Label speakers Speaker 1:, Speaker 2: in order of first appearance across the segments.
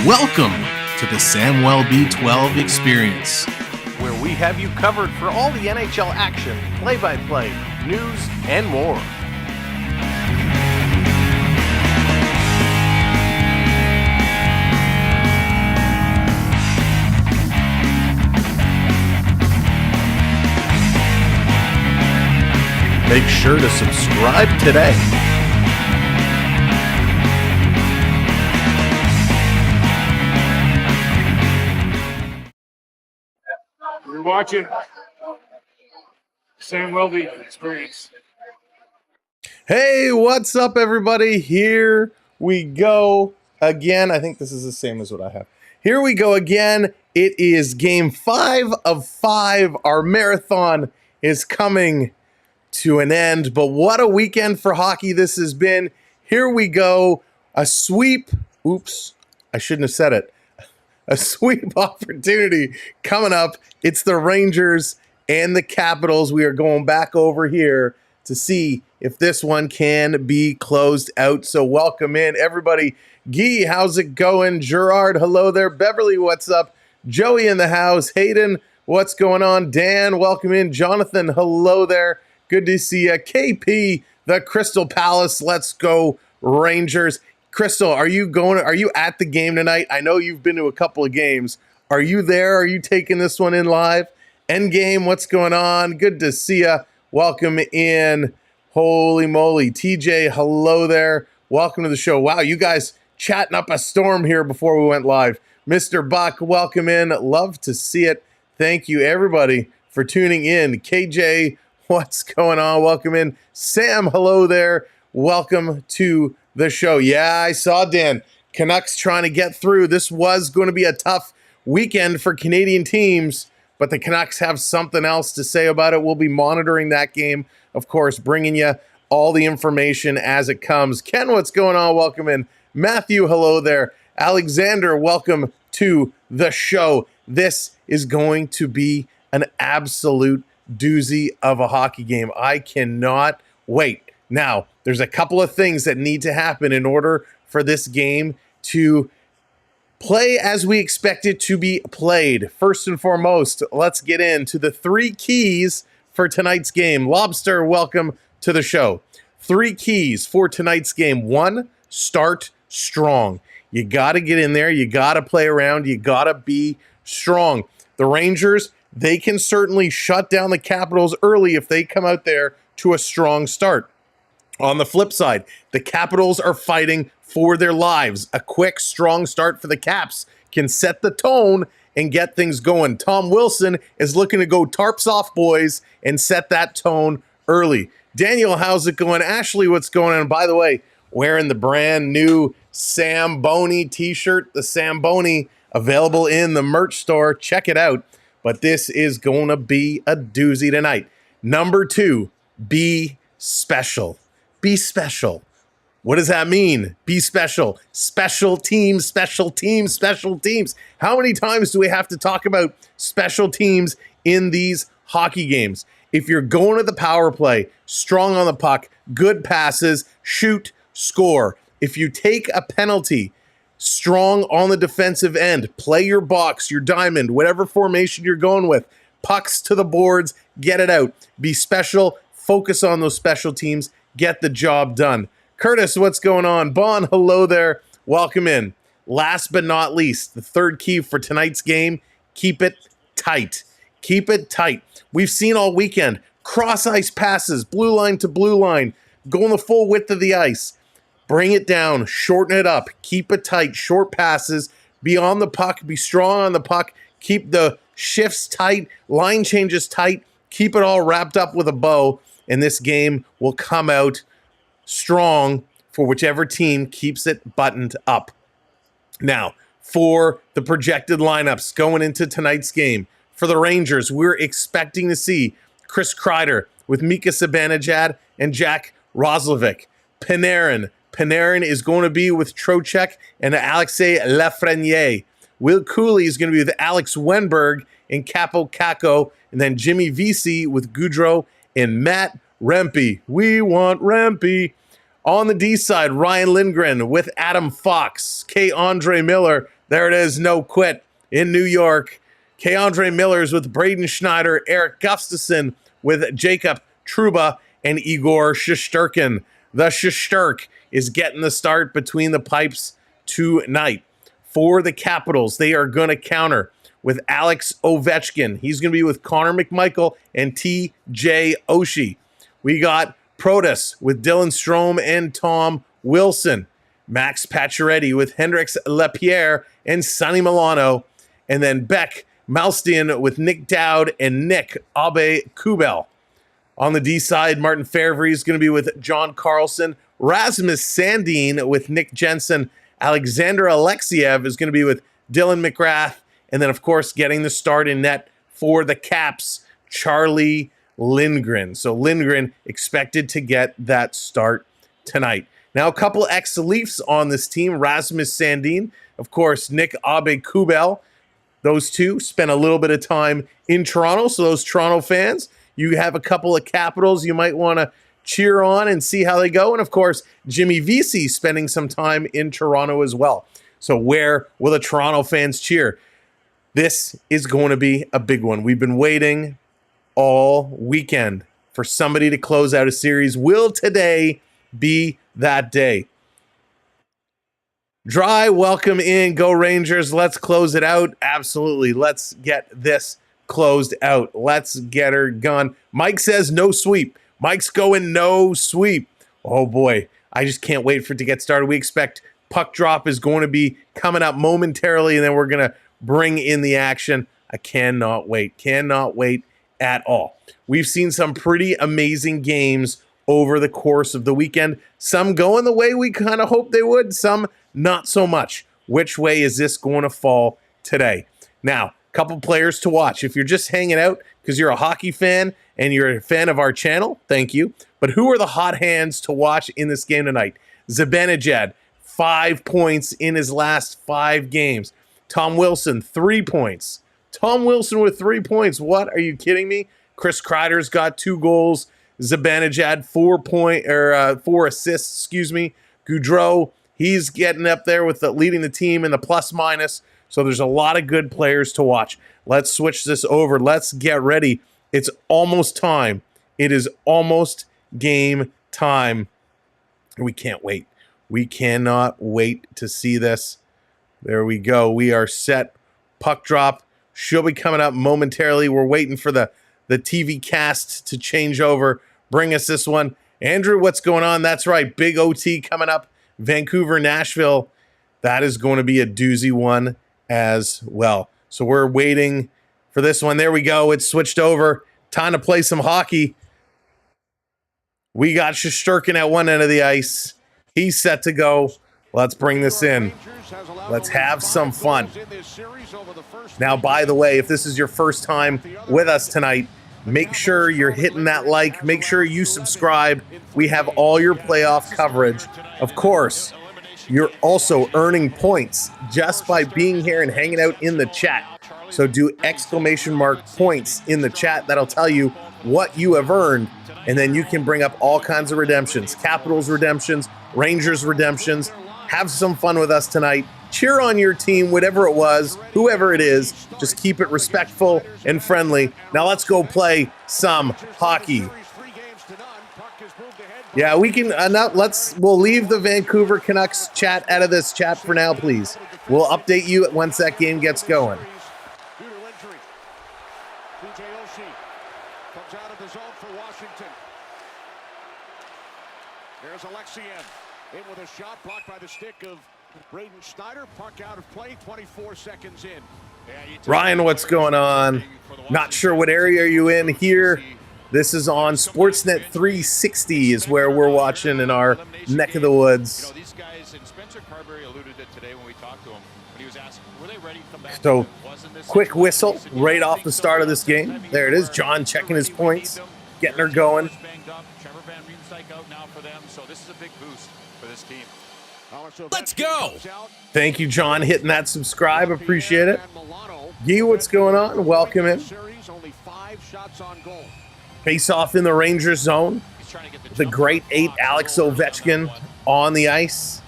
Speaker 1: Welcome to the Samwell B12 experience,
Speaker 2: where we have you covered for all the NHL action, play-by-play, news, and more. Make sure to subscribe today.
Speaker 3: You're watching Sam Welby Experience.
Speaker 1: Hey, what's up, everybody? Here we go again. I think this is the same as what I have. Here we go again. It is game 5 of 5. Our marathon is coming to an end, but what a weekend for hockey this has been. Here we go. A sweep. Oops, I shouldn't have said it. A sweep opportunity coming up. It's the Rangers and the Capitals. We are going back over here to see if this one can be closed out. So welcome in, everybody. Guy, how's it going? Gerard, hello there. Beverly, what's up? Joey in the house. Hayden, what's going on? Dan, welcome in. Jonathan, hello there. Good to see you. KP, the Crystal Palace. Let's go, Rangers. Crystal, are you at the game tonight? I know you've been to a couple of games. Are you there? Are you taking this one in live? Endgame, what's going on? Good to see you. Welcome in. Holy moly. TJ, hello there. Welcome to the show. Wow, you guys chatting up a storm here before we went live. Mr. Buck, welcome in. Love to see it. Thank you, everybody, for tuning in. KJ, what's going on? Welcome in. Sam, hello there. Welcome to the show. Yeah, I saw Dan. Canucks trying to get through. This was going to be a tough weekend for Canadian teams, but the Canucks have something else to say about it. We'll be monitoring that game, of course, bringing you all the information as it comes. Ken, what's going on? Welcome in. Matthew, hello there. Alexander, welcome to the show. This is going to be an absolute doozy of a hockey game. I cannot wait. Now, there's a couple of things that need to happen in order for this game to play as we expect it to be played. First and foremost, let's get into the 3 keys for tonight's game. Lobster, welcome to the show. 3 keys for tonight's game. 1, start strong. You got to get in there. You got to play around. You got to be strong. The Rangers, they can certainly shut down the Capitals early if they come out there to a strong start. On the flip side, the Capitals are fighting for their lives. A quick, strong start for the Caps can set the tone and get things going. Tom Wilson is looking to go tarps off, boys, and set that tone early. Daniel, how's it going? Ashley, what's going on? By the way, wearing the brand new Samboni t-shirt. The Samboni available in the merch store. Check it out. But this is going to be a doozy tonight. Number 2, be special. Be special. What does that mean? Be special. Special teams, special teams, special teams. How many times do we have to talk about special teams in these hockey games? If you're going to the power play, strong on the puck, good passes, shoot, score. If you take a penalty, strong on the defensive end, play your box, your diamond, whatever formation you're going with, pucks to the boards, get it out. Be special, focus on those special teams, get the job done. Curtis, what's going on? Bon, hello there. Welcome in. Last but not least, the 3rd key for tonight's game, keep it tight. Keep it tight. We've seen all weekend cross ice passes, blue line to blue line, going the full width of the ice. Bring it down, shorten it up, keep it tight, short passes, be on the puck, be strong on the puck, keep the shifts tight, line changes tight, keep it all wrapped up with a bow, and this game will come out strong for whichever team keeps it buttoned up. Now, for the projected lineups going into tonight's game, for the Rangers, we're expecting to see Chris Kreider with Mika Zibanejad and Jack Roslovic. Panarin is going to be with Trocheck and Alexei Lafreniere. Will Cooley is going to be with Alex Wenberg and Capo Caco. And then Jimmy Vesey with Goudreau and Matt Rempe. We want Rempe. On the D side, Ryan Lindgren with Adam Fox. K-Andre Miller. There it is, no quit in New York. K-Andre Miller's with Braden Schneider. Eric Gustafson with Jacob Trouba and Igor Shesterkin. The Shesterk is getting the start between the pipes tonight. For the Capitals, they are going to counter with Alex Ovechkin. He's going to be with Connor McMichael and T.J. Oshie. We got Protas with Dylan Strome and Tom Wilson. Max Pacioretty with Hendrix Lapierre and Sonny Milano. And then Beck Malstein with Nick Dowd and Nick Aube-Kubel. On the D side, Martin Fairbury is going to be with John Carlson. Rasmus Sandin with Nick Jensen. Alexander Alexiev is going to be with Dylan McGrath. And then, of course, getting the start in net for the Caps, Charlie Lindgren. So Lindgren expected to get that start tonight. Now, a couple ex-Leafs on this team. Rasmus Sandin, of course, Nick Aube-Kubel. Those two spent a little bit of time in Toronto. So those Toronto fans, you have a couple of Capitals you might want to cheer on and see how they go. And, of course, Jimmy Vesey spending some time in Toronto as well. So where will the Toronto fans cheer? This is going to be a big one. We've been waiting all weekend for somebody to close out a series. Will today be that day? Dry, welcome in. Go Rangers. Let's close it out. Absolutely. Let's get this closed out. Let's get her gone. Mike says no sweep. Mike's going no sweep. Oh boy. I just can't wait for it to get started. We expect puck drop is going to be coming up momentarily, and then we're going to bring in the action. I cannot wait. Cannot wait at all. We've seen some pretty amazing games over the course of the weekend. Some going the way we kind of hoped they would, some not so much. Which way is this going to fall today? Now, a couple players to watch. If you're just hanging out because you're a hockey fan and you're a fan of our channel, thank you. But who are the hot hands to watch in this game tonight? Zibanejad, 5 points in his last 5 games. Tom Wilson, 3 points. Tom Wilson with 3 points. What? Are you kidding me? Chris Kreider's got 2 goals. Zibanejad, 4 assists, Goudreau He's getting up there with leading the team in the plus minus. So there's a lot of good players to watch. Let's switch this over. Let's get ready. It's almost time. It is almost game time. We can't wait. We cannot wait to see this. There we go. We are set. Puck drop should be coming up momentarily. We're waiting for the TV cast to change over. Bring us this one. Andrew, what's going on? That's right. Big OT coming up. Vancouver, Nashville. That is going to be a doozy one as well. So we're waiting for this one. There we go. It's switched over. Time to play some hockey. We got Shesterkin at one end of the ice. He's set to go. Let's bring this in. Let's have some fun. Now, by the way, if this is your first time with us tonight, make sure you're hitting that like. Make sure you subscribe. We have all your playoff coverage. Of course, you're also earning points just by being here and hanging out in the chat. So do !points in the chat. That'll tell you what you have earned. And then you can bring up all kinds of redemptions. Capitals redemptions, Rangers redemptions. Have some fun with us tonight. Cheer on your team, whatever it was, whoever it is. Just keep it respectful and friendly. Now let's go play some hockey. Yeah, we can. We'll leave the Vancouver Canucks chat out of this chat for now, please. We'll update you once that game gets going.
Speaker 4: Comes out of the zone for Washington. There's Alexian in with a shot blocked by the stick of Braden Schneider. Puck out of play, 24 seconds in.
Speaker 1: Ryan, what's going on? Not sure what area you in here. This is on Sportsnet 360 is where we're watching in our neck of the woods.
Speaker 5: These guys, and Spencer Carberry alluded to today when we talked to him, when he was asked, were they ready to come back?
Speaker 1: So, quick whistle right off the start of this game. There it is. John checking his points, getting her going.
Speaker 5: So this is a big boost for this team.
Speaker 6: Let's go.
Speaker 1: Thank you, John, hitting that subscribe. Appreciate it. Gee, what's going on? Welcome in. Face off in the Rangers zone. The great 8 Alex Ovechkin on the ice.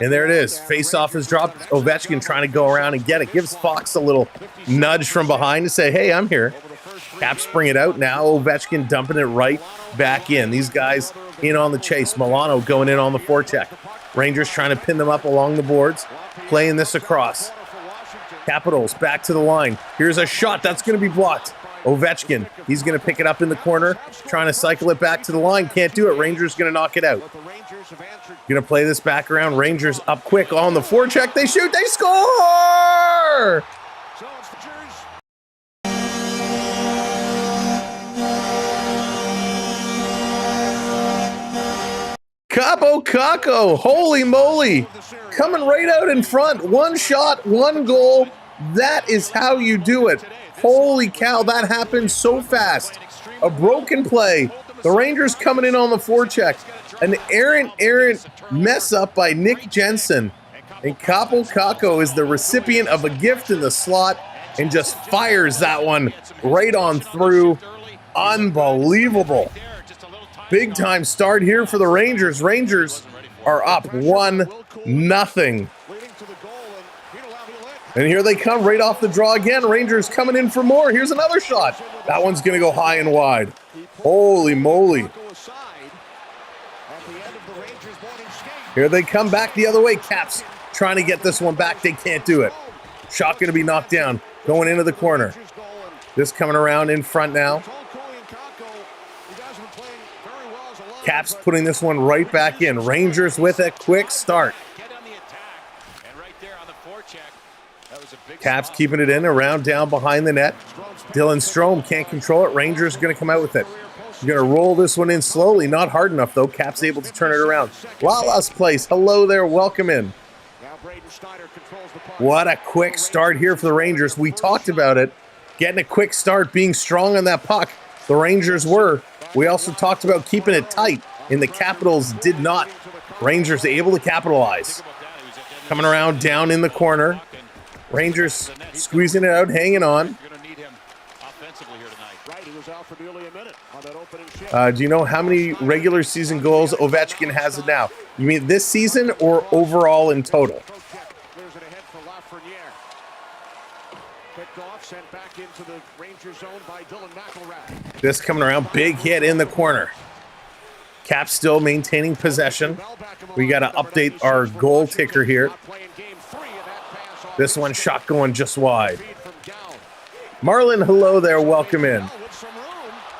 Speaker 1: And there it is. Face off is dropped. Ovechkin trying to go around and get it. Gives Fox a little nudge from behind to say, hey, I'm here. Caps bring it out now. Ovechkin dumping it right back in. These guys in on the chase. Milano going in on the forecheck. Rangers trying to pin them up along the boards. Playing this across. Capitals back to the line. Here's a shot. That's going to be blocked. Ovechkin, he's going to pick it up in the corner. Trying to cycle it back to the line. Can't do it. Rangers going to knock it out. Going to play this back around. Rangers up quick on the forecheck. They shoot. They score! Capo Caco, holy moly, coming right out in front. One shot, one goal. That is how you do it. Holy cow, that happened so fast. A broken play. The Rangers coming in on the forecheck. An errant mess up by Nick Jensen. And Capo Caco is the recipient of a gift in the slot and just fires that one right on through. Unbelievable. Big time start here for the Rangers. Rangers are up 1-0. And here they come right off the draw again. Rangers coming in for more. Here's another shot. That one's going to go high and wide. Holy moly. Here they come back the other way. Caps trying to get this one back. They can't do it. Shot going to be knocked down. Going into the corner. This coming around in front now. Caps putting this one right back in. Rangers with a quick start. Caps keeping it in around down behind the net. Dylan Strome can't control it. Rangers going to come out with it. Going to roll this one in slowly. Not hard enough, though. Caps able to turn it around. Lala's place. Hello there. Welcome in. What a quick start here for the Rangers. We talked about it. Getting a quick start, being strong on that puck. The Rangers were. We also talked about keeping it tight, and the Capitals did not. Rangers able to capitalize. Coming around down in the corner. Rangers squeezing it out, hanging on.
Speaker 5: offensively here tonight.
Speaker 4: Right, he was out for nearly a minute on that opening shift.
Speaker 1: Do you know how many regular season goals Ovechkin has now? You mean this season or overall in total?
Speaker 4: Clears it ahead for Lafreniere. Picked off, sent back into the Ranger zone by Dylan McElrath.
Speaker 1: This coming around, big hit in the corner. Cap still maintaining possession. We got to update our goal ticker here. This one shot going just wide. Marlon, hello there, welcome in.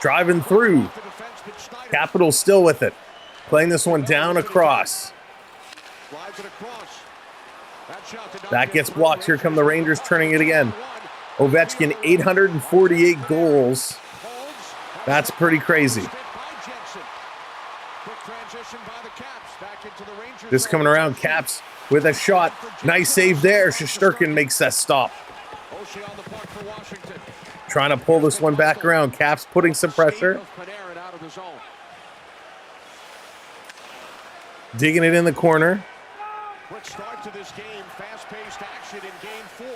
Speaker 1: Driving through. Capitals still with it. Playing this one down across. That gets blocked. Here come the Rangers turning it again. Ovechkin, 848 goals. That's pretty crazy. This coming around, Caps with a shot. Nice save there. Shesterkin makes that stop. Trying to pull this one back around. Caps putting some pressure. Digging it in the corner.
Speaker 4: Quick start to this game. Fast-paced action in Game 4.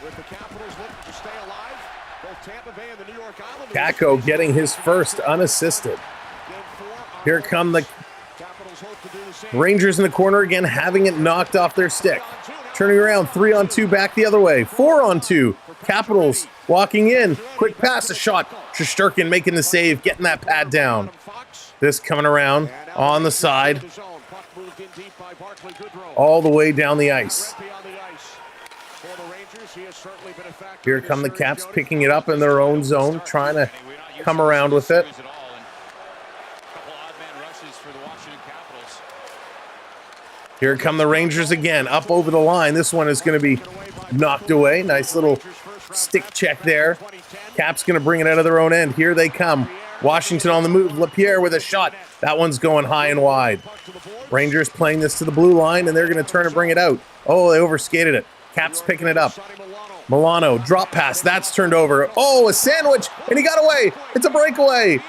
Speaker 4: With the Capitals looking to stay alive. Both Tampa Bay and the New York Islanders.
Speaker 1: Kako getting his first unassisted. Here come the Rangers in the corner again, having it knocked off their stick. Turning around, 3-on-2 back the other way. 4-on-2. Capitals walking in. Quick pass, a shot. Shesterkin making the save, getting that pad down. This coming around on the side. All the way down the ice. Here come the Caps picking it up in their own zone, trying to come around with it. Here come the Rangers again, up over the line. This one is going to be knocked away. Nice little stick check there. Caps going to bring it out of their own end. Here they come. Washington on the move. Lapierre with a shot. That one's going high and wide. Rangers playing this to the blue line, and they're going to turn and bring it out. Oh, they overskated it. Caps picking it up. Milano, drop pass. That's turned over. Oh, a sandwich, and he got away. It's a breakaway.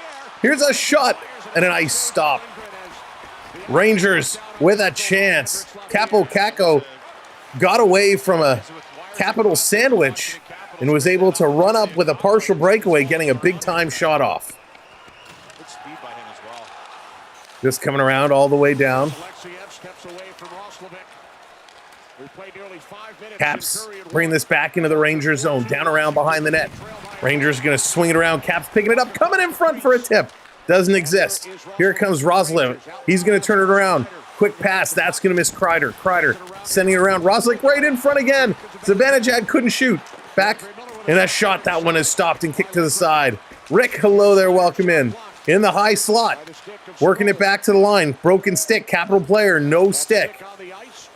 Speaker 1: Here's a shot, and a nice stop. Rangers with a chance. Kako got away from a Capital sandwich and was able to run up with a partial breakaway, getting a big-time shot off. This coming around all the way down. Caps bring this back into the Rangers zone, down around behind the net. Rangers going to swing it around. Caps picking it up, coming in front for a tip. Doesn't exist. Here comes Roslovic. He's going to turn it around. Quick pass. That's going to miss Kreider. Kreider sending it around. Roslovic right in front again. Zibanejad couldn't shoot. Back in a shot. That one is stopped and kicked to the side. Rick, hello there. Welcome in. In the high slot. Working it back to the line. Broken stick. Capital player. No stick.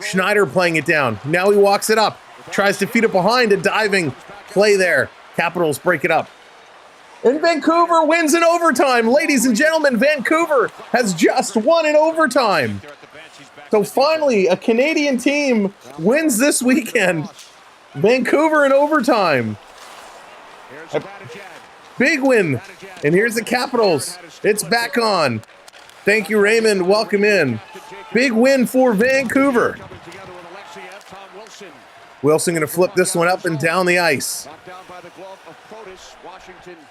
Speaker 1: Schneider playing it down. Now he walks it up. Tries to feed it behind. A diving play there. Capitals break it up. And Vancouver wins in overtime. Ladies and gentlemen, Vancouver has just won in overtime. So finally, a Canadian team wins this weekend. Vancouver in overtime. A big win. And here's the Capitals. It's back on. Thank you, Raymond. Welcome in. Big win for Vancouver. Wilson going to flip this one up and down the ice.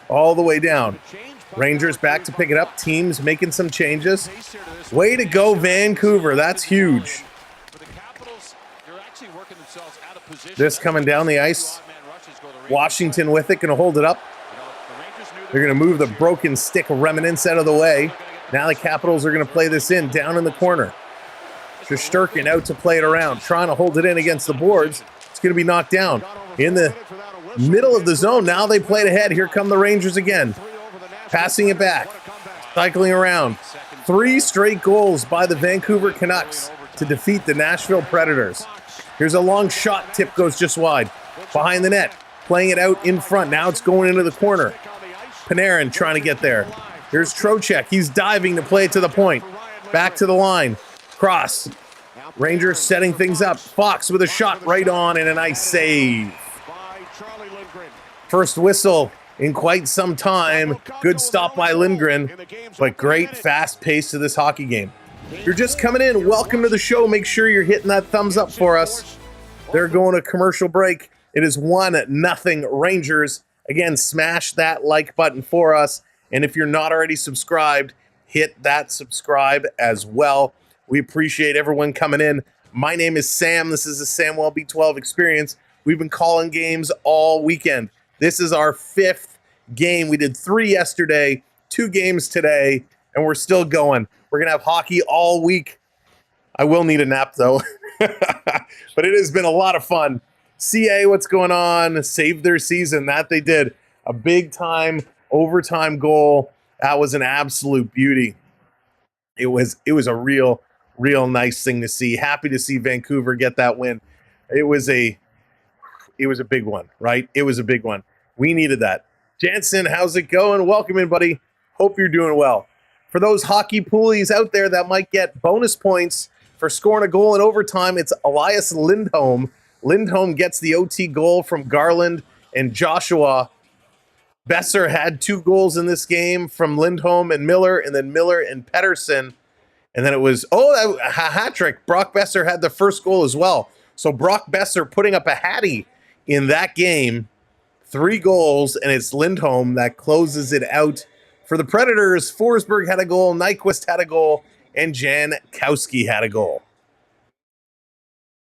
Speaker 1: All the way down. Rangers back to pick it up. Teams making some changes. Way to go, Vancouver. That's huge. This coming down the ice. Washington with it. Going to hold it up. They're going to move the broken stick remnants out of the way. Now the Capitals are going to play this in down in the corner. Shesterkin out to play it around. Trying to hold it in against the boards. It's going to be knocked down. In the middle of the zone. Now they play it ahead. Here come the Rangers again. Passing it back. Cycling around. 3 straight goals by the Vancouver Canucks to defeat the Nashville Predators. Here's a long shot. Tip goes just wide. Behind the net. Playing it out in front. Now it's going into the corner. Panarin trying to get there. Here's Trocheck. He's diving to play it to the point. Back to the line. Cross. Rangers setting things up. Fox with a shot right on and a nice save. First whistle in quite some time. Good stop by Lindgren, but great fast pace to this hockey game. You're just coming in. Welcome to the show. Make sure you're hitting that thumbs up for us. They're going to commercial break. It is 1-0 Rangers Again, smash that like button for us. And if you're not already subscribed, hit that subscribe as well. We appreciate everyone coming in. My name is Sam. This is the Samwell B12 Experience. We've been calling games all weekend. This is our 5th game. We did 3 yesterday, 2 games today, and we're still going. We're going to have hockey all week. I will need a nap, though. But it has been a lot of fun. CA, what's going on? Saved their season. That they did. A big-time overtime goal. That was an absolute beauty. It was a real nice thing to see. Happy to see Vancouver get that win. It was a big one, right? It was a big one. We needed that. Jansen, how's it going? Welcome in, buddy. Hope you're doing well. For those hockey poolies out there that might get bonus points for scoring a goal in overtime, it's Elias Lindholm. Lindholm gets the OT goal from Garland and Joshua. Besser had 2 goals in this game from Lindholm and Miller, and then Miller and Pettersson. And then it was, a hat trick. Brock Besser had the first goal as well. So Brock Besser putting up a hattie in that game. 3 goals, and it's Lindholm that closes it out. For the Predators, Forsberg had a goal, Nyquist had a goal, and Jankowski had a goal.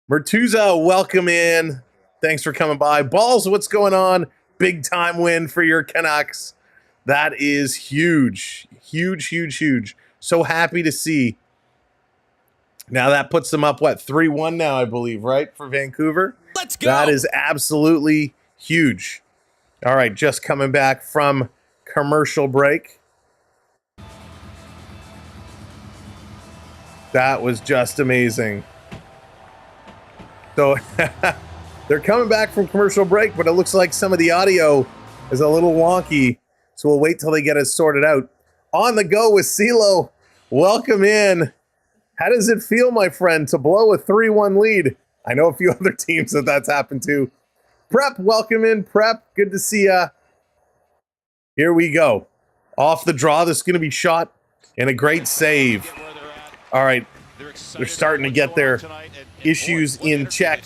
Speaker 1: Mertuzza, welcome in. Thanks for coming by. Balls, what's going on? Big time win for your Canucks. That is huge. Huge. So happy to see. Now that puts them up, 3-1 now, I believe, right? For Vancouver.
Speaker 6: Let's go.
Speaker 1: That is absolutely huge. All right, just coming back from commercial break. That was just amazing. So they're coming back from commercial break, but it looks like some of the audio is a little wonky. So we'll wait till they get it sorted out. On the go with CeeLo. Welcome in. How does it feel, my friend, to blow a 3-1 lead? I know a few other teams that's happened to. Prep, welcome in. Prep, good to see ya. Here we go. Off the draw, this is going to be shot and a great save. All right, they're starting to get their issues in check.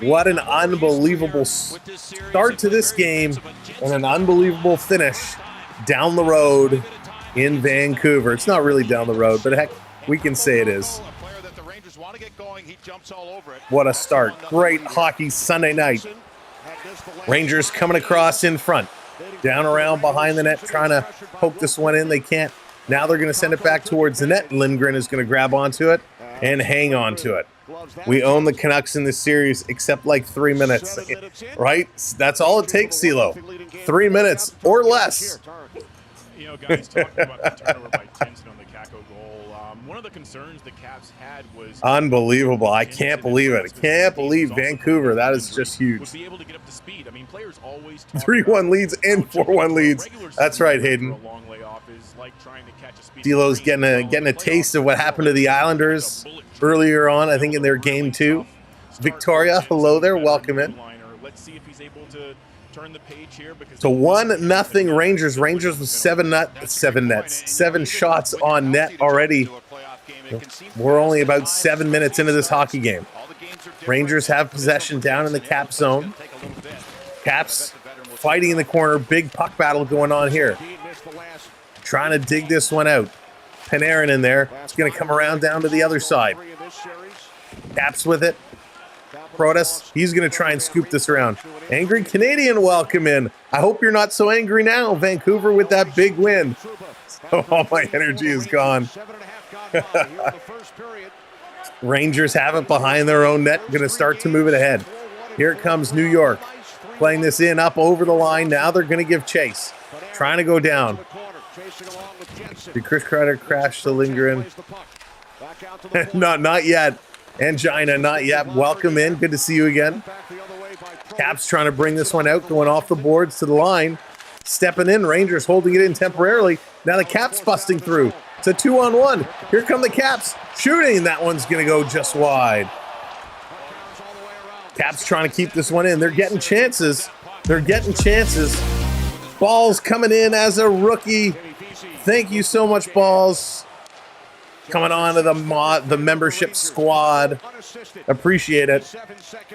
Speaker 1: What an unbelievable start to this game and an unbelievable finish down the road in Vancouver. It's not really down the road, but heck, we can say it is. What a start. Great hockey Sunday night. Rangers coming across in front. Down around behind the net, trying to poke this one in. They can't. Now they're going to send it back towards the net. Lindgren is going to grab onto it and hang on to it. We own the Canucks in this series, except like 3 minutes, right? That's all it takes, CeeLo. 3 minutes or less.
Speaker 7: You know, guys, talking about the turnover by Tenson on the Kako goal, one of the concerns the Caps had was
Speaker 1: unbelievable. I can't believe it. I can't believe Vancouver. That is just huge. 3-1 leads and 4-1 leads. That's right, Hayden. D'Lo's getting a taste of what happened to the Islanders earlier on, I think, in their game 2. Victoria, hello there. Welcome in.
Speaker 7: Let's see if he's able to turn the page here, because
Speaker 1: so 1-0 Rangers. Rangers with 7 shots on net already. We're only about 7 minutes into this hockey game. Rangers have possession down in the Cap zone. Caps fighting in the corner. Big puck battle going on here. Trying to dig this one out. Panarin in there. It's going to come around down to the other side. Caps with it. Protas, he's going to try and scoop this around. Angry Canadian, welcome in. I hope you're not so angry now, Vancouver, with that big win. All my energy is gone. Rangers have it behind their own net. Going to start to move it ahead. Here it comes New York. Playing this in up over the line. Now they're going to give chase. Trying to go down. Did Chris Kreider crash to Lindgren? Not yet. Angina, not yet. Welcome in. Good to see you again. Caps trying to bring this one out, going off the boards to the line. Stepping in. Rangers holding it in temporarily. Now the Caps busting through. It's a 2-on-1. Here come the Caps shooting. That one's going to go just wide. Caps trying to keep this one in. They're getting chances. Balls coming in as a rookie. Thank you so much, Balls. coming on to the membership squad. Appreciate it.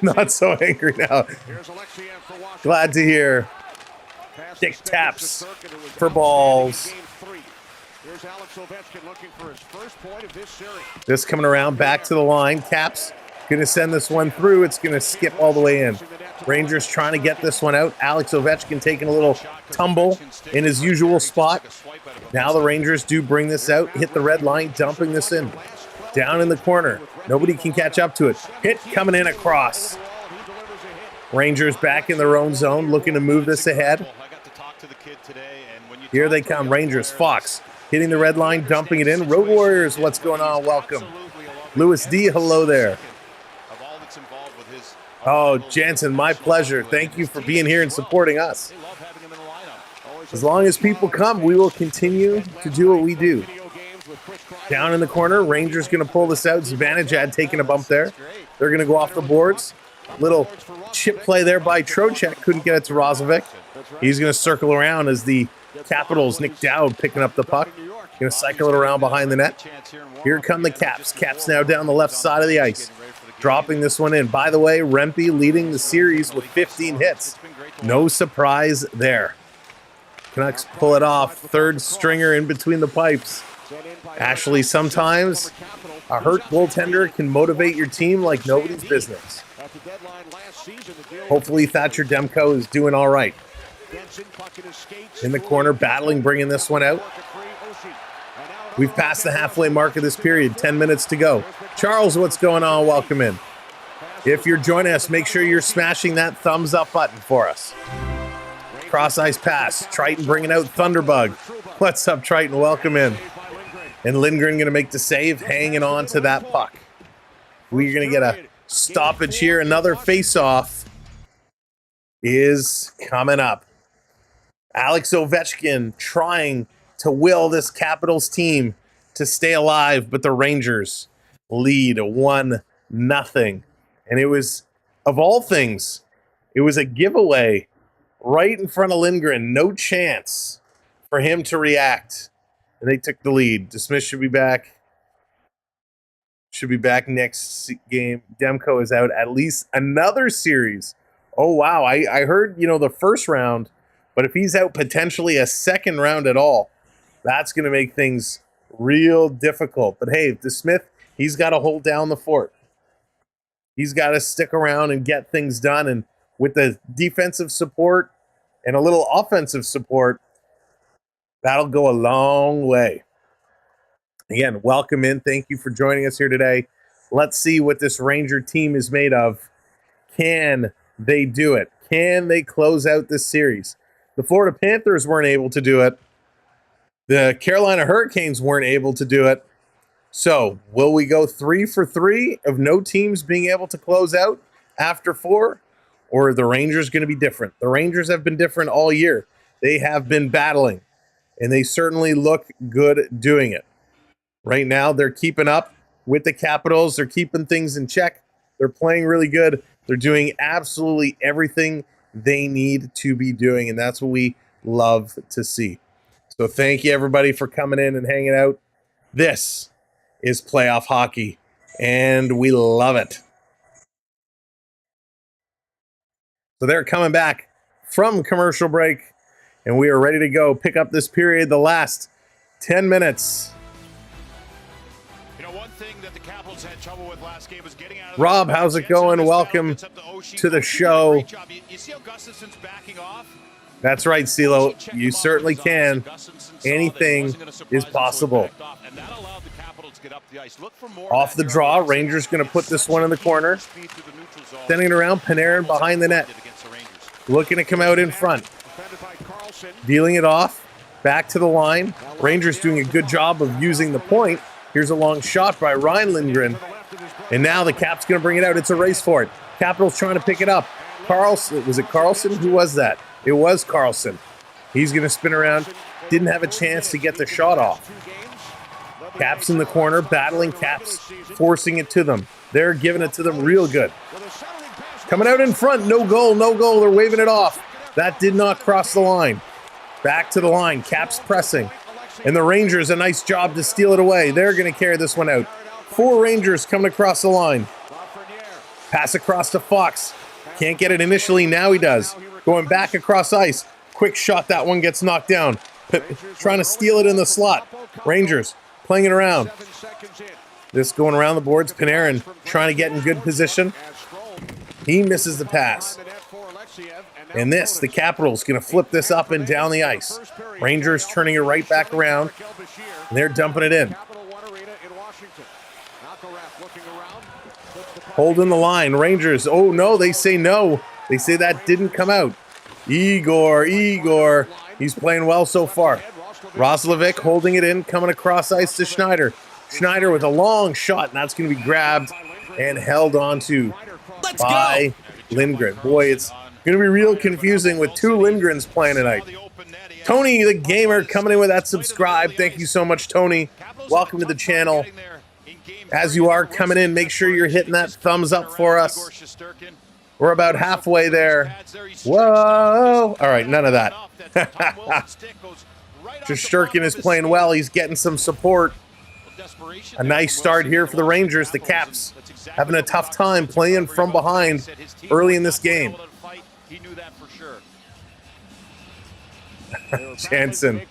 Speaker 1: Not so angry now. Glad to hear. Dick taps for balls. This coming around back to the line. Caps gonna send this one through. It's gonna skip all the way in. Rangers trying to get this one out. Alex Ovechkin taking a little tumble in his usual spot. Now the Rangers do bring this out, hit the red line, dumping this in. Down in the corner. Nobody can catch up to it. Hit coming in across. Rangers back in their own zone, looking to move this ahead. Here they come, Rangers. Fox hitting the red line, dumping it in. Road Warriors, what's going on? Welcome. Lewis D, hello there. Oh, Jansen, my pleasure. Thank you for being here and supporting us. As long as people come, we will continue to do what we do. Down in the corner, Rangers going to pull this out. Zibanejad taking a bump there. They're going to go off the boards. Little chip play there by Trocheck. Couldn't get it to Rozovic. He's going to circle around as the Capitals, Nick Dowd picking up the puck. Going to cycle it around behind the net. Here come the Caps. Caps now down the left side of the ice. Dropping this one in. By the way, Rempe leading the series with 15 hits. No surprise there. Canucks pull it off. Third stringer in between the pipes. Ashley, sometimes a hurt goaltender can motivate your team like nobody's business. Hopefully Thatcher Demko is doing all right. In the corner, battling, bringing this one out. We've passed the halfway mark of this period. 10 minutes to go. Charles, what's going on? Welcome in. If you're joining us, make sure you're smashing that thumbs up button for us. Cross ice pass. Triton bringing out Thunderbug. What's up, Triton? Welcome in. And Lindgren going to make the save, hanging on to that puck. We're going to get a stoppage here. Another face-off is coming up. Alex Ovechkin trying to will this Capitals team to stay alive, but the Rangers lead 1-0. And it was, of all things, it was a giveaway right in front of Lindgren. No chance for him to react. And they took the lead. Dismiss should be back. Should be back next game. Demko is out at least another series. Oh, wow. I heard, the first round, but if he's out potentially a second round at all, that's going to make things real difficult. But hey, DeSmith, he's got to hold down the fort. He's got to stick around and get things done. And with the defensive support and a little offensive support, that'll go a long way. Again, welcome in. Thank you for joining us here today. Let's see what this Ranger team is made of. Can they do it? Can they close out this series? The Florida Panthers weren't able to do it. The Carolina Hurricanes weren't able to do it. So, will we go 3 for 3 of no teams being able to close out after 4? Or are the Rangers going to be different? The Rangers have been different all year. They have been battling. And they certainly look good doing it. Right now, they're keeping up with the Capitals. They're keeping things in check. They're playing really good. They're doing absolutely everything they need to be doing, and that's what we love to see. So thank you, everybody, for coming in and hanging out. This is playoff hockey, and we love it. So they're coming back from commercial break, and we are ready to go pick up this period, the last 10 minutes.
Speaker 5: One thing that the Capitals had trouble with last game was getting out of
Speaker 1: Rob, how's it going? Welcome to the show.
Speaker 5: You see how Gustafson's backing off?
Speaker 1: That's right, CeeLo. You certainly can. Anything is possible. Off the draw, Rangers going to put this one in the corner. Sending it around, Panarin behind the net. Looking to come out in front. Dealing it off. Back to the line. Rangers doing a good job of using the point. Here's a long shot by Ryan Lindgren. And now the Caps going to bring it out. It's a race for it. Capitals trying to pick it up. Carlson, was it Carlson? Who was that? It was Carlson. He's going to spin around. Didn't have a chance to get the shot off. Caps in the corner, battling. Caps forcing it to them. They're giving it to them real good. Coming out in front. No goal, no goal. They're waving it off. That did not cross the line. Back to the line. Caps pressing. And the Rangers, a nice job to steal it away. They're going to carry this one out. 4 Rangers coming across the line. Pass across to Fox. Can't get it initially. Now he does. Going back across ice. Quick shot. That one gets knocked down. Trying to steal it in the slot. Rangers playing it around. This going around the boards. Panarin trying to get in good position. He misses the pass. And this, the Capitals, going to flip this up and down the ice. Rangers turning it right back around. And they're dumping it in. Holding the line. Rangers, oh no, they say no. They say that didn't come out. Igor. He's playing well so far. Roslovic holding it in, coming across ice to Schneider. Schneider with a long shot, and that's going to be grabbed and held onto by Lindgren. Boy, it's going to be real confusing with 2 Lindgrens playing tonight. Tony, the gamer, coming in with that subscribe. Thank you so much, Tony. Welcome to the channel. As you are coming in, make sure you're hitting that thumbs up for us. We're about halfway there. Whoa! All right, none of that. Shesterkin is playing well. He's getting some support. A nice start here for the Rangers. The Caps having a tough time playing from behind early in this game. Jansen.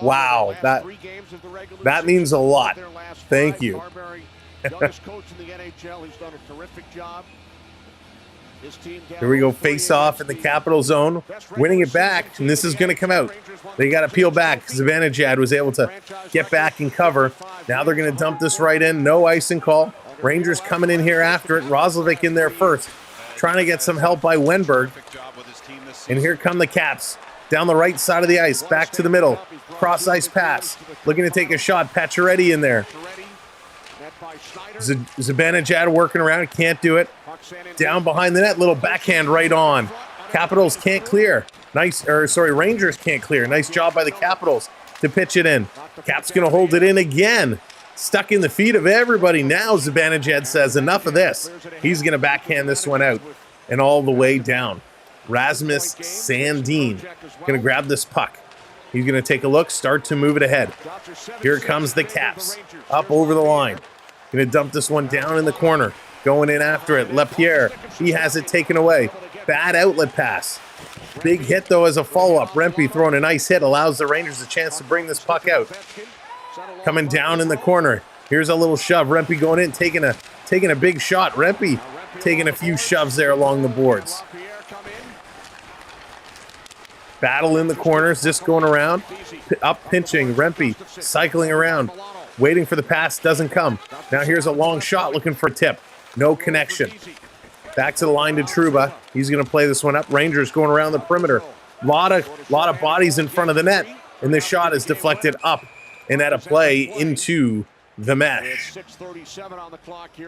Speaker 1: Wow, that means a lot. Thank you. Here we go, face off in the Capital zone, winning it back, and this is going to come out. They got to peel back. Zibanejad was able to get back and cover. Now they're going to dump this right in. No icing call. Rangers coming in here after it. Roslovic in there first, trying to get some help by Wenberg. And here come the Caps. Down the right side of the ice, back to the middle. Cross ice pass. Looking to take a shot. Pacioretty in there. Zibanejad working around. Can't do it. Down behind the net. Little backhand right on. Capitals can't clear. Rangers can't clear. Nice job by the Capitals to pitch it in. Caps going to hold it in again. Stuck in the feet of everybody. Now Zibanejad says enough of this. He's going to backhand this one out and all the way down. Rasmus Sandin going to grab this puck. He's going to take a look, start to move it ahead. Here comes the Caps, up over the line. Going to dump this one down in the corner. Going in after it, Lapierre. He has it taken away. Bad outlet pass. Big hit, though, as a follow-up. Rempe throwing a nice hit, allows the Rangers a chance to bring this puck out. Coming down in the corner. Here's a little shove. Rempe going in, taking a big shot. Rempe taking a few shoves there along the boards. Battle in the corners, just going around. Up pinching, Rempe cycling around. Waiting for the pass, doesn't come. Now here's a long shot looking for a tip. No connection. Back to the line to Trouba. He's going to play this one up. Rangers going around the perimeter. Lot of bodies in front of the net. And this shot is deflected up and at a play into the mesh.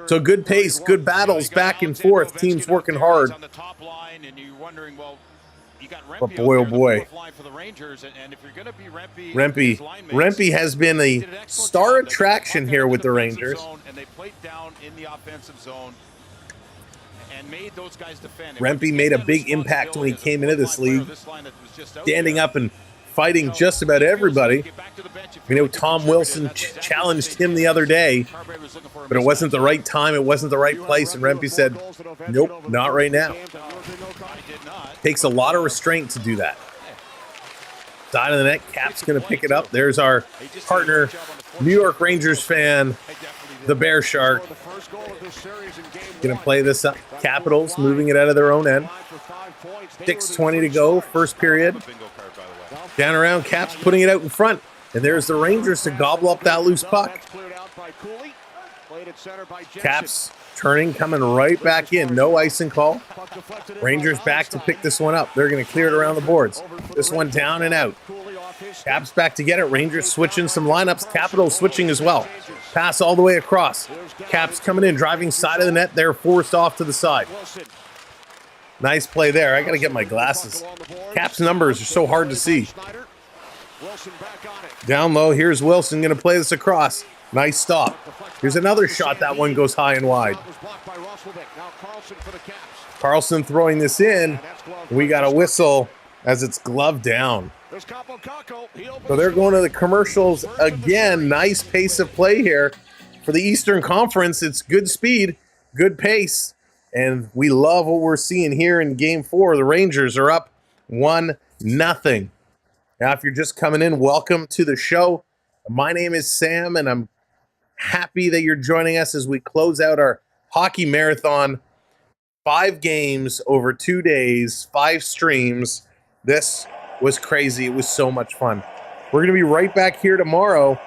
Speaker 1: So good pace, good battles back and forth. Teams working hard. But boy, oh boy. Rempe has been a star attraction here with the Rangers. Rempe made a big impact when he came into this league, standing up and fighting just about everybody. You know, Tom Wilson challenged him the other day, but it wasn't the right time, it wasn't the right place, and Rempe said, nope, not right now. Takes a lot of restraint to do that. Side of the net, Cap's going to pick it up. There's our partner, New York Rangers fan, the Bear Shark. Going to play this up. Capitals moving it out of their own end. 6:20 to go, first period. Down around, Caps putting it out in front. And there's the Rangers to gobble up that loose puck. Caps turning, coming right back in. No icing call. Rangers back to pick this one up. They're going to clear it around the boards. This one down and out. Caps back to get it. Rangers switching some lineups. Capitals switching as well. Pass all the way across. Caps coming in, driving side of the net. They're forced off to the side. Nice play there. I got to get my glasses. Caps numbers are so hard to see. Down low, here's Wilson going to play this across. Nice stop. Here's another shot. That one goes high and wide. Carlson throwing this in. We got a whistle as it's gloved down. So they're going to the commercials again. Nice pace of play here for the Eastern Conference. It's good speed, good pace, and we love what we're seeing here in Game 4. The Rangers are up 1-0. Now, if you're just coming in, welcome to the show. My name is Sam, and I'm happy that you're joining us as we close out our hockey marathon. 5 games over 2 days, 5 streams. This was crazy. It was so much fun. We're going to be right back here tomorrow.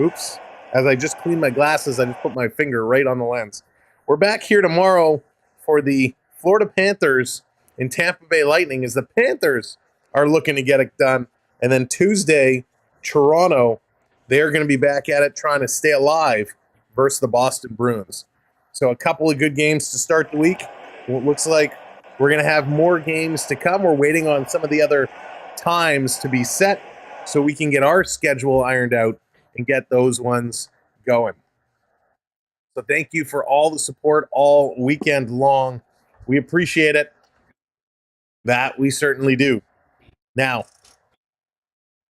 Speaker 1: Oops. As I just cleaned my glasses, I just put my finger right on the lens. We're back here tomorrow for the Florida Panthers and Tampa Bay Lightning as the Panthers are looking to get it done. And then Tuesday, Toronto, they're going to be back at it trying to stay alive versus the Boston Bruins. So a couple of good games to start the week. Well, it looks like we're going to have more games to come. We're waiting on some of the other times to be set so we can get our schedule ironed out and get those ones going. So thank you for all the support all weekend long. We appreciate it. That we certainly do. Now,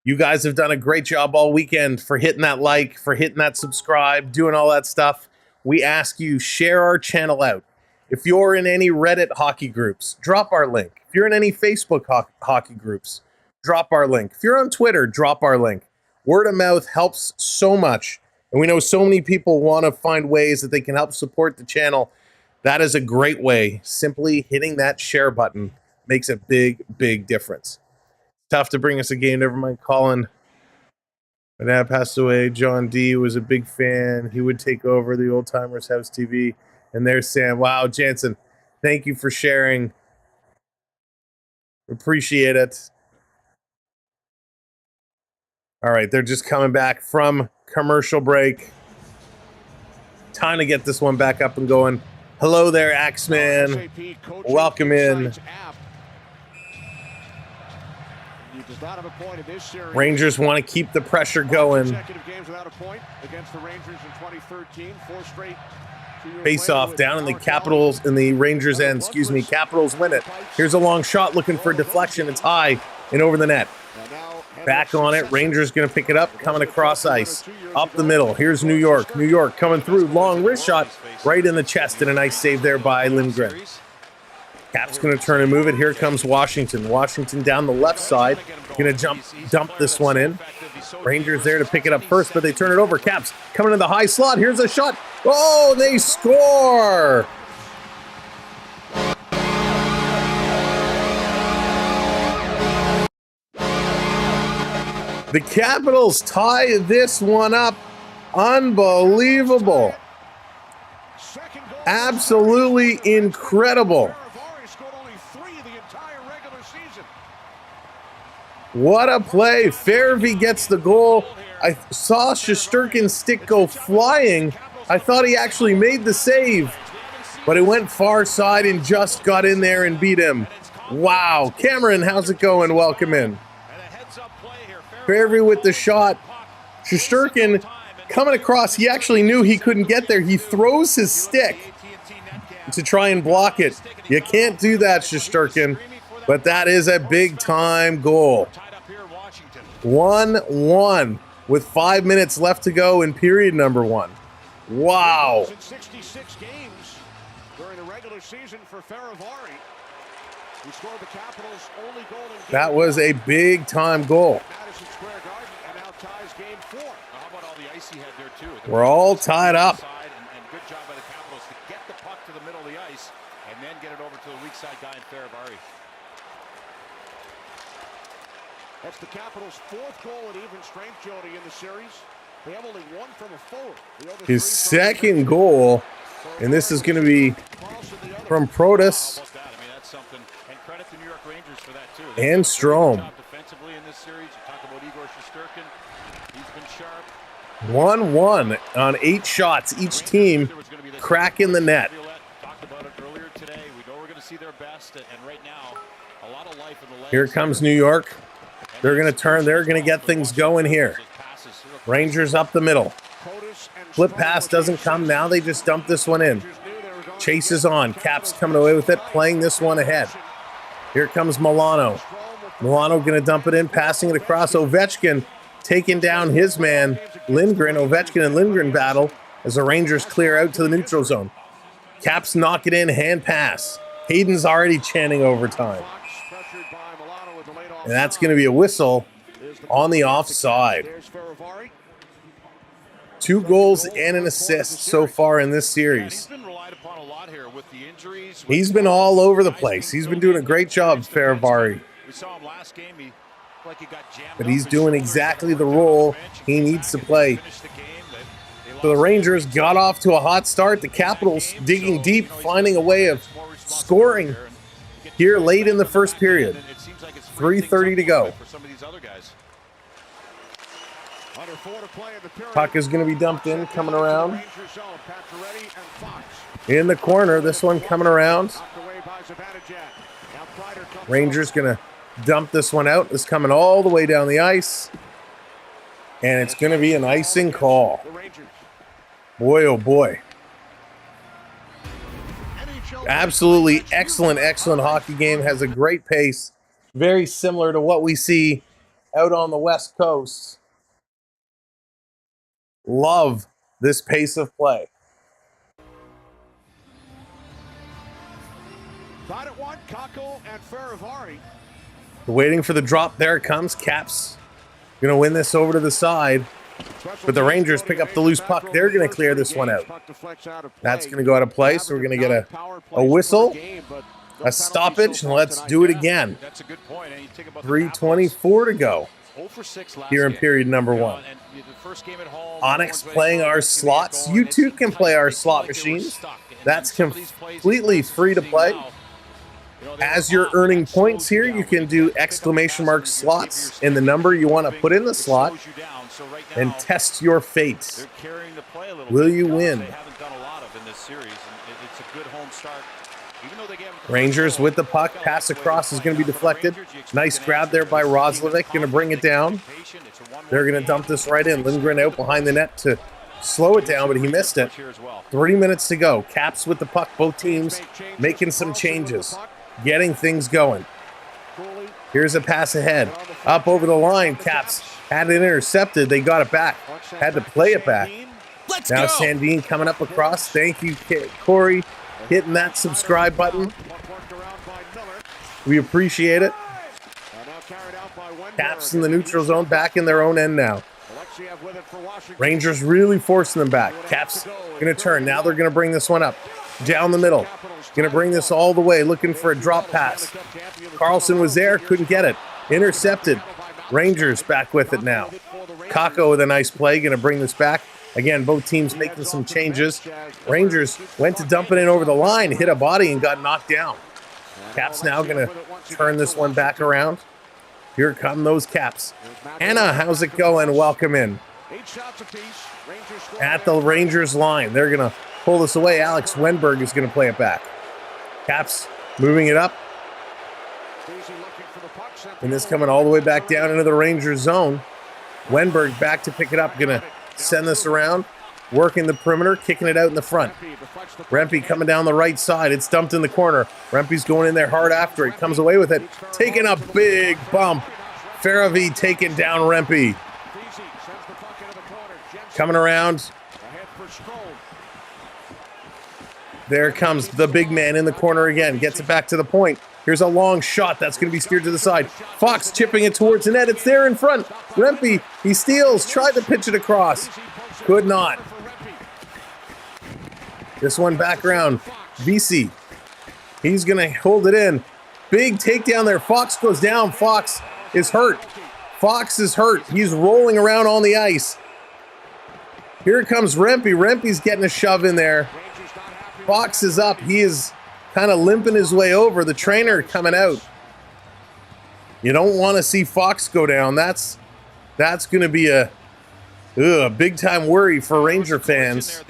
Speaker 1: you guys have done a great job all weekend for hitting that like, for hitting that subscribe, doing all that stuff. We ask you, share our channel out. If you're in any Reddit hockey groups, drop our link. If you're in any Facebook hockey groups, drop our link. If you're on Twitter, drop our link. Word of mouth helps so much. And we know so many people want to find ways that they can help support the channel. That is a great way. Simply hitting that share button makes a big, big difference. Tough to bring us a game. Never mind Colin. My dad passed away. John D was a big fan. He would take over the Old Timers House TV. And there's Sam. Wow, Jansen, thank you for sharing. Appreciate it. All right, they're just coming back from commercial break. Time to get this one back up and going. Hello there, Axeman. Welcome in. Rangers want to keep the pressure going. Face off down in the Capitals, in the Rangers end, excuse me. Capitals win it. Here's a long shot looking for deflection. It's high and over the net. Back on it. Rangers going to pick it up, coming across ice. Up the middle. Here's New York. New York coming through. Long wrist shot right in the chest, and a nice save there by Lindgren. Cap's going to turn and move it. Here comes Washington. Washington down the left side. Going to dump this one in. Rangers there to pick it up first, but they turn it over. Caps coming in the high slot. Here's a shot. Oh, they score! The Capitals tie this one up. Unbelievable. Absolutely incredible. What a play. Farabee gets the goal. I saw Shesterkin's stick go flying. I thought he actually made the save, but it went far side and just got in there and beat him. Wow. Cameron, how's it going? Welcome in. Farabee with the shot. Shesterkin coming across. He actually knew he couldn't get there. He throws his stick to try and block it. You can't do that, Shesterkin. But that is a big-time goal. 1-1 with 5 minutes left to go in period number 1. Wow.
Speaker 4: 66 games during the regular season for Faravari. He scored the Capitals' only goal in game
Speaker 1: that was a big-time goal.
Speaker 4: Madison Square Garden, and now ties game 4.
Speaker 5: How about all the ice he had there, too?
Speaker 1: We're all tied up.
Speaker 5: And good job by the Capitals to get the puck to the middle of the ice and then get it over to the weak side guy in Faravari.
Speaker 4: That's the Capitals' 4th goal at even strength, Jody, in the series. They have only 1 from a forward.
Speaker 1: His second goal, and this is going to be from Protas and Strome. 1-1 on 8 shots. Each team cracking the net. Here comes New York. They're going to turn. They're going to get things going here. Rangers up the middle. Flip pass doesn't come. Now they just dump this one in. Chase is on. Caps coming away with it, playing this one ahead. Here comes Milano. Milano going to dump it in, passing it across. Ovechkin taking down his man, Lindgren. Ovechkin and Lindgren battle as the Rangers clear out to the neutral zone. Caps knock it in, hand pass. Hayden's already chanting overtime. And that's going to be a whistle on the offside. 2 goals and an assist so far in this series. He's been all over the place. He's been doing a great job, Faravari. But he's doing exactly the role he needs to play. So the Rangers got off to a hot start. The Capitals digging deep, finding a way of scoring here late in the first period. 3:30 to go. Puck is going to be dumped in, coming around. In the corner, this one coming around. Rangers going to dump this one out. It's coming all the way down the ice. And it's going to be an icing call. Boy, oh boy. Absolutely excellent, excellent hockey game. Has a great pace. Very similar to what we see out on the West Coast. Love this pace of play.
Speaker 4: Tied at 1, Kako and Faravari.
Speaker 1: Waiting for the drop. There it comes. Caps going to win this over to the side. But the Rangers pick up the loose puck. They're going to clear this one out. That's going to go out of play, so we're going to get a whistle, a stoppage, and let's do it again. 3:24 to go here in period number 1. Onyx playing our slots. You too can play our slot machines. That's completely free to play. As you're earning points here, you can do exclamation mark slots in the number you want to put in the slot and test your fate. Will you win? Rangers with the puck. Pass across is going to be deflected. Nice grab there by Roslovic. Going to bring it down. They're going to dump this right in. Lindgren out behind the net to slow it down, but he missed it. 3 minutes to go. Caps with the puck. Both teams making some changes, getting things going. Here's a pass ahead. Up over the line. Caps had it intercepted. They got it back. Had to play it back. Now Sandin coming up across. Thank you, Corey, hitting that subscribe button. We appreciate it. Caps in the neutral zone, back in their own end now. Rangers really forcing them back. Caps going to turn. Now they're going to bring this one up. Down the middle. Going to bring this all the way, looking for a drop pass. Carlson was there, couldn't get it. Intercepted. Rangers back with it now. Kako with a nice play, going to bring this back. Again, both teams making some changes. Rangers went to dump it in over the line, hit a body, and got knocked down. Caps now going to turn this one back around. Here come those Caps. Anna, how's it going? Welcome in. At the Rangers line, they're going to pull this away. Alex Wenberg is going to play it back. Caps moving it up. And this coming all the way back down into the Rangers zone. Wenberg back to pick it up. Going to send this around. Working the perimeter, kicking it out in the front. Rempe coming down the right side. It's dumped in the corner. Rempe's going in there hard after it. Comes away with it. Taking a big bump. Faravi taking down Rempe. Coming around. There comes the big man in the corner again. Gets it back to the point. Here's a long shot. That's going to be steered to the side. Fox chipping it towards the net. It's there in front. Rempe, he steals. Tried to pitch it across. Could not. This one back around. VC. He's going to hold it in. Big takedown there. Fox goes down. Fox is hurt. Fox is hurt. He's rolling around on the ice. Here comes Rempe. Rempe's getting a shove in there. Fox is up. He is kind of limping his way over. The trainer coming out. You don't want to see Fox go down. That's going to be a big time worry for Ranger fans.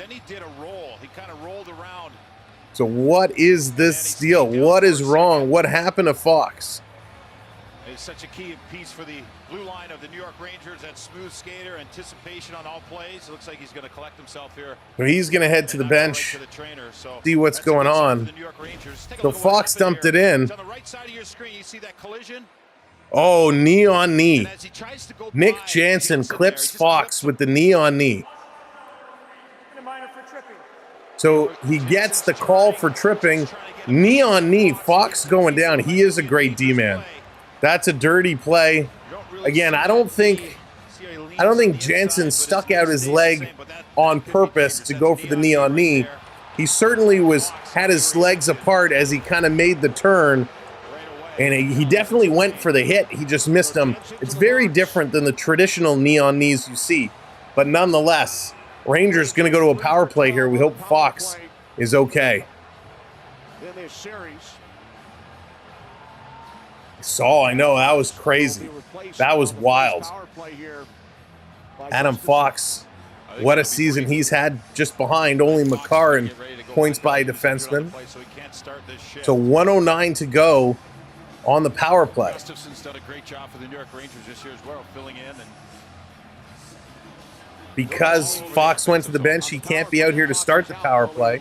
Speaker 1: So what is this deal? What is wrong? What happened to Fox?
Speaker 5: It's such a key piece for the blue line of the New York Rangers. That smooth skater, anticipation on all plays. It looks like he's going to collect himself here.
Speaker 1: So he's going to head to the bench, see what's going on. So Fox dumped it in.
Speaker 5: On the right side of your screen, you see that collision.
Speaker 1: Oh, knee on knee.
Speaker 5: And as he tries to go
Speaker 1: Nick
Speaker 5: by,
Speaker 1: Jansen
Speaker 5: he gets in there,
Speaker 1: clips
Speaker 5: he just
Speaker 1: Fox
Speaker 5: clips
Speaker 1: with the knee on knee. So he gets the call for tripping. Knee on knee, Fox going down. He is a great D-man. That's a dirty play. Again, I don't think Jansen stuck out his leg on purpose to go for the knee on knee. He certainly had his legs apart as he kind of made the turn, and he definitely went for the hit. He just missed him. It's very different than the traditional knee on knees you see, but nonetheless, Rangers going to go to a power play here. We hope Fox is okay.
Speaker 4: In this series,
Speaker 1: I know, that was crazy. That was wild. Adam Fox, what a season he's had, just behind only Makar in points by defenseman. So 109 to go on the power play.
Speaker 5: Gustafson's done a great job for the New York Rangers this year as well, filling in. And
Speaker 1: because Fox went to the bench, he can't be out here to start the power play.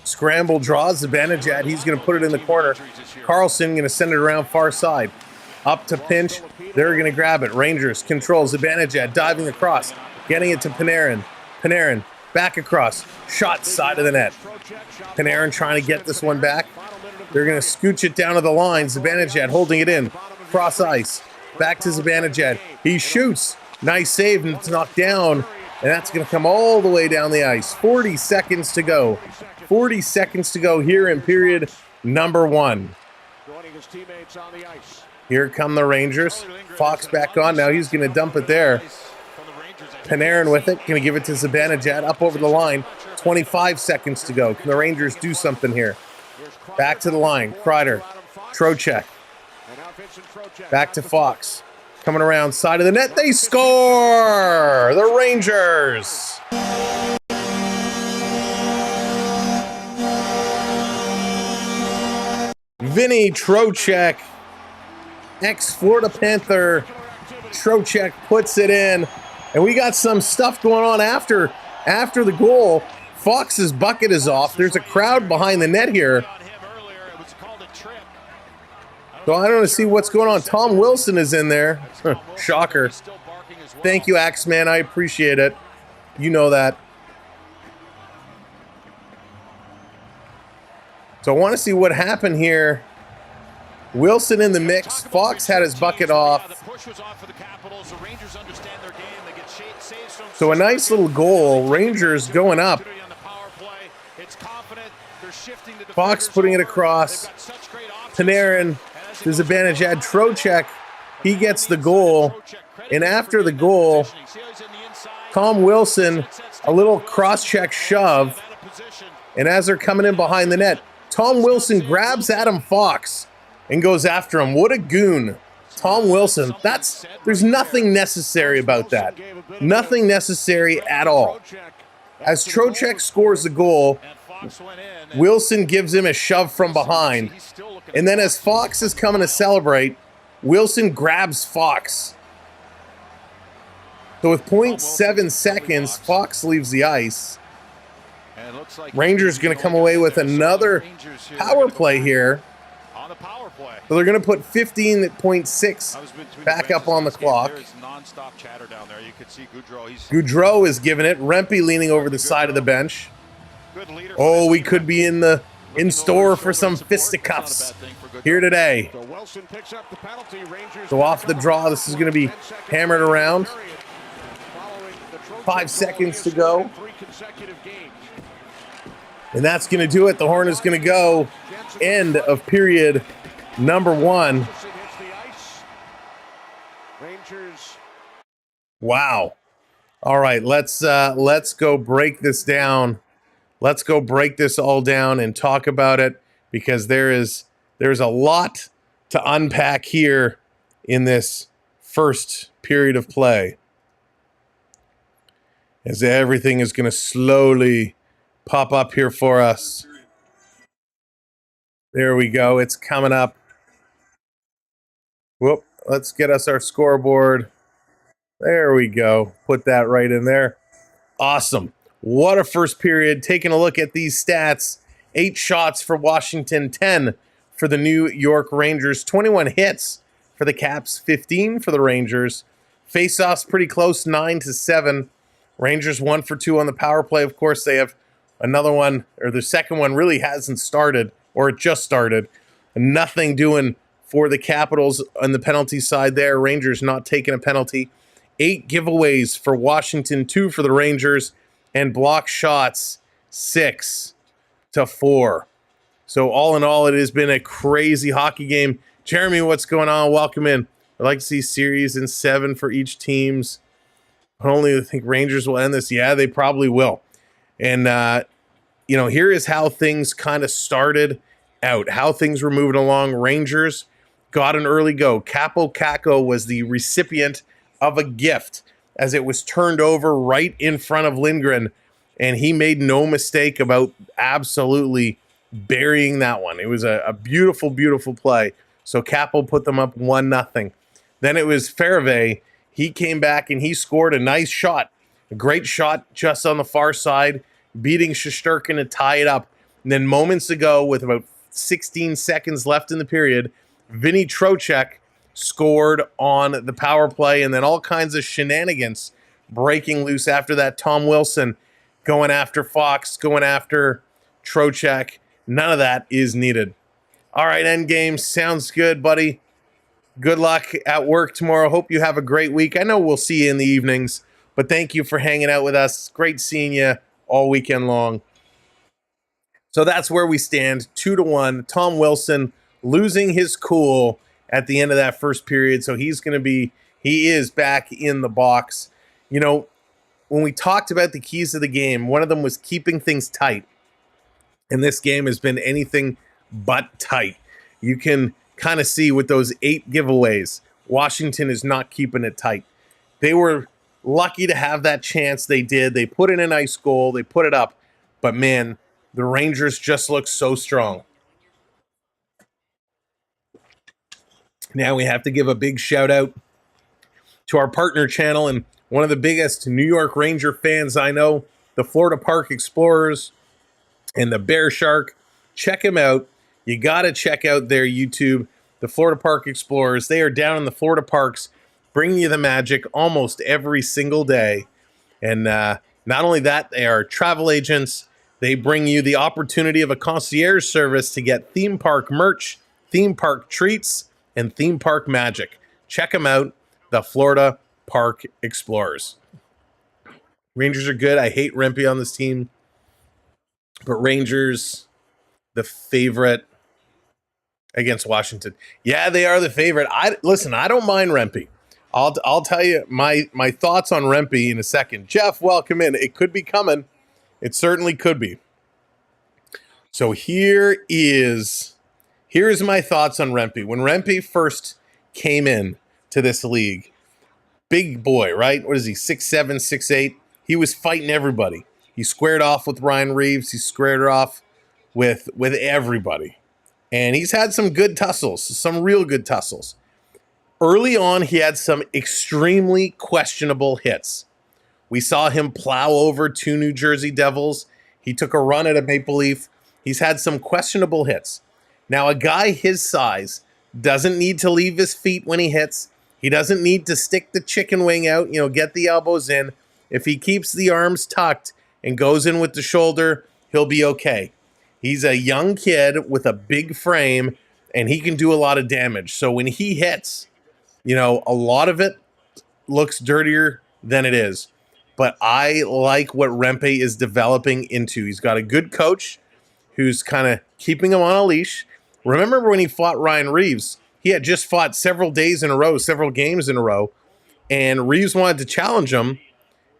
Speaker 1: Scramble draws Zibanejad. He's going to put it in the corner. Carlson going to send it around far side. Up to pinch. They're going to grab it. Rangers control Zibanejad diving across. Getting it to Panarin. Panarin back across. Shot side of the net. Panarin trying to get this one back. They're going to scooch it down to the line. Zibanejad holding it in. Cross ice. Back to Zibanejad. He shoots. Nice save, and it's knocked down, and that's going to come all the way down the ice. 40 seconds to go. 40 seconds to go here in period number 1. Here come the Rangers. Fox back on. Now he's going to dump it there. Panarin with it. Going to give it to Zibanejad up over the line. 25 seconds to go. Can the Rangers do something here? Back to the line. Kreider. Trocheck. Back to Fox. Coming around side of the net, they score! The Rangers! Vinny Trocheck, ex-Florida Panther. Trocheck puts it in. And we got some stuff going on after the goal. Fox's bucket is off. There's a crowd behind the net here. So I don't want to see what's going on. Tom Wilson is in there. Shocker. Thank you, Axeman. I appreciate it. You know that. So I want to see what happened here. Wilson in the mix. Fox had his bucket off. So a nice little goal. Rangers going up. Fox putting it across. Panarin. There's a Zibanejad. Trocheck, he gets the goal. And after the goal, Tom Wilson, a little cross-check shove. And as they're coming in behind the net, Tom Wilson grabs Adam Fox and goes after him. What a goon. Tom Wilson. There's nothing necessary about that. Nothing necessary at all. As Trocheck scores the goal, Wilson gives him a shove from behind. And then as Fox is coming to celebrate, Wilson grabs Fox. So with 0.7 seconds, Fox leaves the ice. Rangers going to come away with another power play here. So they're going to put 15.6 back up on the clock. Goudreau is giving it. Rempe leaning over the side of the bench. Oh, we could be in store for some fisticuffs here today. So off the draw, this is going to be hammered around. 5 seconds to go. And that's going to do it. The horn is going to go. End of period number 1. Wow. All right, let's go break this down. Let's go break this all down and talk about it, because there's a lot to unpack here in this first period of play, as everything is going to slowly pop up here for us. There we go. It's coming up. Whoop. Let's get us our scoreboard. There we go. Put that right in there. Awesome. What a first period. Taking a look at these stats. 8 shots for Washington, 10 for the New York Rangers, 21 hits for the Caps, 15 for the Rangers. Face-offs pretty close, 9-7. Rangers 1 for 2 on the power play. Of course, they have another one, or the second one really hasn't started, or it just started. Nothing doing for the Capitals on the penalty side there. Rangers not taking a penalty. 8 giveaways for Washington, 2 for the Rangers, and block shots 6-4. So all in all, it has been a crazy hockey game. Jeremy, what's going on? Welcome in. I'd like to see series in 7 for each teams. I only think Rangers will end this. Yeah, they probably will. And, here is how things kind of started out, how things were moving along. Rangers got an early go. Capo Caco was the recipient of a gift as it was turned over right in front of Lindgren, and he made no mistake about absolutely burying that one. It was a beautiful, beautiful play. So Capo put them up 1-0. Then it was Fairvey. He came back and he scored a nice shot, a great shot just on the far side, beating Shesterkin to tie it up. And then moments ago, with about 16 seconds left in the period, Vinny Trocheck scored on the power play, and then all kinds of shenanigans breaking loose after that. Tom Wilson going after Fox, going after Trocheck. None of that is needed. All right, Endgame, sounds good, buddy. Good luck at work tomorrow. Hope you have a great week. I know we'll see you in the evenings, but thank you for hanging out with us. Great seeing you all weekend long. So that's where we stand, 2-1. Tom Wilson losing his cool at the end of that first period. So he is back in the box. When we talked about the keys of the game, one of them was keeping things tight. And this game has been anything but tight. You can kind of see with those 8 giveaways, Washington is not keeping it tight. They were lucky to have that chance. They did. They put in a nice goal. They put it up. But, man, the Rangers just look so strong. Now we have to give a big shout out to our partner channel and one of the biggest New York Ranger fans I know, the Florida Park Explorers and the Bear Shark. Check them out. You got to check out their YouTube, the Florida Park Explorers. They are down in the Florida parks, bringing you the magic almost every single day. And not only that, they are travel agents. They bring you the opportunity of a concierge service to get theme park merch, theme park treats, and theme park magic. Check them out, the Florida Park Explorers. Rangers are good. I hate Rempe on this team, but Rangers, the favorite against Washington. Yeah, they are the favorite. I don't mind Rempe. I'll tell you my thoughts on Rempe in a second. Jeff, welcome in. It could be coming. It certainly could be. So here's my thoughts on Rempe. When Rempe first came in to this league, big boy, right? What is he, 6'7", 6'8"? He was fighting everybody. He squared off with Ryan Reeves. He squared off with everybody. And he's had some good tussles, some real good tussles. Early on, he had some extremely questionable hits. We saw him plow over 2 New Jersey Devils. He took a run at a Maple Leaf. He's had some questionable hits. Now, a guy his size doesn't need to leave his feet when he hits. He doesn't need to stick the chicken wing out, get the elbows in. If he keeps the arms tucked and goes in with the shoulder, he'll be okay. He's a young kid with a big frame, and he can do a lot of damage. So when he hits, a lot of it looks dirtier than it is. But I like what Rempe is developing into. He's got a good coach who's kind of keeping him on a leash. Remember when he fought Ryan Reeves? He had just fought several days in a row, several games in a row, and Reeves wanted to challenge him.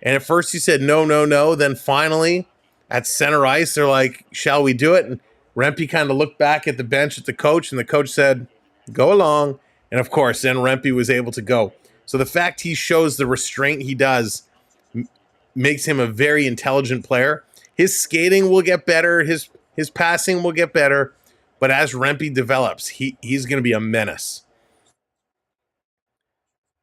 Speaker 1: And at first he said, no. Then finally, at center ice, they're like, shall we do it? And Rempe kind of looked back at the bench at the coach, and the coach said, go along. And of course, then Rempe was able to go. So the fact he shows the restraint he does makes him a very intelligent player. His skating will get better. His passing will get better. But as Rempe develops, he's going to be a menace.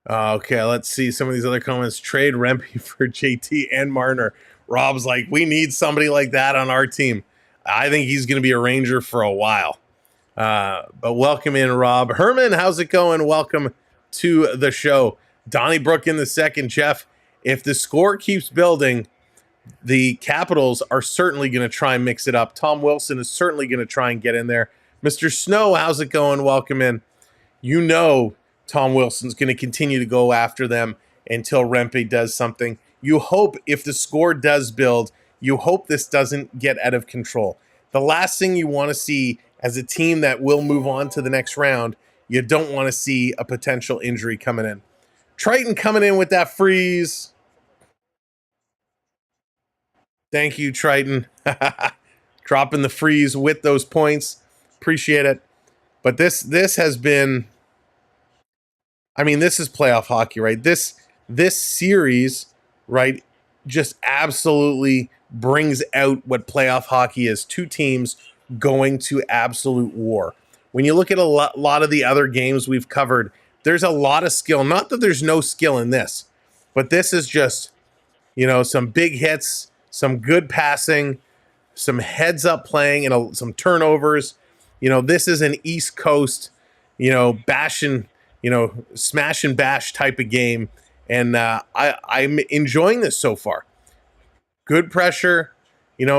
Speaker 1: Okay, let's see some of these other comments. Trade Rempe for JT and Marner. Rob's like, we need somebody like that on our team. I think he's going to be a Ranger for a while. But welcome in, Rob. Herman, how's it going? Welcome to the show. Donnybrook in the second. Jeff, if the score keeps building, the Capitals are certainly going to try and mix it up. Tom Wilson is certainly going to try and get in there. Mr. Snow, how's it going? Welcome in. You know Tom Wilson's going to continue to go after them until Rempe does something. You hope if the score does build, you hope this doesn't get out of control. The last thing you want to see as a team that will move on to the next round, you don't want to see a potential injury coming in. Triton coming in with that freeze. Thank you, Triton. Dropping the freeze with those points. Appreciate it. But this has been, I mean, this is playoff hockey, right? This series, right, just absolutely brings out what playoff hockey is. Two teams going to absolute war. When you look at a lot of the other games we've covered, there's a lot of skill. Not that there's no skill in this, but this is just, some big hits, some good passing, some heads up playing, and some turnovers. This is an East Coast, bashing, smash and bash type of game. And I'm enjoying this so far. Good pressure,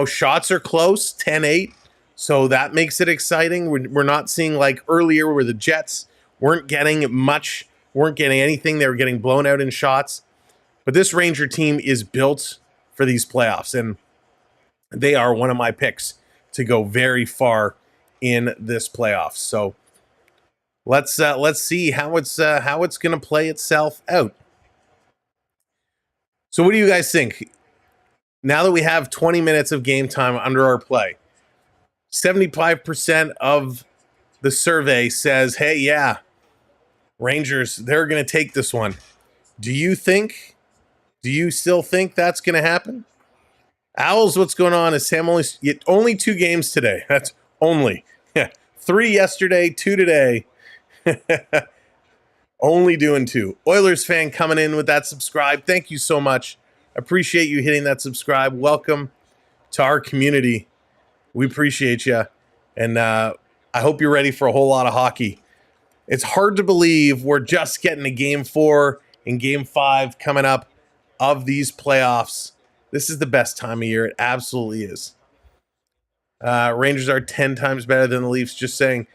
Speaker 1: shots are close, 10-8. So that makes it exciting. We're not seeing like earlier where the Jets weren't getting anything. They were getting blown out in shots. But this Ranger team is built for these playoffs, and they are one of my picks to go very far in this playoffs. So let's see how it's going to play itself out. So what do you guys think? Now that we have 20 minutes of game time under our play, 75% of the survey says, hey, yeah, Rangers, they're going to take this one. Do you still think that's going to happen? Owls, what's going on? Is Sam only 2 games today? That's only 3 yesterday, 2 today. Only doing 2. Oilers fan coming in with that subscribe. Thank you so much. Appreciate you hitting that subscribe. Welcome to our community. We appreciate you. And I hope you're ready for a whole lot of hockey. It's hard to believe we're just getting to game 4 and game 5 coming up of these playoffs. This is the best time of year. It absolutely is. Rangers are 10 times better than the Leafs. Just saying.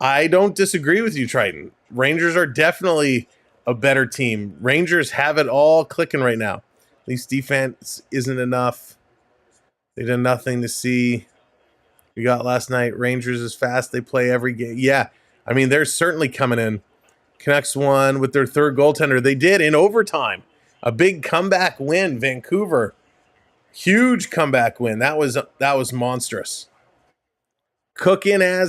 Speaker 1: I don't disagree with you, Triton. Rangers are definitely a better team. Rangers have it all clicking right now. Leafs defense isn't enough. They did nothing to see. We got last night. Rangers is fast. They play every game. Yeah, I mean, they're certainly coming in. Canucks won with their third goaltender. They did in overtime. A big comeback win. Vancouver. Huge comeback win. That was monstrous. Cooking a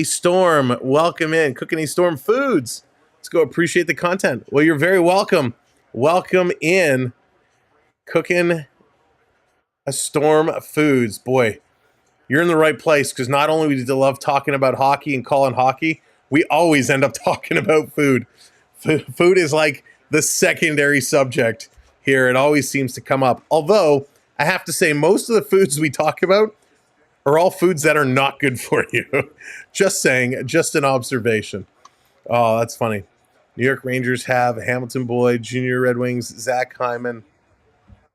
Speaker 1: Storm. Welcome in. Cooking a Storm Foods. Let's go appreciate the content. Well, you're very welcome. Welcome in. Cooking a Storm Foods. Boy, you're in the right place, because not only do we love talking about hockey and calling hockey, we always end up talking about food. Food is like the secondary subject here. It always seems to come up. Although, I have to say, most of the foods we talk about are all foods that are not good for you. Just saying, just an observation. Oh, that's funny. New York Rangers have Hamilton Boyd, Junior Red Wings, Zach Hyman.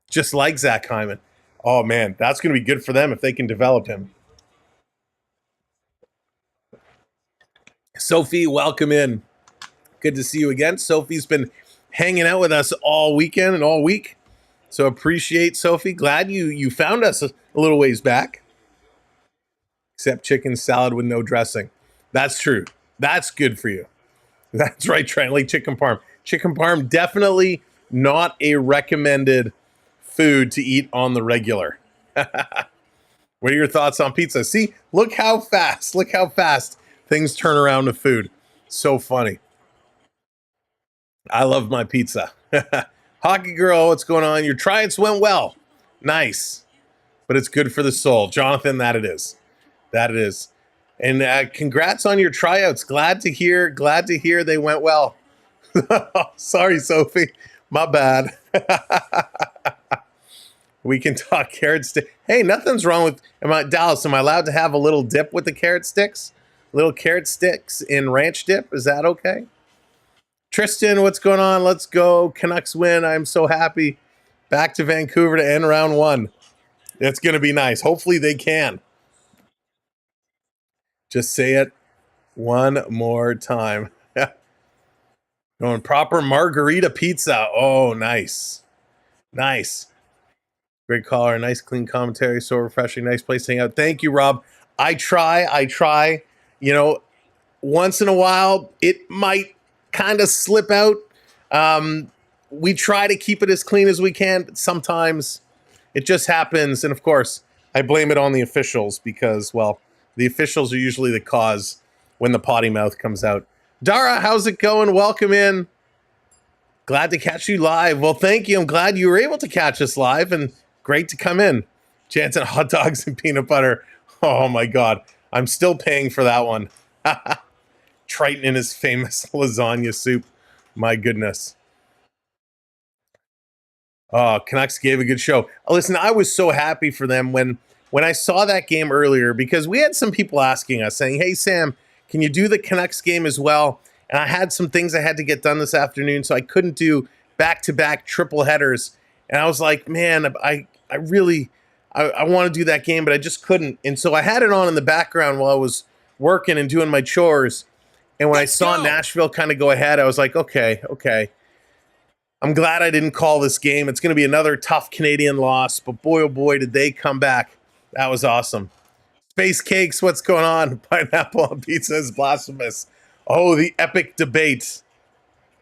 Speaker 1: Just like Zach Hyman. Oh, man, that's going to be good for them if they can develop him. Sophie, welcome in. Good to see you again. Sophie's been hanging out with us all weekend and all week. So appreciate, Sophie. Glad you found us a little ways back. Except chicken salad with no dressing. That's true. That's good for you. That's right, Trent. Like chicken parm. Chicken parm, definitely not a recommended food to eat on the regular. What are your thoughts on pizza? See, look how fast things turn around with food. So funny. I love my pizza. Hockey girl, what's going on? Your tryouts went well. Nice. But it's good for the soul. Jonathan, that it is. That it is. And congrats on your tryouts. Glad to hear they went well. Sorry, Sophie. My bad. We can talk carrot stick. Hey, nothing's wrong with Dallas. Am I allowed to have a little dip with the carrot sticks? Little carrot sticks in ranch dip. Is that okay? Tristan, what's going on? Let's go. Canucks win. I'm so happy. Back to Vancouver to end round 1. It's going to be nice. Hopefully they can. Just say it one more time. Going proper margarita pizza. Oh, nice. Nice. Great caller. Nice, clean commentary. So refreshing. Nice place to hang out. Thank you, Rob. I try. You know, once in a while, it might kind of slip out. We try to keep it as clean as we can, but sometimes it just happens. And of course, I blame it on the officials because, well, the officials are usually the cause when the potty mouth comes out. Dara, how's it going? Welcome in. Glad to catch you live. Well, thank you. I'm glad you were able to catch us live and great to come in. Jansen hot dogs and peanut butter. Oh my God. I'm still paying for that one. Triton and his famous lasagna soup. My goodness. Oh, Canucks gave a good show. Listen, I was so happy for them when I saw that game earlier because we had some people asking us saying, hey, Sam, can you do the Canucks game as well? And I had some things I had to get done this afternoon, so I couldn't do back-to-back triple headers. And I was like, man, I really want to do that game, but I just couldn't. And so I had it on in the background while I was working and doing my chores. And when I saw Nashville kind of go ahead, I was like, okay. I'm glad I didn't call this game. It's going to be another tough Canadian loss, but boy, oh boy, did they come back. That was awesome. Space Cakes, what's going on? Pineapple on pizza is blasphemous. Oh, the epic debate.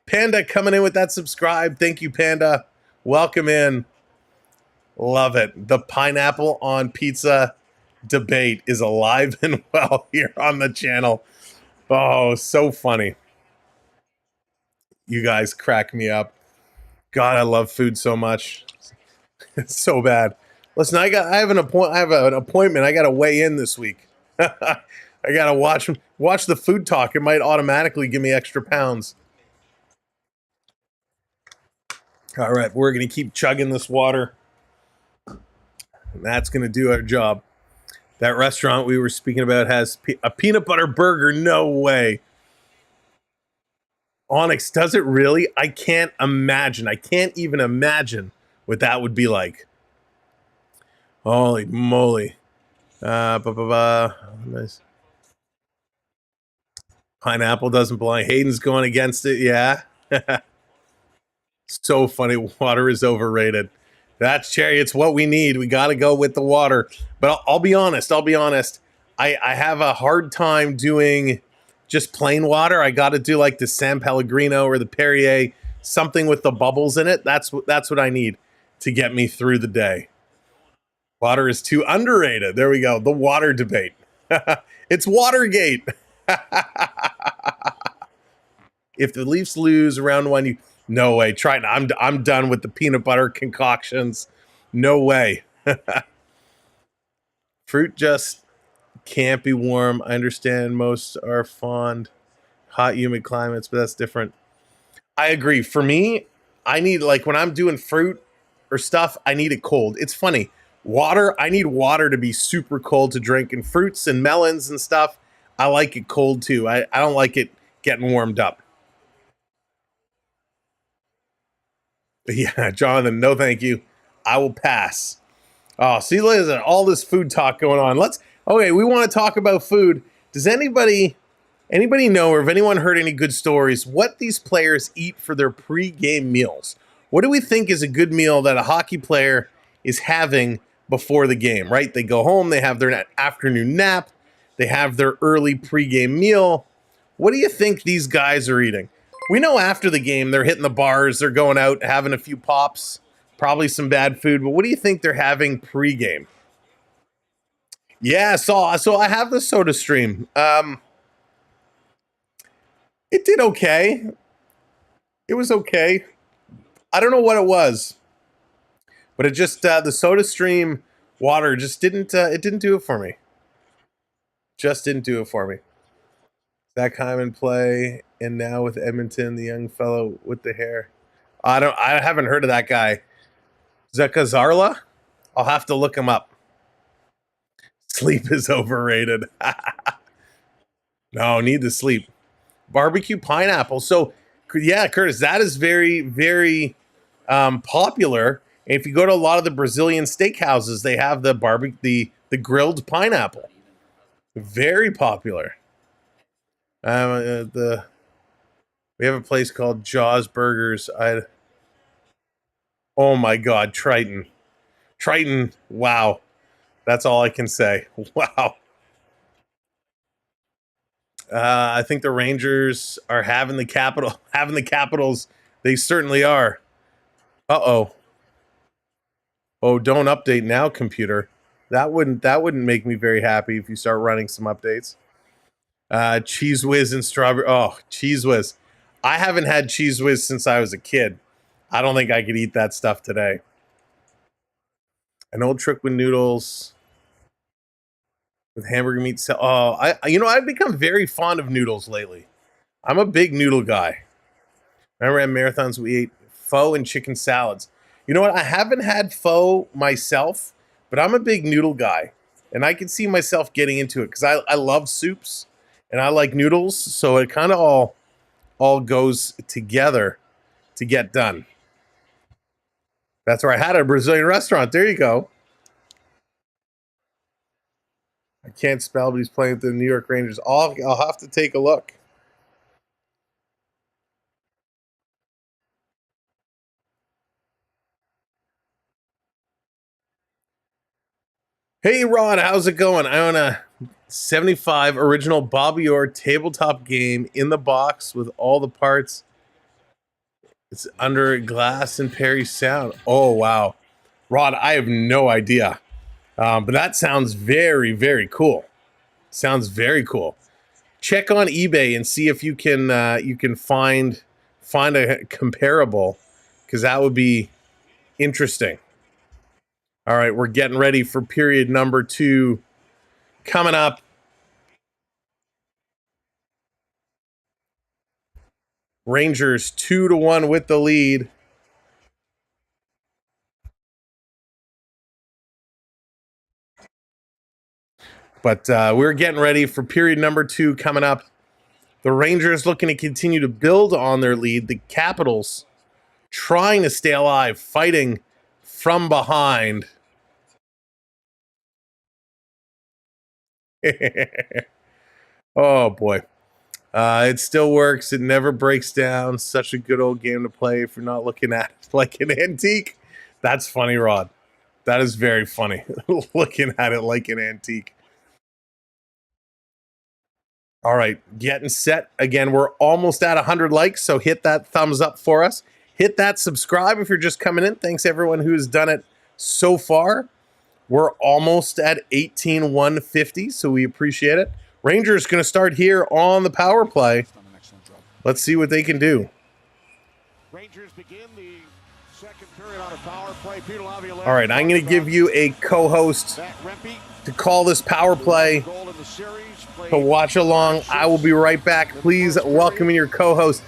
Speaker 1: Panda coming in with that subscribe. Thank you, Panda. Welcome in. Love it. The pineapple on pizza debate is alive and well here on the channel. Oh, so funny. You guys crack me up. God, I love food so much. It's so bad. Listen, I have an appointment. I got to weigh in this week. I got to watch the food talk. It might automatically give me extra pounds. All right, we're going to keep chugging this water. And that's going to do our job. That restaurant we were speaking about has a peanut butter burger. No way. Onyx, does it really? I can't imagine. I can't even imagine what that would be like. Holy moly. Nice. Pineapple doesn't belong. Hayden's going against it. Yeah. So funny. Water is overrated. That's Cherry. It's what we need. We got to go with the water. But I'll be honest. I have a hard time doing just plain water. I got to do like the San Pellegrino or the Perrier, something with the bubbles in it. That's what I need to get me through the day. Water is too underrated. There we go. The water debate. It's Watergate. If the Leafs lose round 1, no way. Triton, I'm done with the peanut butter concoctions. No way. Fruit just can't be warm. I understand most are fond hot, humid climates, but that's different. I agree. For me, I need, like, when I'm doing fruit or stuff, I need it cold. It's funny. Water, I need water to be super cold to drink. And fruits and melons and stuff, I like it cold too. I don't like it getting warmed up. Yeah, Jonathan, no thank you. I will pass. Oh, see, listen, all this food talk going on. Okay, we want to talk about food. Does anybody know, or have anyone heard any good stories, what these players eat for their pre-game meals? What do we think is a good meal that a hockey player is having before the game, right? They go home, they have their afternoon nap, they have their early pre-game meal. What do you think these guys are eating? We know after the game, they're hitting the bars, they're going out, having a few pops, probably some bad food, but what do you think they're having pre-game? Yeah, so I have the Soda Stream. It did okay. It was okay. I don't know what it was, but it just the Soda Stream water just didn't do it for me. Just didn't do it for me. Zach Hyman play, and now with Edmonton, the young fellow with the hair. I haven't heard of that guy. Zeka Zarla? I'll have to look them up. Sleep is overrated. No, need to sleep. Barbecue pineapple. So, yeah, Curtis, that is very, very popular. And if you go to a lot of the Brazilian steakhouses, they have the the grilled pineapple. Very popular. We have a place called Jaws Burgers. Oh my God, Triton. Wow. That's all I can say. Wow. I think the Rangers are having the Capitals. They certainly are. Uh-oh. Oh, don't update now, computer. That wouldn't make me very happy if you start running some updates. Cheese Whiz and strawberry. Oh, Cheese Whiz. I haven't had Cheese Whiz since I was a kid. I don't think I could eat that stuff today. An old trick with noodles. With hamburger meat. I've become very fond of noodles lately. I'm a big noodle guy. Remember at marathons we ate pho and chicken salads. You know what? I haven't had pho myself, but I'm a big noodle guy. And I can see myself getting into it because I love soups and I like noodles. So it kind of all goes together to get done. That's where I had a Brazilian restaurant. There you go. I can't spell, but he's playing with the New York Rangers. I'll have to take a look. Hey, Rod, how's it going? I own a 75 original Bobby Orr tabletop game in the box with all the parts. It's under glass and Perry Sound. Oh, wow. Rod, I have no idea. But that sounds very, very cool. Sounds very cool. Check on eBay and see if you can find a comparable, because that would be interesting. All right, we're getting ready for period number 2 coming up. Rangers 2-1 with the lead. But we're getting ready for period number 2 coming up. The Rangers looking to continue to build on their lead. The Capitals trying to stay alive, fighting from behind. Oh, boy. It still works. It never breaks down. Such a good old game to play if you're not looking at it like an antique. That's funny, Rod. That is very funny. Looking at it like an antique. All right, getting set. Again, we're almost at 100 likes, so hit that thumbs up for us. Hit that subscribe if you're just coming in. Thanks, everyone who's done it so far. We're almost at 18,150, so we appreciate it. Rangers going to start here on the power play. Let's see what they can do.
Speaker 4: Rangers begin the second period on a power play.
Speaker 1: All right, I'm going to give you a co-host to call this power play, to watch along. I will be right back. Please welcome in your co-host,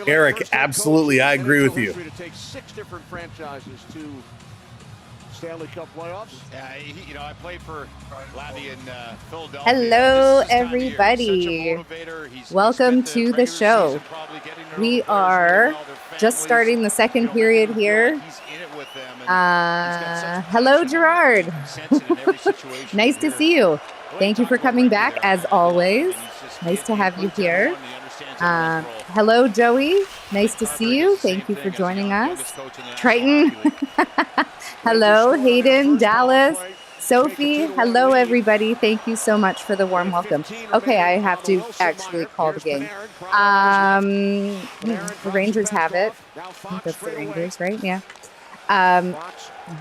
Speaker 1: Eric. Absolutely, I agree with you.
Speaker 4: Take 6 different franchises to Stanley Cup playoffs.
Speaker 5: I played for Lavi in Philadelphia.
Speaker 8: Hello, everybody. Welcome to the show. We are just starting the second period here. Hello, Gerard. Nice to see you. Thank you for coming back, as always. Nice to have you here. Hello, Joey. Nice to see you. Thank you for joining us. Triton. Hello, Hayden, Dallas, Sophie. Hello, everybody. Thank you so much for the warm welcome. Okay, I have to actually call the game. The Rangers have it. I think that's the Rangers, right? Yeah.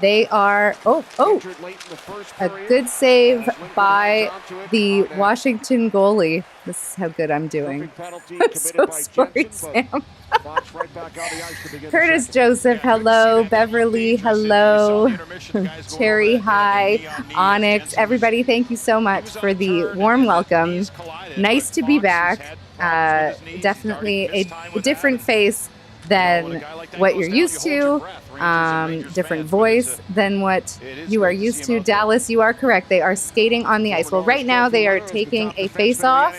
Speaker 8: They are, a good save by the Washington goalie. This is how good I'm doing. I'm so sorry, Sam. Curtis Joseph, hello. Beverly, hello. Cherry, hi. Onyx, everybody, thank you so much for the warm welcome. Nice to be back. Definitely a different face than what you're used to, different voice than what you are used to. Dallas, you are correct. They are skating on the ice. Well, right now they are taking a face-off,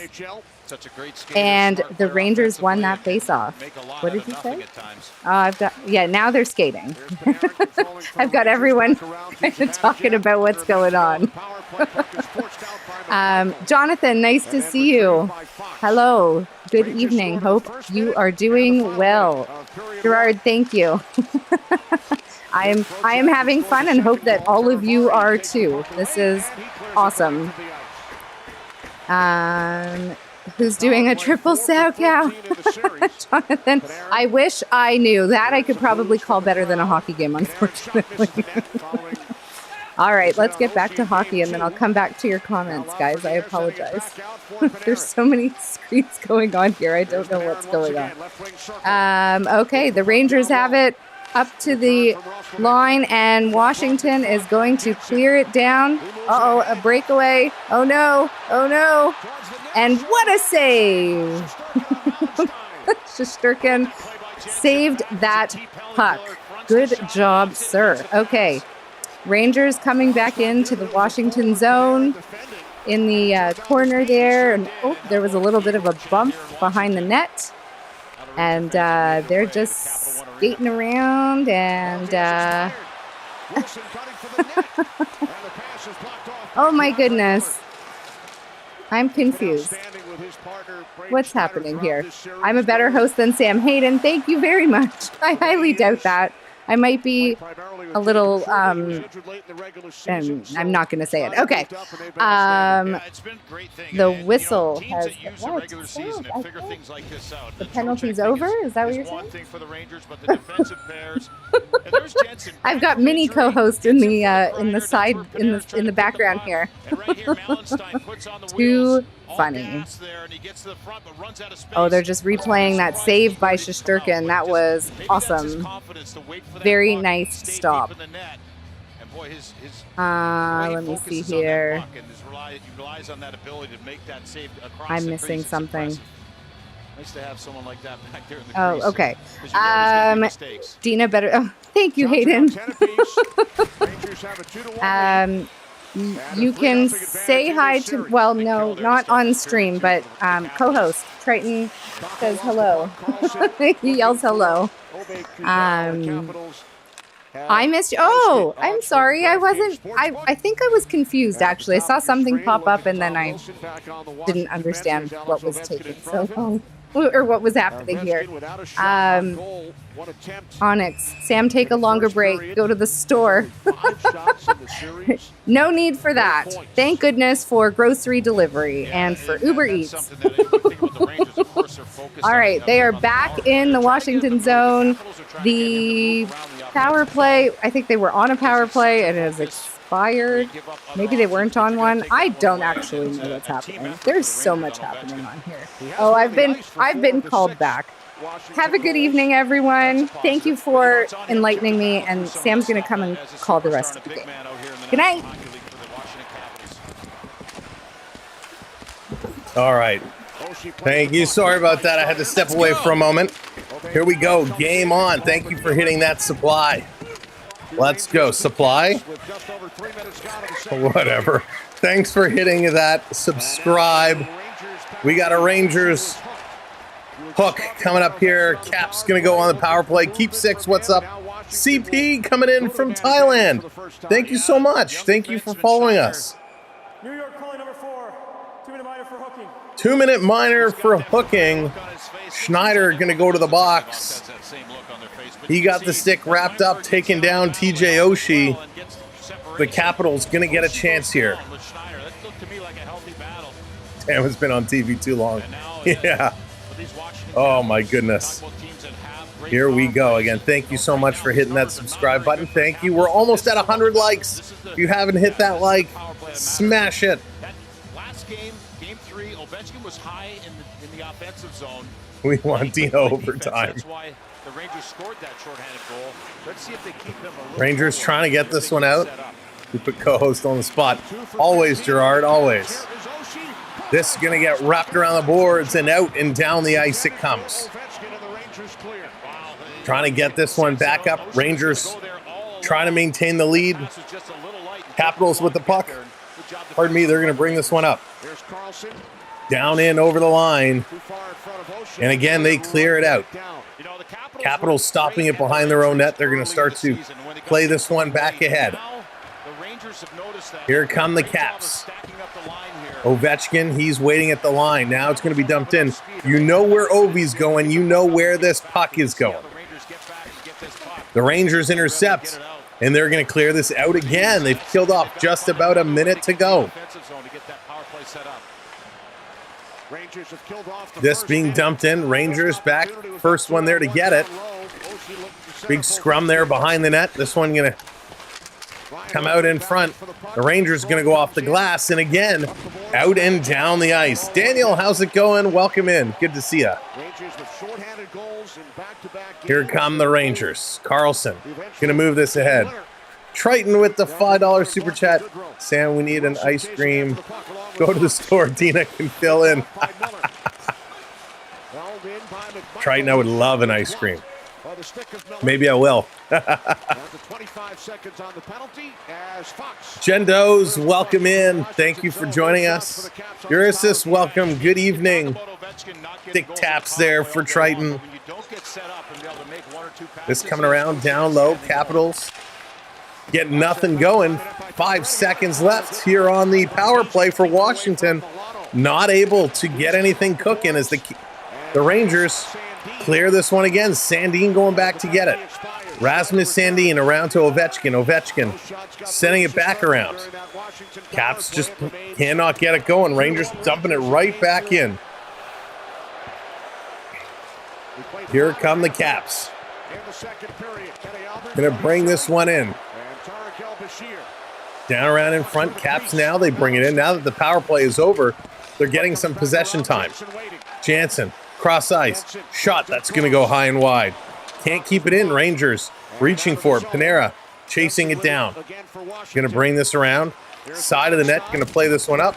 Speaker 8: and the Rangers won that face-off. What did you say? Now they're skating. I've got everyone talking about what's going on. Jonathan, nice to see you. Hello. Good evening. Hope you are doing well. Gerard, thank you. I am having fun and hope that all of you are too. This is awesome. Who's doing a triple sow cow? Jonathan, I wish I knew. That I could probably call better than a hockey game, unfortunately. All right, let's get back to hockey, and then I'll come back to your comments, guys. I apologize. There's so many screens going on here. I don't know what's going on. Okay, the Rangers have it up to the line, and Washington is going to clear it down. Uh-oh, a breakaway. Oh, no. Oh, no. And what a save. Shesterkin saved that puck. Good job, sir. Okay. Rangers coming back into the Washington zone in the corner there. And there was a little bit of a bump behind the net. And they're just skating around and... oh my goodness. I'm confused. What's happening here? I'm a better host than Sam Hayden. Thank you very much. I highly doubt that. I might be a little, and I'm not going to say it. Okay. The whistle has, what? The penalty's over? Is that what you're saying? I've got mini co-host in the side, in the background here. Too funny. Oh, they're just replaying that save by Shesterkin. That was awesome. Very nice stop. Let me see here. I'm missing something.
Speaker 5: Nice to have someone like that back there in the
Speaker 8: oh, okay. Dina better. Oh, thank you, Hayden. You can say hi to, well, no, not on stream, but co-host Triton says hello. He yells hello. I missed you. Oh, I'm sorry. I wasn't, I think I was confused, actually. I saw something pop up and then I didn't understand what was taking so long. Or what was happening here. Onyx, Sam, take a longer break. Go to the store. No need for that. Thank goodness for grocery delivery and for Uber Eats. All right, they are back in the Washington zone. The power play, I think they were on a power play and it has expired. Maybe they weren't on one. I don't actually know what's happening. There's so much happening on here. Oh, I've been called back. Have a good evening, everyone. Thank you for enlightening me, and Sam's going to come and call the rest of the game. Good night.
Speaker 1: All right. Thank you. Sorry about that. I had to step away for a moment. Here we go. Game on. Thank you for hitting that supply. Let's go. Supply? Whatever. Thanks for hitting that subscribe. We got a Rangers hook coming up here. Cap's going to go on the power play. Keep six. What's up? CP coming in from Thailand. Thank you so much. Thank you for following us.
Speaker 9: New York calling number 4. 2-minute minor for hooking.
Speaker 1: 2-minute minor for hooking. Schneider going to go to the box. He got the stick wrapped up, taking down TJ Oshie. The Capitals going to get a chance here. Damn, it's been on TV too long. Yeah. Oh, my goodness. Here we go again. Thank you so much for hitting that subscribe button. Thank you. We're almost at 100 likes. If you haven't hit that like, smash it.
Speaker 5: Last game, game 3, Ovechkin was high in the offensive zone.
Speaker 1: We want Dino overtime.
Speaker 5: That's why the Rangers scored that shorthanded goal. Let's see if they keep them a little.
Speaker 1: Rangers trying to get this one out. We put co-host on the spot. Always, Gerard, always. This is going to get wrapped around the boards and out and down the ice it comes. Trying to get this one back up. Rangers trying to maintain the lead. Capitals with the puck. Pardon me, they're going to bring this one up. Down in over the line. And again, they clear it out. Capitals stopping it behind their own net. They're going to start to play this one back ahead. Here come the Caps. Ovechkin, he's waiting at the line. Now it's going to be dumped in. You know where Ovi's going. You know where this puck is going. The Rangers intercept, and they're going to clear this out again. They've killed off just about a minute to go. This being dumped in. Rangers back. First one there to get it. Big scrum there behind the net. This one going to come out in front. The Rangers going to go off the glass, and again, out and down the ice. Daniel, how's it going? Welcome in. Good to see you. Here come the Rangers. Carlson going to move this ahead. Triton with the $5 super chat. Sam, we need an ice cream. Go to the store. Dina can fill in. Triton, I would love an ice cream. Maybe I will. Jen Does, welcome in. Thank you for joining us. Ursus, welcome. Good evening. Dick taps there for Triton. This coming around down low. Capitals get nothing going. 5 seconds left here on the power play for Washington. Not able to get anything cooking as the Rangers clear this one again. Sandin going back to get it. Rasmus Sandin around to Ovechkin. Ovechkin sending it back around. Caps just cannot get it going. Rangers dumping it right back in. Here come the Caps. Going to bring this one in. Down around in front. Caps now, they bring it in. Now that the power play is over, they're getting some possession time. Jansen. Cross ice. Shot. That's going to go high and wide. Can't keep it in. Rangers reaching for it. Panera chasing it down. Going to bring this around. Side of the net. Going to play this one up.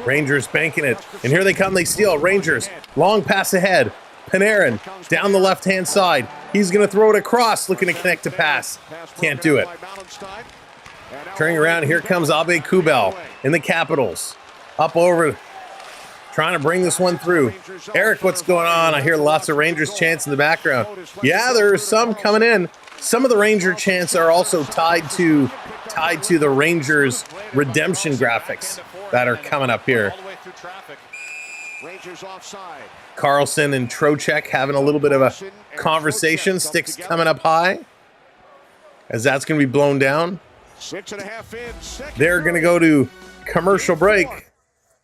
Speaker 1: Rangers banking it. And here they come. They steal. Rangers. Long pass ahead. Panarin down the left-hand side. He's going to throw it across. Looking to connect to pass. Can't do it. Turning around. Here comes Abe Kubel in the Capitals. Up over. Trying to bring this one through. Eric, what's going on? I hear lots of Rangers chants in the background. Yeah, there's some coming in. Some of the Ranger chants are also tied to the Rangers redemption graphics that are coming up here. Carlson and Trocheck having a little bit of a conversation. Sticks coming up high as that's going to be blown down. They're going to go to commercial break.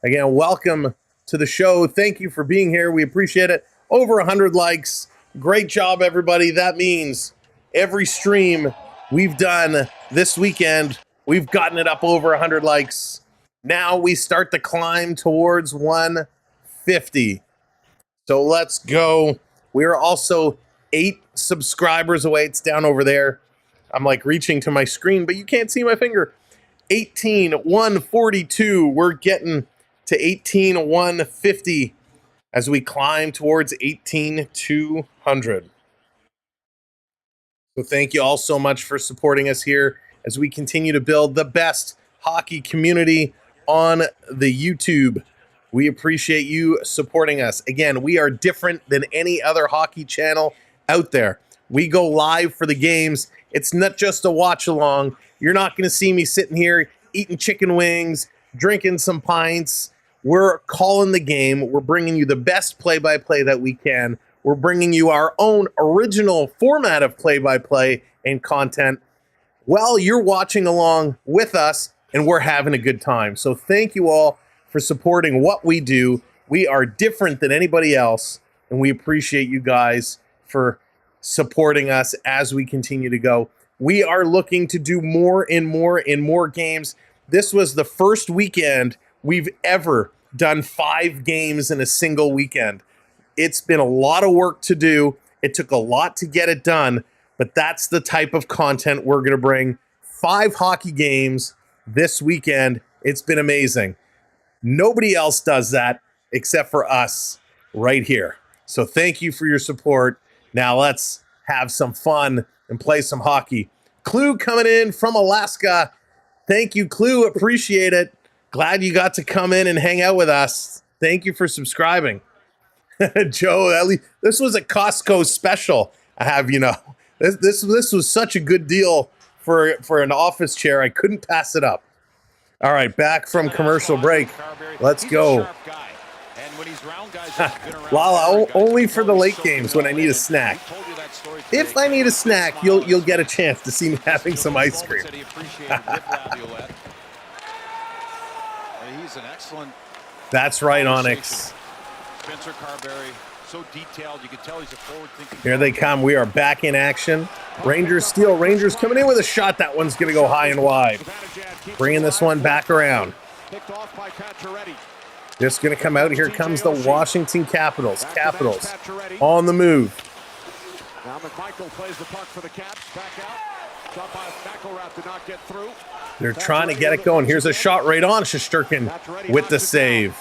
Speaker 1: Again, welcome to the show. Thank you for being here. We appreciate it. Over 100 likes. Great job, everybody. That means every stream we've done this weekend, we've gotten it up over 100 likes. Now we start the climb towards 150. So let's go. We are also 8 subscribers away. It's down over there. I'm like reaching to my screen, but you can't see my finger. 18,142. We're getting to 18,150 as we climb towards 18,200. So thank you all so much for supporting us here as we continue to build the best hockey community on the YouTube. We appreciate you supporting us. Again, we are different than any other hockey channel out there. We go live for the games. It's not just a watch along. You're not going to see me sitting here eating chicken wings, drinking some pints. We're calling the game. We're bringing you the best play-by-play that we can. We're bringing you our own original format of play-by-play and content while you're watching along with us, and we're having a good time. So thank you all for supporting what we do. We are different than anybody else, and we appreciate you guys for supporting us as we continue to go. We are looking to do more and more and more games. This was the first weekend we've ever done 5 games in a single weekend. It's been a lot of work to do. It took a lot to get it done, but that's the type of content we're going to bring. 5 hockey games this weekend. It's been amazing. Nobody else does that except for us right here. So thank you for your support. Now let's have some fun and play some hockey. Clue coming in from Alaska. Thank you, Clue. Appreciate it. Glad you got to come in and hang out with us. Thank you for subscribing. Joe, at least this was a Costco special. I have, you know, this was such a good deal for an office chair. I couldn't pass it up. All right, back from commercial break. Let's go. Lala, only for the late games when I need a snack. If I need a snack, you'll get a chance to see me having some ice cream.
Speaker 5: He's an excellent.
Speaker 1: That's right, Onyx.
Speaker 5: Spencer Carberry, so detailed. You can tell he's a forward-thinking.
Speaker 1: Here they come. We are back in action. Rangers steal. Rangers coming in with a shot. That one's going to go high and wide. Bringing this one back around. Just going to come out. Here comes the Washington Capitals. Capitals on the move.
Speaker 4: Now McMichael plays the puck for the Caps. Back out. Shot by McElrath did not get through.
Speaker 1: They're trying to get it going. Here's a shot right on Shesterkin with the save.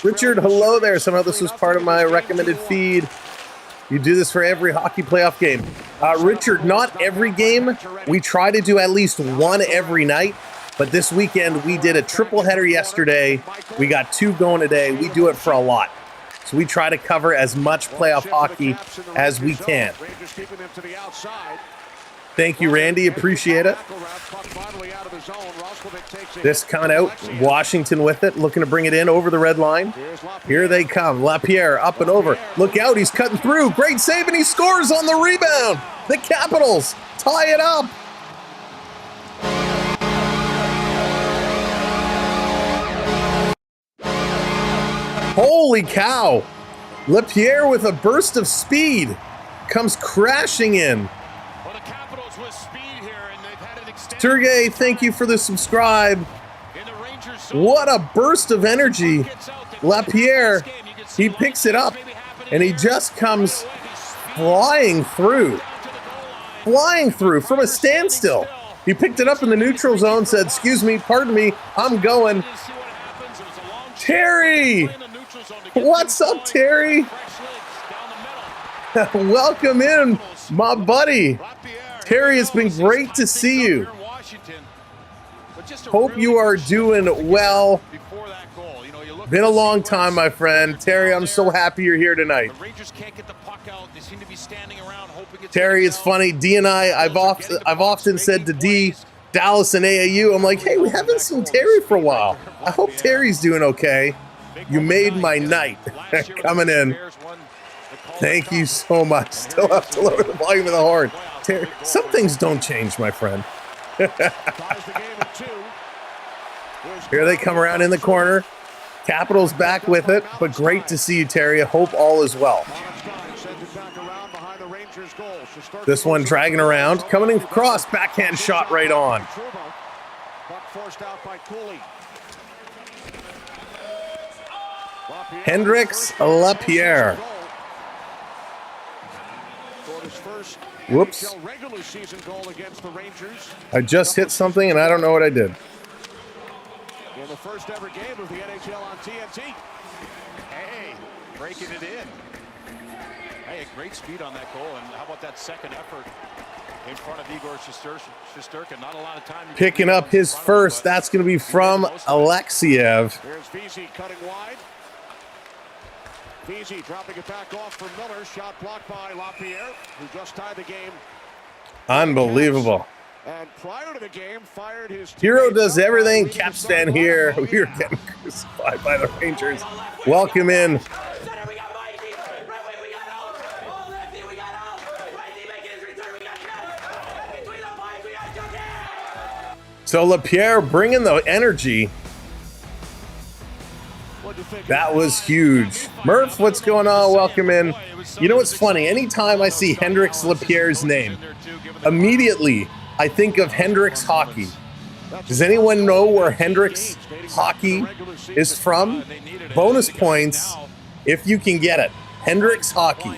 Speaker 1: Richard, hello there. Somehow this was part of my recommended feed. You do this for every hockey playoff game. Richard, not every game. We try to do at least one every night. But this weekend, we did a triple header yesterday. We got 2 going today. We do it for a lot. So we try to cover as much playoff hockey as we can. Thank you, Randy. Appreciate it. This coming out. Washington with it. Looking to bring it in over the red line. Here they come. LaPierre up and over. Look out. He's cutting through. Great save, and he scores on the rebound. The Capitals tie it up. Holy cow. LaPierre with a burst of speed comes crashing in. Sergey, thank you for the subscribe. What a burst of energy. LaPierre, he picks it up, and he just comes flying through from a standstill. He picked it up in the neutral zone, said, excuse me, pardon me, I'm going. Terry! What's up, Terry? Welcome in, my buddy. Terry, it's been great to see you. Hope you are doing well. Been a long time, my friend. Terry, I'm so happy you're here tonight. Terry, it's funny. D and I've often said to D, Dallas and AAU, I'm like, hey, we haven't seen Terry for a while. I hope Terry's doing okay. You made my night coming in. Thank you so much. Still have to lower the volume of the horn. Terry, some things don't change, my friend. Here they come around in the corner. Capitals back with it, but great to see you, Terry. I hope all is well. This one dragging around, coming across, backhand shot right on. Hendricks LaPierre. Whoops. I just hit something and I don't know what I did.
Speaker 4: In the first ever game of the NHL on TNT.
Speaker 5: Hey, breaking it in. Hey, great speed on that goal. And how about that second effort in front of Igor Shesterkin? Not a lot of time.
Speaker 1: Picking up his first. That's going to be from Alexiev.
Speaker 4: There's Vesey cutting wide. Vesey dropping it back off for Miller. Shot blocked by LaPierre, who just tied the game.
Speaker 1: Unbelievable.
Speaker 4: And prior to the game, fired his
Speaker 1: Hero does everything. Caps fan here. We are getting crucified by the Rangers. Welcome in. So LaPierre bringing the energy. That was huge. Murph, what's going on? Welcome in. You know what's funny? Anytime I see Hendricks LaPierre's name, immediately I think of Hendricks Hockey. Does anyone know where Hendricks Hockey is from? Bonus points if you can get it. Hendricks Hockey.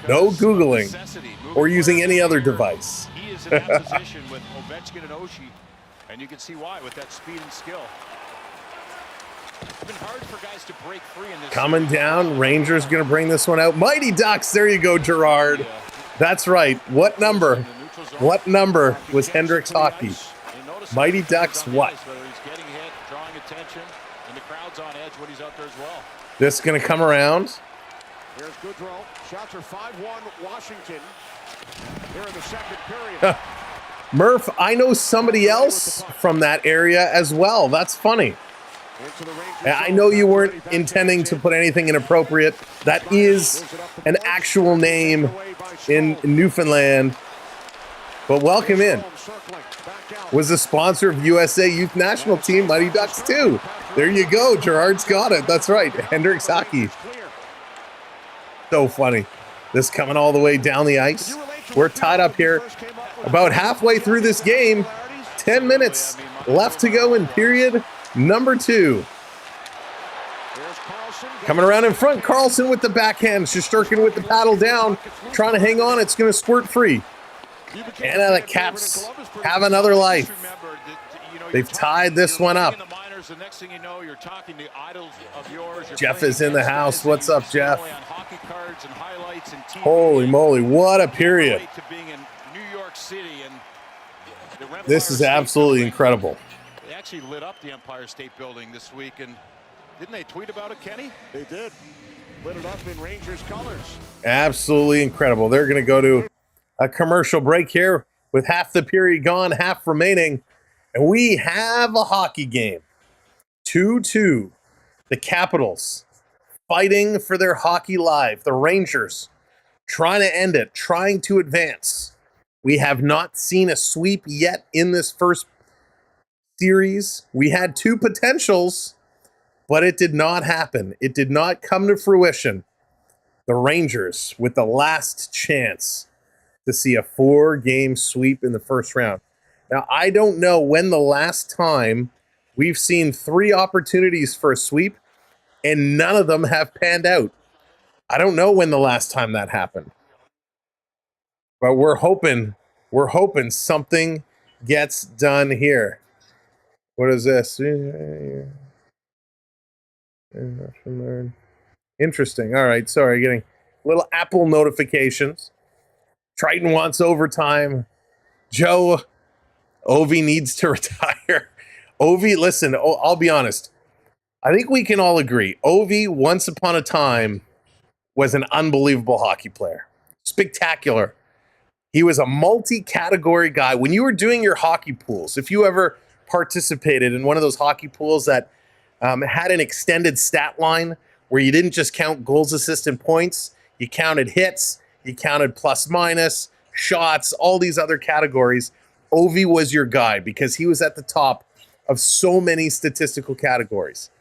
Speaker 1: No Googling or using any other device.
Speaker 5: He is in that position with Ovechkin and Oshie, and you can see why with that speed and skill. It's been hard for guys to break free in this.
Speaker 1: Coming down, Rangers going to bring this one out. Mighty Ducks, there you go, Gerard. That's right. What number? What number was Hendricks hockey? Mighty Ducks what? This is going to come around.
Speaker 4: Here's Goodrow. Shots are 5-1 Washington. Here in the second period.
Speaker 1: Murph, I know somebody else from that area as well. That's funny. I know you weren't intending to put anything inappropriate. That is an actual name in Newfoundland. But welcome in. Was the sponsor of USA Youth National Team, Mighty Ducks too. There you go. Gerard's got it. That's right. Hendricks hockey. So funny. This coming all the way down the ice. We're tied up here about halfway through this game. 10 minutes left to go in period number 2. Coming around in front, Carlson with the backhand. Shesterkin with the paddle down. Trying to hang on. It's going to squirt free. And the Caps have another life. They've tied this one up. Jeff is in the house. What's up, Jeff? Holy moly, what a period. This is absolutely incredible.
Speaker 5: They actually lit up the Empire State Building this week, and didn't they tweet about it, Kenny?
Speaker 4: They did. Lit it up in Rangers colors.
Speaker 1: Absolutely incredible. They're going to go to a commercial break here with half the period gone, half remaining. And we have a hockey game. 2-2. The Capitals fighting for their hockey life. The Rangers trying to end it, trying to advance. We have not seen a sweep yet in this first series. We had 2 potentials, but it did not happen. It did not come to fruition. The Rangers with the last chance to see a 4-game sweep in the first round. Now, I don't know when the last time we've seen 3 opportunities for a sweep and none of them have panned out. I don't know when the last time that happened. But we're hoping something gets done here. What is this? Interesting. All right, sorry, getting little Apple notifications. Triton wants overtime. Joe, Ovi needs to retire. Ovi, listen, I'll be honest. I think we can all agree. Ovi, once upon a time, was an unbelievable hockey player. Spectacular. He was a multi-category guy. When you were doing your hockey pools, if you ever participated in one of those hockey pools that had an extended stat line where you didn't just count goals, assists, and points, you counted hits, you counted plus minus, shots, all these other categories. Ovi was your guy because he was at the top of so many statistical categories.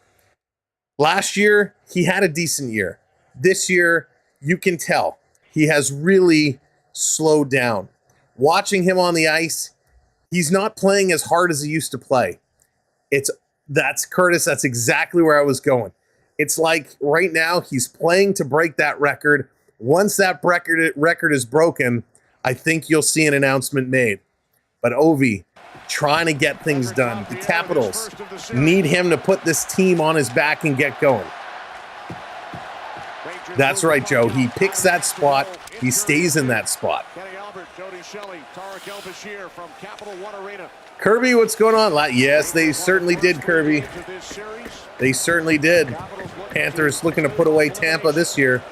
Speaker 1: Last year, he had a decent year. This year, you can tell he has really slowed down. Watching him on the ice, he's not playing as hard as he used to play. That's Curtis. That's exactly where I was going. It's like right now he's playing to break that record. Once that record is broken, I think you'll see an announcement made. But Ovi trying to get things done. The Capitals need him to put this team on his back and get going. That's right, Joe. He picks that spot. He stays in that spot. Kirby, what's going on? Yes, they certainly did, Kirby. They certainly did. Panthers looking to put away Tampa this year.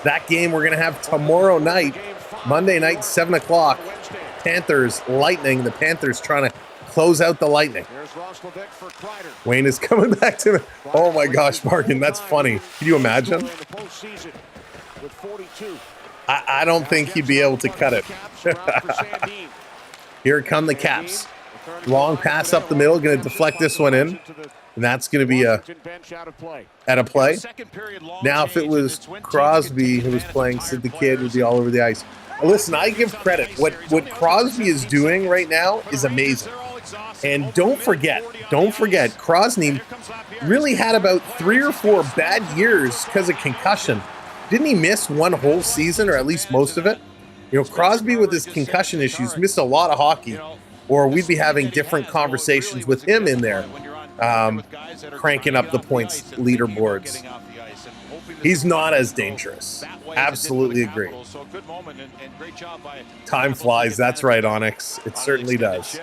Speaker 1: That game we're going to have tomorrow night, Monday night, 7 o'clock. Panthers, Lightning. The Panthers trying to close out the Lightning. Wayne is coming back to me. Oh my gosh, Morgan, that's funny. Can you imagine? I don't think he'd be able to cut it. Here come the Caps. Long pass up the middle, going to deflect this one in. And that's going to be at a play. Now, if it was Crosby who was playing, Sid the Kid would be all over the ice. Listen, I give credit. What Crosby is doing right now is amazing. And don't forget, Crosby really had about 3 or 4 bad years because of concussion. Didn't he miss one whole season, or at least most of it? You know, Crosby with his concussion issues missed a lot of hockey, or we'd be having different conversations with him in there, cranking up the points leaderboards. He's not as dangerous. Absolutely agree. Time flies. That's right, Onyx. It certainly does.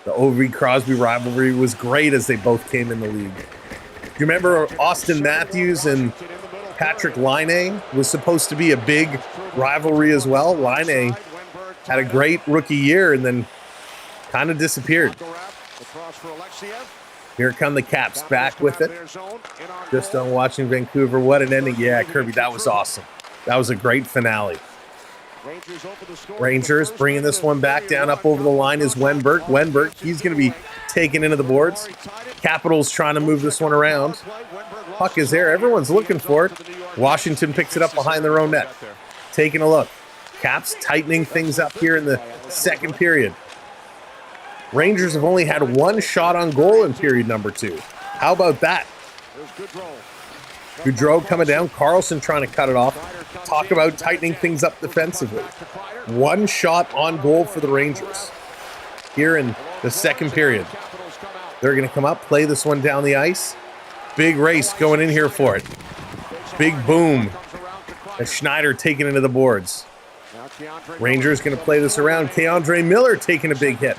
Speaker 1: The Ovi-Crosby rivalry was great as they both came in the league. Do you remember Austin Matthews and Patrick Laine was supposed to be a big rivalry as well? Laine had a great rookie year and then kind of disappeared. Here come the Caps back with it. Just on watching Vancouver. What an ending. Yeah, Kirby, that was awesome. That was a great finale. Rangers bringing this one back. Down up over the line is Wenberg. Wenberg, he's going to be taken into the boards. Capitals trying to move this one around. Puck is there. Everyone's looking for it. Washington picks it up behind their own net. Taking a look. Caps tightening things up here in the second period. Rangers have only had one shot on goal in period number 2. How about that? Gaudreau coming down. Carlson trying to cut it off. Talk about tightening things up defensively. One shot on goal for the Rangers here in the second period. They're going to come up, play this one down the ice. Big race going in here for it. Big boom. As Schneider taking into the boards. Rangers going to play this around. Keandre Miller taking a big hit.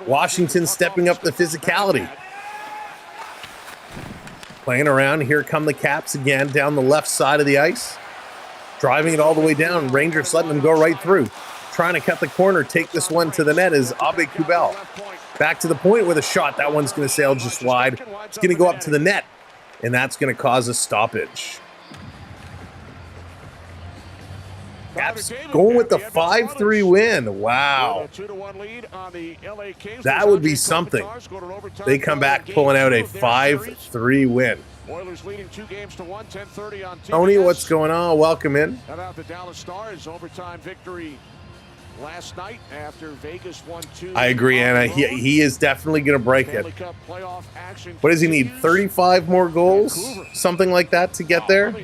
Speaker 1: Washington stepping up the physicality. Playing around. Here come the Caps again down the left side of the ice. Driving it all the way down. Rangers letting them go right through. Trying to cut the corner. Take this one to the net is Abe Kubel. Back to the point with a shot. That one's going to sail just wide. It's going to go up to the net. And that's going to cause a stoppage. Caps going with the 5-3 win. Wow. That would be something. They come back pulling out a 5-3 win. Tony, what's going on? Welcome in.
Speaker 4: About the Dallas Stars overtime victory last night after Vegas won 2.
Speaker 1: I agree, Anna. He is definitely going to break it. What does he need? 35 more goals? Something like that to get there?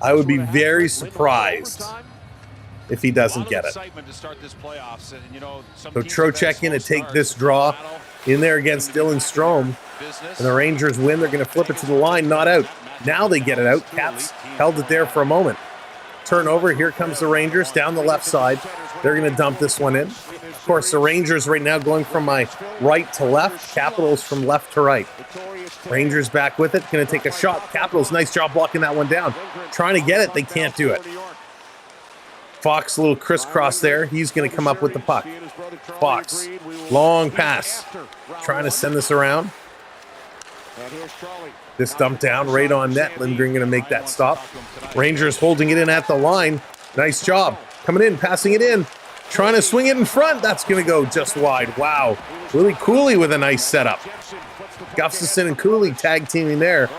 Speaker 1: I would be very surprised if he doesn't get it. So Trocheck in to take this draw in there against Dylan Strome. And the Rangers win. They're going to flip it to the line. Not out. Now they get it out. Caps held it there for a moment. Turnover. Here comes the Rangers down the left side. They're going to dump this one in. Of course, the Rangers right now going from my right to left. Capitals from left to right. Rangers back with it. Going to take a shot. Capitals, nice job blocking that one down. Trying to get it. They can't do it. Fox, a little crisscross there. He's going to come up with the puck. Fox, long pass. Trying to send this around. This dump down right on net. Lindgren going to make that stop. Rangers holding it in at the line. Nice job. Coming in, passing it in. Trying to swing it in front. That's going to go just wide. Wow. Willie Cooley with a nice setup. Gustafson and Cooley tag teaming there.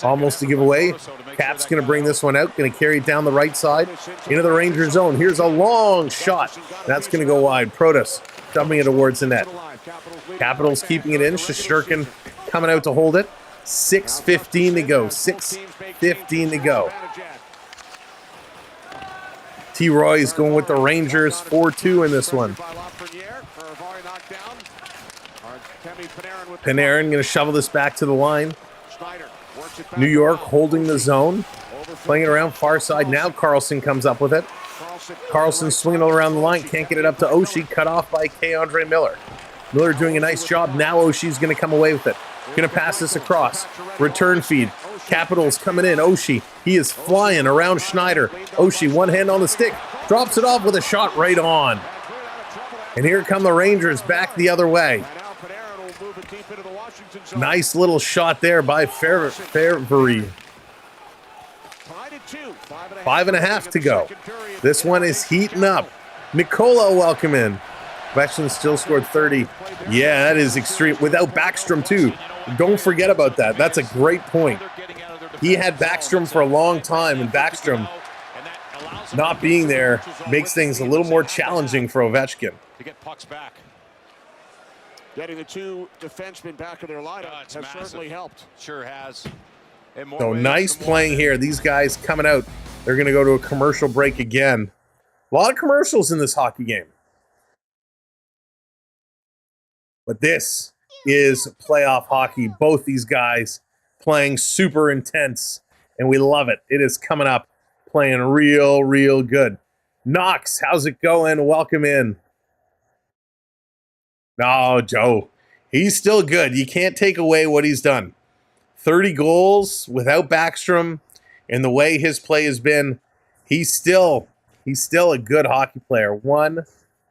Speaker 1: Almost a giveaway. Cap's going to bring this one out. Going to carry it down the right side into the Ranger zone. Here's a long shot. That's going to go wide. Protas dumping it towards the net. Capitals keeping it in. Shesterkin coming out to hold it. 6:15 to go. 6:15 to go. T-Roy is going with the Rangers 4-2 in this one. Panarin going to shovel this back to the line. New York holding the zone. Playing it around far side. Now Carlson comes up with it. Carlson swinging it around the line. Can't get it up to Oshie. Cut off by Keandre Miller. Miller doing a nice job. Now Oshie's going to come away with it. Going to pass this across. Return feed. Capitals coming in. Oshie. He is flying around Schneider. Oshie, one hand on the stick. Drops it off with a shot right on. And here come the Rangers back the other way. Nice little shot there by Fairbury. 5.5 to go. This one is heating up. Nicola, welcome in. Ovechkin still scored 30. Yeah, that is extreme. Without Backstrom, too. Don't forget about that. That's a great point. He had Backstrom for a long time, and Backstrom not being there makes things a little more challenging for Ovechkin.
Speaker 4: To get pucks back. Getting the two defensemen back in their lineup has certainly helped.
Speaker 5: Sure has.
Speaker 1: So nice playing here. These guys coming out. They're going to go to a commercial break again. A lot of commercials in this hockey game. But this is playoff hockey. Both these guys playing super intense, and we love it. It is coming up, playing real good. Knox, how's it going? Welcome in. No, Joe, he's still good. You can't take away what he's done. 30 goals without Backstrom, and the way his play has been, he's still a good hockey player. One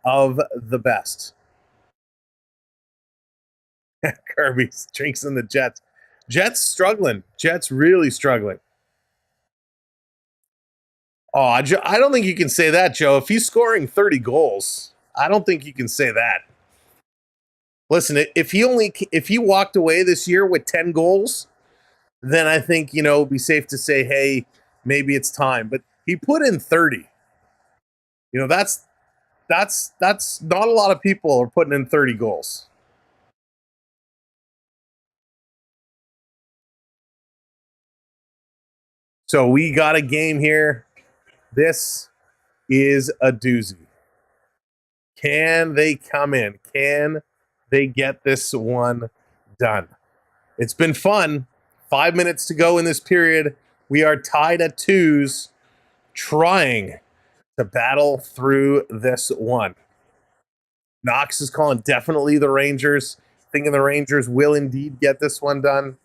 Speaker 1: of the best. Kirby's drinks in the Jets. Jets struggling. Jets really struggling. Oh, I don't think you can say that, Joe. If he's scoring 30 goals, I don't think you can say that. Listen, if he walked away this year with 10 goals, then I think, it'd be safe to say, hey, maybe it's time. But he put in 30. That's not a lot of people are putting in 30 goals. So we got a game here. This is a doozy. Can they come in? Can they get this one done? It's been fun. 5 minutes to go in this period. We are tied at 2s, trying to battle through this one. Knox is calling definitely the Rangers, thinking the Rangers will indeed get this one done.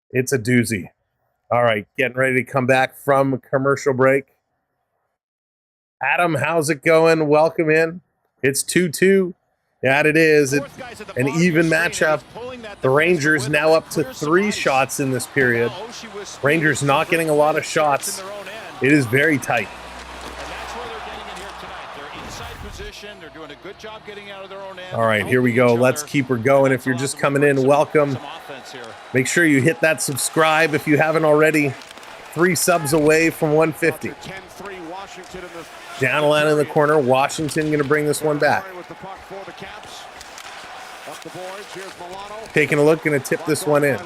Speaker 1: It's a doozy. All right, getting ready to come back from commercial break. Adam, how's it going? Welcome in. It's 2-2. Yeah, it is. An even matchup. The Rangers now up to 3 shots in this period. Rangers not getting a lot of shots. It is very tight. All right, here we go. Let's keep her going. If you're just coming in, welcome. Make sure you hit that subscribe if you haven't already. 3 subs away from 150. Down a line in the corner. Washington going to bring this one back. Taking a look, going to tip this one in.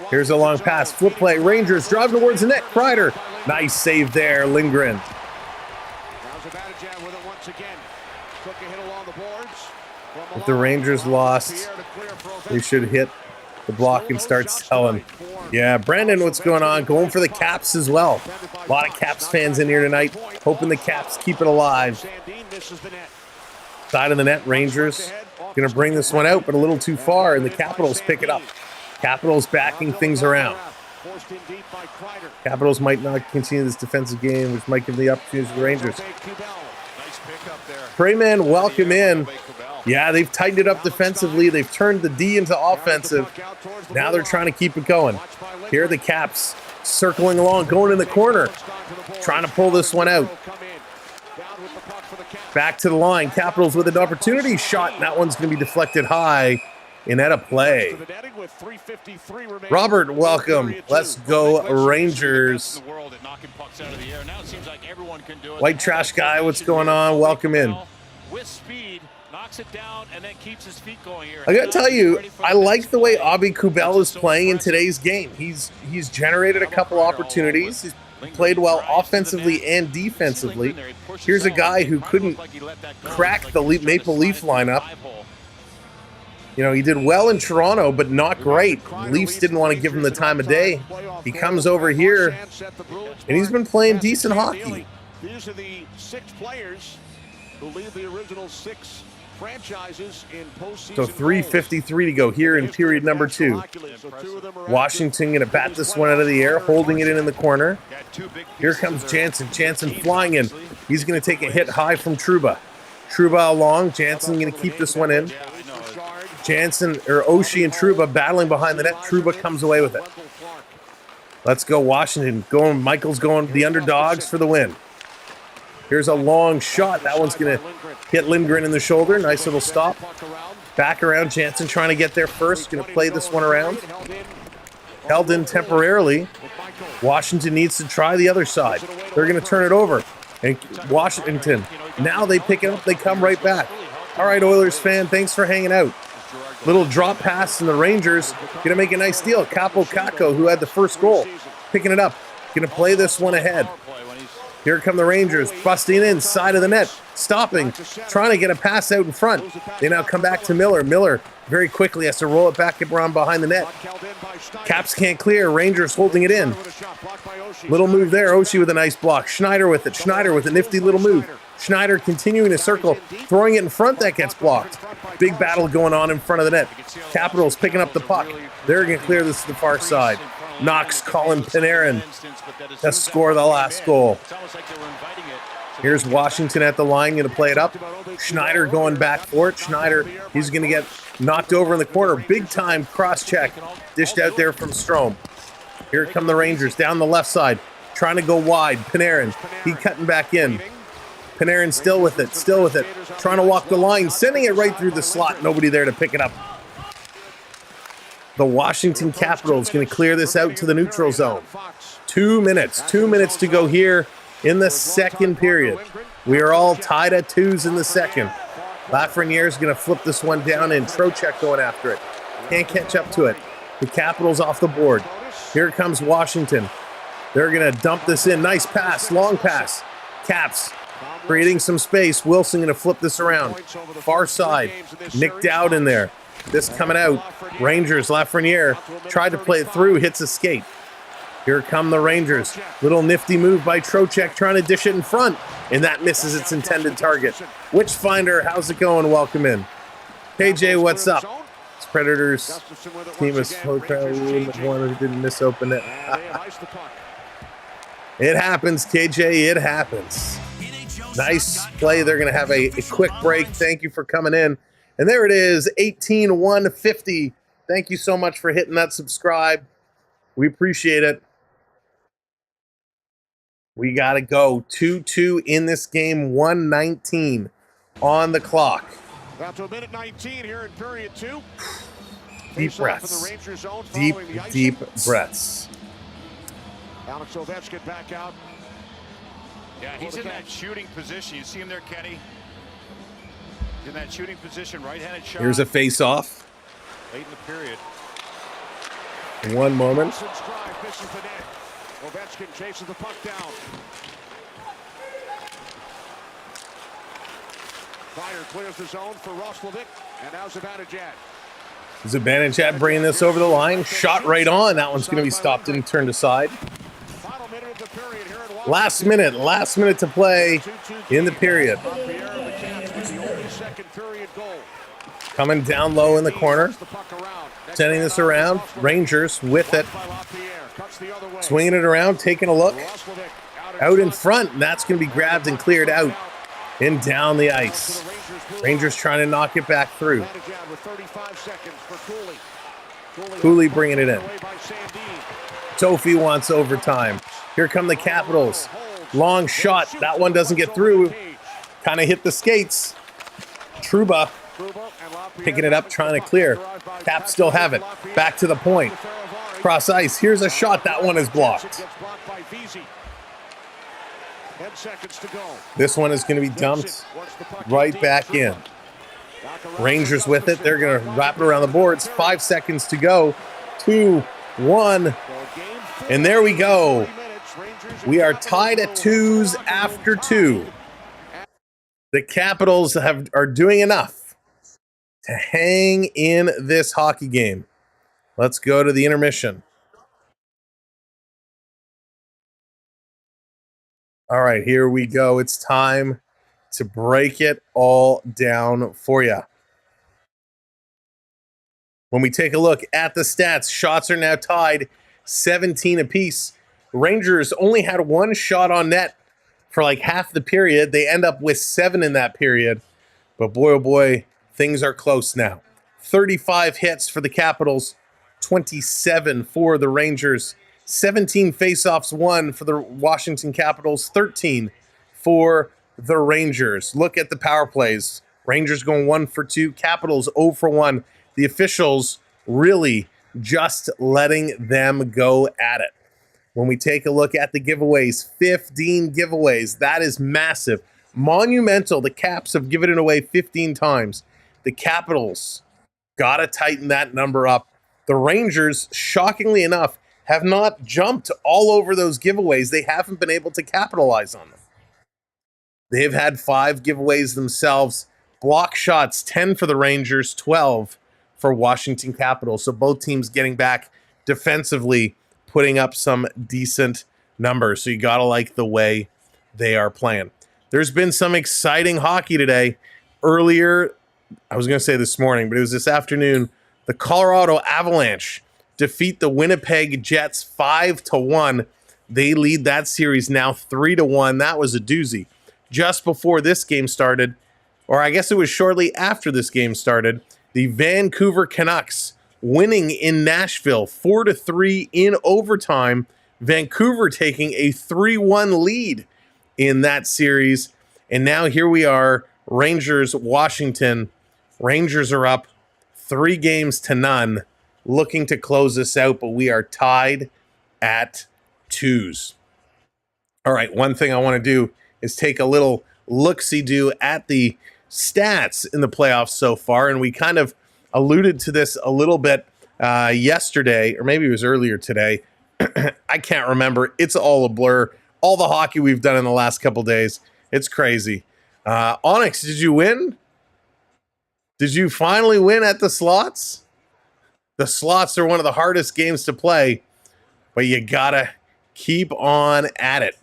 Speaker 1: Here's a long pass. Flip play. Rangers driving towards the net. Kreider. Nice save there. Lindgren. If the Rangers lost, they should hit the block and start selling. Yeah, Brandon, what's going on? Going for the Caps as well. A lot of Caps fans in here tonight, hoping the Caps keep it alive. Side of the net, Rangers going to bring this one out, but a little too far, and the Capitals pick it up. Capitals backing things around. Capitals might not continue this defensive game, which might give the opportunity to the Rangers. Prayman, welcome in. Yeah, they've tightened it up defensively. They've turned the D into offensive. Now they're trying to keep it going. Here are the Caps circling along, going in the corner, trying to pull this one out. Back to the line. Capitals with an opportunity shot, and that one's going to be deflected high and out of play. Robert, welcome. Let's go, Rangers. White trash guy, what's going on? Welcome in. I gotta tell you, I like the way Abi Kubel is playing in today's game. He's generated a couple opportunities. He's played well offensively and defensively. Here's a guy who couldn't crack the Maple Leaf lineup. He did well in Toronto, but not great. Leafs didn't want to give him the time of day. He comes over here, and he's been playing decent hockey.
Speaker 4: These are the 6 players who lead the original 6 franchises in postseason.
Speaker 1: So 3:53 to go here in period number 2. Washington going to bat this one out of the air, holding it in the corner. Here comes Jansen. Jansen flying in. He's going to take a hit high from Trouba. Trouba along. Jansen going to keep this one in. Jansen, or Oshie and Trouba battling behind the net. Trouba comes away with it. Let's go, Washington. Michael's going the underdogs for the win. Here's a long shot. That one's going to hit Lindgren in the shoulder. Nice little stop. Back around. Jansen trying to get there first. Going to play this one around. Held in temporarily. Washington needs to try the other side. They're going to turn it over. And Washington, now they pick it up. They come right back. All right, Oilers fan, thanks for hanging out. Little drop pass, and the Rangers going to make a nice deal. Capo Caco, who had the first goal, picking it up. Going to play this one ahead. Here come the Rangers, busting in, side of the net, stopping, trying to get a pass out in front. They now come back to Miller. Miller very quickly has to roll it back around behind the net. Caps can't clear. Rangers holding it in. Little move there. Oshie with a nice block. Schneider with it. Schneider with a nifty little move. Schneider continuing to circle, throwing it in front. That gets blocked. Big battle going on in front of the net. Capitals picking up the puck. They're going to clear this to the far side. Knox calling Panarin to score the last goal. Here's Washington at the line, going to play it up. Schneider going back for it. Schneider, he's going to get knocked over in the corner. Big time cross check. Dished out there from Strome. Here come the Rangers down the left side. Trying to go wide. Panarin, he cutting back in. Panarin still with it. Trying to walk the line. Sending it right through the slot. Nobody there to pick it up. The Washington Capitals going to clear this out to the neutral zone. 2 minutes. 2 minutes to go here in the second period. We are all tied at 2s in the second. Lafreniere is going to flip this one down, and Trocheck going after it. Can't catch up to it. The Capitals off the board. Here comes Washington. They're going to dump this in. Nice pass. Long pass. Caps creating some space. Wilson going to flip this around. Far side. Nick Dowd in there. This coming out. Rangers, Lafreniere tried to play it through, hits a skate. Here come the Rangers. Little nifty move by Trocheck trying to dish it in front, and that misses its intended target. Witchfinder, how's it going? Welcome in. KJ, what's up? It's Predators. Team is one who didn't misopen it. It happens, KJ. It happens. Nice play. They're going to have a quick break. Thank you for coming in. And there it is, 18-150. Thank you so much for hitting that subscribe. We appreciate it. We got to go 2-2 in this game, 1:19 on the clock.
Speaker 4: About to a minute 19 here in period 2.
Speaker 1: Deep breaths. Deep breaths.
Speaker 4: Alex Ovechkin back out.
Speaker 5: Yeah, he's in that shooting position. You see him there, Kenny? In that shooting position, right-handed shot.
Speaker 1: Here's a face-off.
Speaker 5: Late in the period.
Speaker 1: One moment.
Speaker 4: Ovechkin chases the puck down. Fire clears the zone for Roslovic, and now Zibanejad.
Speaker 1: Zibanejad bringing this over the line. Shot right on. That one's going to be stopped and turned aside. Last minute to play in the period. Coming down low in the corner. Sending this around. Rangers with it. Swinging it around, taking a look. Out in front, and that's going to be grabbed and cleared out. And down the ice. Rangers trying to knock it back through. Cooley bringing it in. Tofi wants overtime. Here come the Capitals. Long shot. That one doesn't get through. Kind of hit the skates. Trouba picking it up, trying to clear. Caps still have it. Back to the point. Cross ice. Here's a shot. That one is blocked. This one is going to be dumped right back in. Rangers with it. They're going to wrap it around the boards. 5 seconds to go. 2, 1. And there we go. We are tied at 2s after 2. The Capitals are doing enough to hang in this hockey game. Let's go to the intermission. All right, here we go. It's time to break it all down for you. When we take a look at the stats, shots are now tied 17 apiece. Rangers only had one shot on net for like half the period. They end up with 7 in that period. But boy, oh boy, things are close now. 35 hits for the Capitals, 27 for the Rangers. 17 faceoffs won for the Washington Capitals, 13 for the Rangers. Look at the power plays. Rangers going 1 for 2, Capitals 0 for 1. The officials really just letting them go at it. When we take a look at the giveaways, 15 giveaways. That is massive. Monumental. The Caps have given it away 15 times. The Capitals got to tighten that number up. The Rangers, shockingly enough, have not jumped all over those giveaways. They haven't been able to capitalize on them. They've had 5 giveaways themselves. Block shots, 10 for the Rangers, 12 for Washington Capitals. So both teams getting back defensively, putting up some decent numbers. So you got to like the way they are playing. There's been some exciting hockey today. Earlier, I was going to say this morning, but it was this afternoon, the Colorado Avalanche defeat the Winnipeg Jets 5-1. They lead that series now 3-1. That was a doozy. Just before this game started, or I guess it was shortly after this game started, the Vancouver Canucks winning in Nashville 4-3 in overtime. Vancouver taking a 3-1 lead in that series. And now here we are, Rangers, Washington. Rangers are up 3-0, looking to close this out, but we are tied at 2s. All right, one thing I want to do is take a little look-see-do at the stats in the playoffs so far, and we kind of alluded to this a little bit yesterday, or maybe it was earlier today. I can't remember. It's all a blur. All the hockey we've done in the last couple days, it's crazy. Onyx, did you win? Did you finally win at the slots? The slots are one of the hardest games to play, but you gotta keep on at it.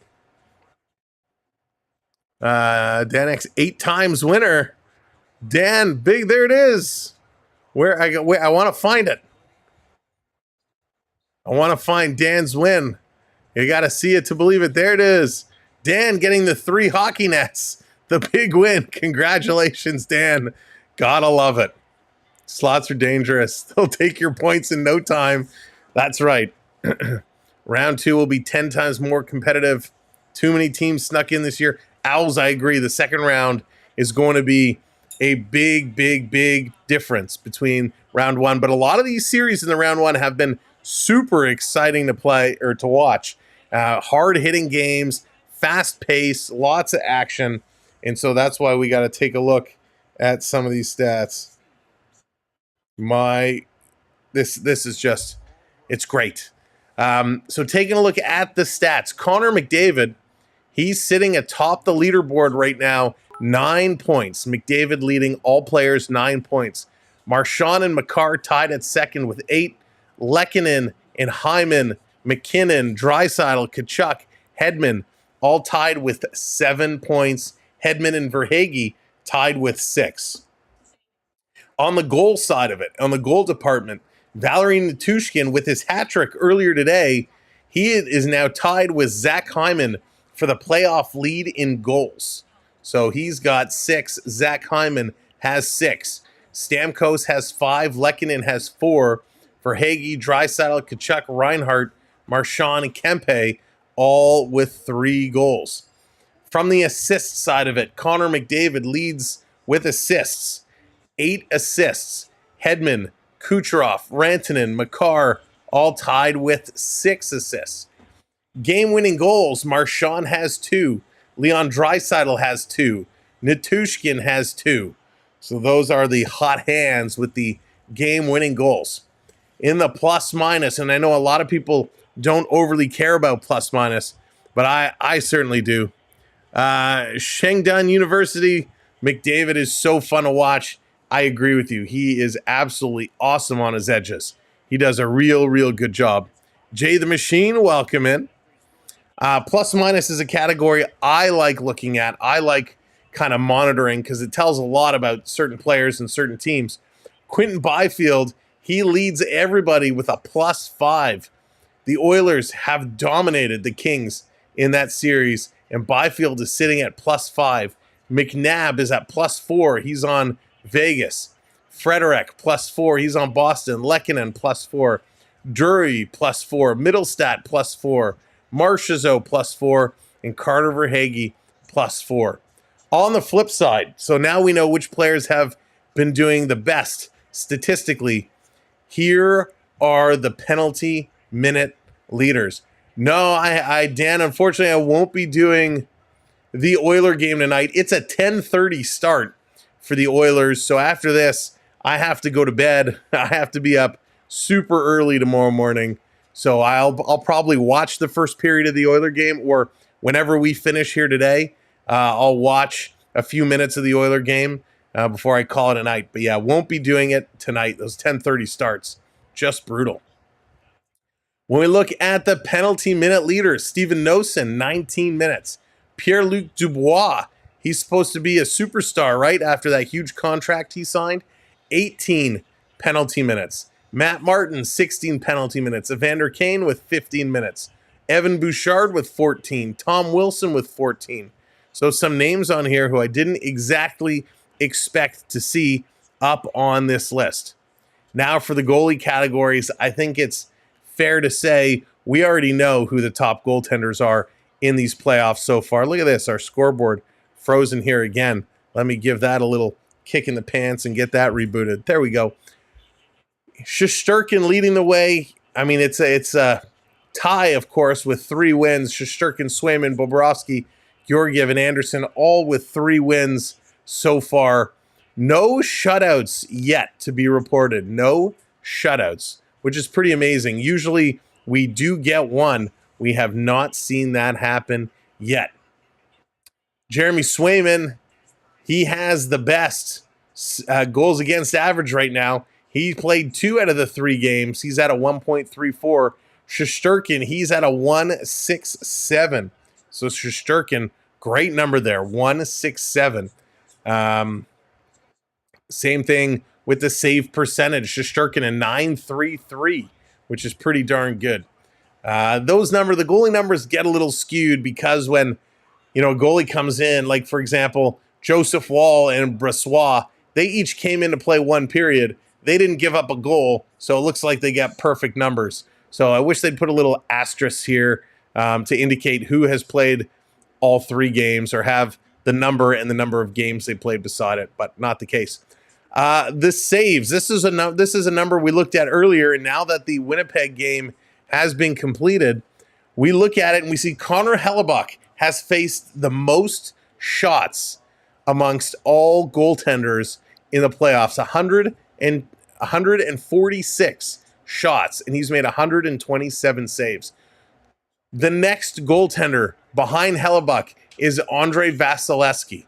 Speaker 1: Dan X 8 times winner. Dan, big, there it is. I want to find it. I want to find Dan's win. You got to see it to believe it. There it is. Dan getting the 3 hockey nets. The big win. Congratulations, Dan. Gotta love it. Slots are dangerous. They'll take your points in no time. That's right. Round 2 will be 10 times more competitive. Too many teams snuck in this year. Owls, I agree. The second round is going to be a big, big, big difference between round 1. But a lot of these series in the round 1 have been super exciting to play or to watch. Hard-hitting games, fast pace, lots of action. And so that's why we got to take a look at some of these stats. This is just, it's great. So taking a look at the stats, Connor McDavid, he's sitting atop the leaderboard right now, 9 points. McDavid leading all players, 9 points. Marchand and Makar tied at second with 8. Lehkonen and Hyman, McKinnon, Draisaitl, Tkachuk, Hedman, all tied with 7 points. Hedman and Verhaeghe tied with 6. On the goal side of it, on the goal department, Valeri Nichushkin with his hat trick earlier today, he is now tied with Zach Hyman for the playoff lead in goals. So he's got 6. Zach Hyman has 6. Stamkos has 5. Lehkonen has 4. Verhaeghe, Draisaitl, Tkachuk, Reinhart, Marchand, and Kempe, all with 3 goals. From the assist side of it, Connor McDavid leads with assists. 8 assists. Hedman, Kucherov, Rantanen, Makar, all tied with 6 assists. Game-winning goals, Marchand has 2. Leon Draisaitl has 2. Nichushkin has 2. So those are the hot hands with the game-winning goals. In the plus-minus, and I know a lot of people don't overly care about plus-minus, but I certainly do. Shangdun University, McDavid is so fun to watch. I agree with you. He is absolutely awesome on his edges. He does a real, real good job. Jay the Machine, welcome in. Plus minus is a category I like looking at. I like kind of monitoring because it tells a lot about certain players and certain teams. Quentin Byfield, he leads everybody with a +5. The Oilers have dominated the Kings in that series, and Byfield is sitting at +5. McNabb is at +4. He's on Vegas. Frederick +4. He's on Boston. Lehkonen +4. Drury +4. Middlestat +4. Marchessault +4. And Carter Verhaeghe +4. On the flip side, so now we know which players have been doing the best statistically. Here are the penalty minute leaders. No, Dan, unfortunately, I won't be doing the Oiler game tonight. It's a 10:30 start for the Oilers. So after this, I have to go to bed. I have to be up super early tomorrow morning. So I'll probably watch the first period of the Oiler game, or whenever we finish here today, I'll watch a few minutes of the Oiler game before I call it a night. But yeah, won't be doing it tonight. Those 10:30 starts, just brutal. When we look at the penalty minute leaders, Steven Nosen, 19 minutes. Pierre-Luc Dubois, he's supposed to be a superstar, right? After that huge contract he signed, 18 penalty minutes. Matt Martin, 16 penalty minutes. Evander Kane with 15 minutes. Evan Bouchard with 14. Tom Wilson with 14. So some names on here who I didn't exactly expect to see up on this list. Now for the goalie categories, I think it's fair to say we already know who the top goaltenders are in these playoffs so far. Look at this, our scoreboard frozen here again. Let me give that a little kick in the pants and get that rebooted. There we go. Shesterkin leading the way. I mean, it's a tie, of course, with 3 wins. Shesterkin, Swayman, Bobrovsky, Georgiev, and Anderson, all with 3 wins so far. No shutouts yet to be reported. No shutouts, which is pretty amazing. Usually we do get one. We have not seen that happen yet. Jeremy Swayman, he has the best goals against average right now. He played 2 out of the 3 games. He's at a 1.34. Shesterkin, he's at a 1.67. So Shesterkin, great number there, 1.67. Same thing with the save percentage. Shesterkin a 9.33, which is pretty darn good. The goalie numbers get a little skewed because when a goalie comes in, like for example, Joseph Wall and Brossoit, they each came in to play 1 period. They didn't give up a goal, so it looks like they got perfect numbers. So I wish they'd put a little asterisk here to indicate who has played all 3 games or have the number and the number of games they played beside it, but not the case. The saves, this is a number we looked at earlier, and now that the Winnipeg game has been completed, we look at it and we see Connor Hellebuck has faced the most shots amongst all goaltenders in the playoffs, 146 shots, and he's made 127 saves. The next goaltender behind Hellebuck is Andre Vasilevsky.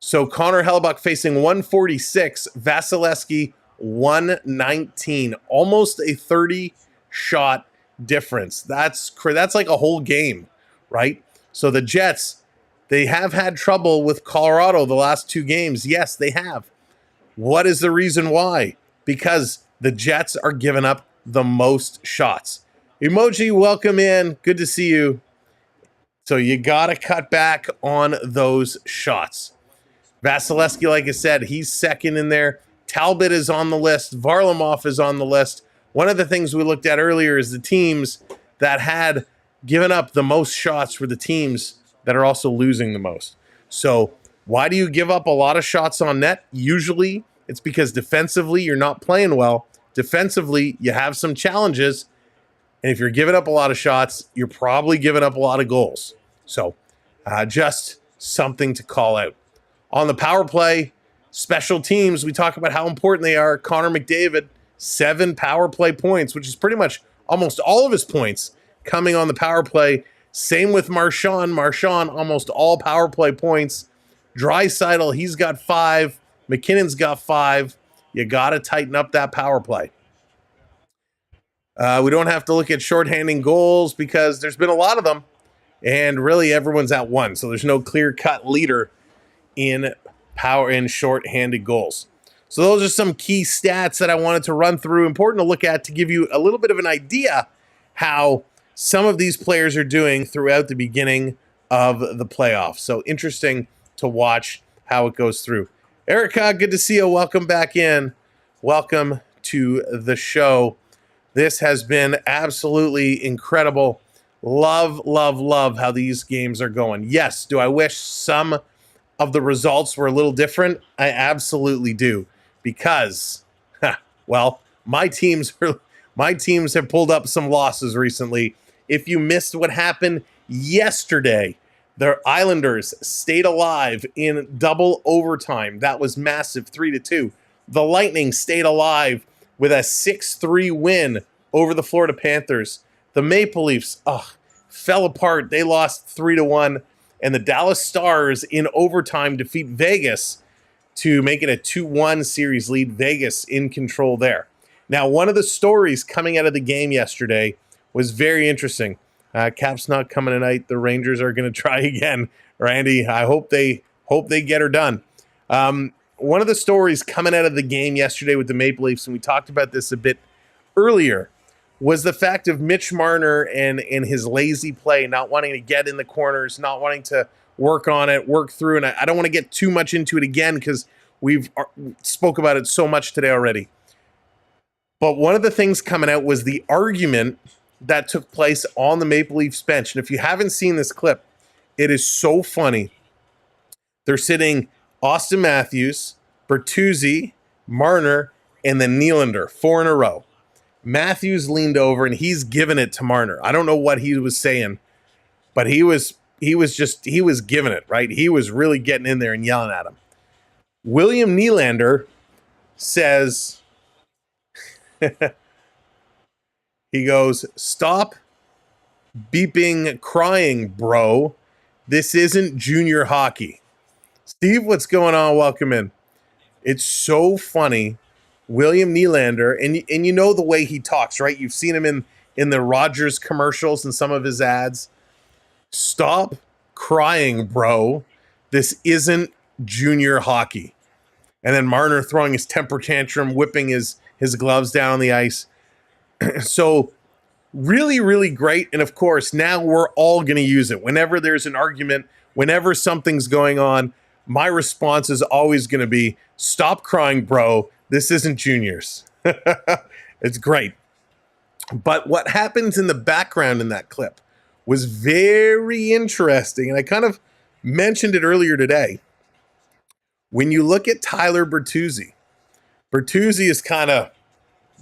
Speaker 1: So Connor Hellebuck facing 146, Vasilevsky 119, almost a 30-shot difference. That's like a whole game, right? So the Jets, they have had trouble with Colorado the last 2 games. Yes, they have. What is the reason why? Because the Jets are giving up the most shots. Emoji, welcome in. Good to see you. So you got to cut back on those shots. Vasilevsky, like I said, he's second in there. Talbot is on the list. Varlamov is on the list. One of the things we looked at earlier is the teams that had given up the most shots were the teams that are also losing the most. So why do you give up a lot of shots on net? Usually it's because defensively you're not playing well. Defensively, you have some challenges. And if you're giving up a lot of shots, you're probably giving up a lot of goals. So just something to call out. On the power play, special teams, we talk about how important they are. Connor McDavid, 7 power play points, which is pretty much almost all of his points coming on the power play. Same with Marchand. Marchand, almost all power play points. Draisaitl, he's got 5. McKinnon's got 5. You got to tighten up that power play. We don't have to look at shorthanding goals because there's been a lot of them, and really everyone's at 1. So there's no clear-cut leader in power and shorthanded goals. So those are some key stats that I wanted to run through. Important to look at to give you a little bit of an idea how some of these players are doing throughout the beginning of the playoffs. So interesting to watch how it goes through. Erica, good to see you. Welcome back in. Welcome to the show. This has been absolutely incredible. Love, love, love how these games are going. Yes, do I wish some of the results were a little different? I absolutely do. Because, well, my teams have pulled up some losses recently. If you missed what happened yesterday, the Islanders stayed alive in double overtime. That was massive, 3-2. The Lightning stayed alive with a 6-3 win over the Florida Panthers. The Maple Leafs, fell apart. They lost 3-1. And the Dallas Stars in overtime defeat Vegas to make it a 2-1 series lead. Vegas in control there. Now, one of the stories coming out of the game yesterday was very interesting. Cap's not coming tonight. The Rangers are going to try again. Randy, I hope they get her done. One of the stories coming out of the game yesterday with the Maple Leafs, and we talked about this a bit earlier, was the fact of Mitch Marner and his lazy play, not wanting to get in the corners, not wanting to work on it, work through. And I don't want to get too much into it again because we've spoke about it so much today already. But one of the things coming out was the argument that took place on the Maple Leafs bench. And if you haven't seen this clip, it is so funny. They're sitting Austin Matthews, Bertuzzi, Marner, and then Nylander, 4 in a row. Matthews leaned over and he's giving it to Marner. I don't know what he was saying, but he was giving it, right? He was really getting in there and yelling at him. William Nylander says, he goes, "Stop beeping crying, bro. This isn't junior hockey." Steve, what's going on? Welcome in. It's so funny. William Nylander, and you know the way he talks, right? You've seen him in the Rogers commercials and some of his ads. Stop crying, bro. This isn't junior hockey. And then Marner throwing his temper tantrum, whipping his gloves down on the ice. So really, really great. And of course, now we're all going to use it. Whenever there's an argument, whenever something's going on, my response is always going to be, stop crying, bro. This isn't juniors. It's great. But what happens in the background in that clip was very interesting. And I kind of mentioned it earlier today. When you look at Tyler Bertuzzi is kind of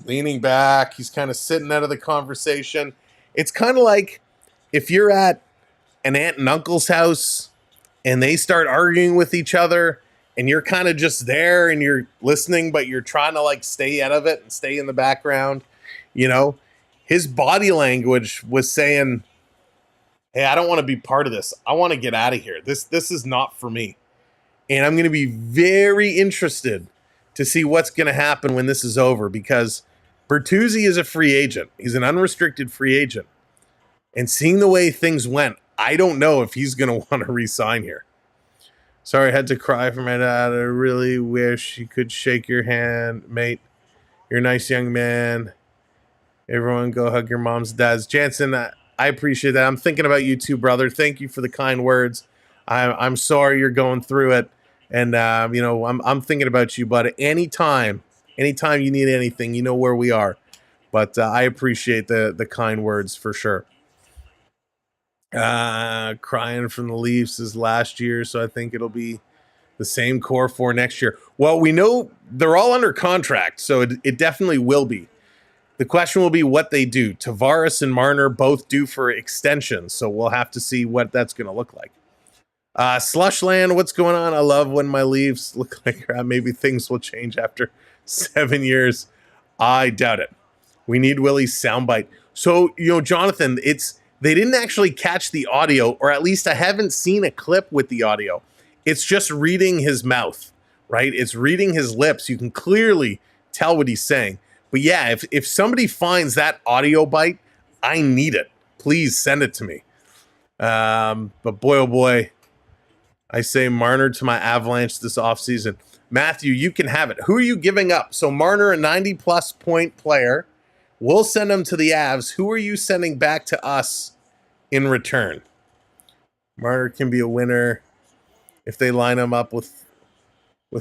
Speaker 1: leaning back. He's kind of sitting out of the conversation. It's kind of like if you're at an aunt and uncle's house and they start arguing with each other and you're kind of just there and you're listening, but you're trying to like stay out of it and stay in the background. You know, his body language was saying, hey, I don't want to be part of this. I want to get out of here. This is not for me. And I'm going to be very interested to see what's going to happen when this is over, because Bertuzzi is a free agent. He's an unrestricted free agent. And seeing the way things went, I don't know if he's going to want to re-sign here. Sorry, I had to cry for my dad. I really wish he could shake your hand, mate. You're a nice young man. Everyone go hug your mom's dads. Jansen, I appreciate that. I'm thinking about you too, brother. Thank you for the kind words. I'm sorry you're going through it. And, I'm thinking about you, but anytime you need anything, you know where we are. But I appreciate the kind words for sure. Crying from the Leafs is last year, so I think it'll be the same core for next year. Well, we know they're all under contract, so it definitely will be. The question will be what they do. Tavares and Marner both due for extensions, so we'll have to see what that's going to look like. Slushland, what's going on? I love when my Leafs look like maybe things will change after 7 years. I doubt it. We need Willie's soundbite. So, Jonathan, they didn't actually catch the audio, or at least I haven't seen a clip with the audio. It's just reading his mouth, right? It's reading his lips. You can clearly tell what he's saying. But yeah, if somebody finds that audio bite, I need it. Please send it to me. But boy, oh boy, I say Marner to my Avalanche this offseason. Matthew, you can have it. Who are you giving up? So Marner, a 90-plus point player. We'll send him to the Avs. Who are you sending back to us in return? Marner can be a winner if they line him up with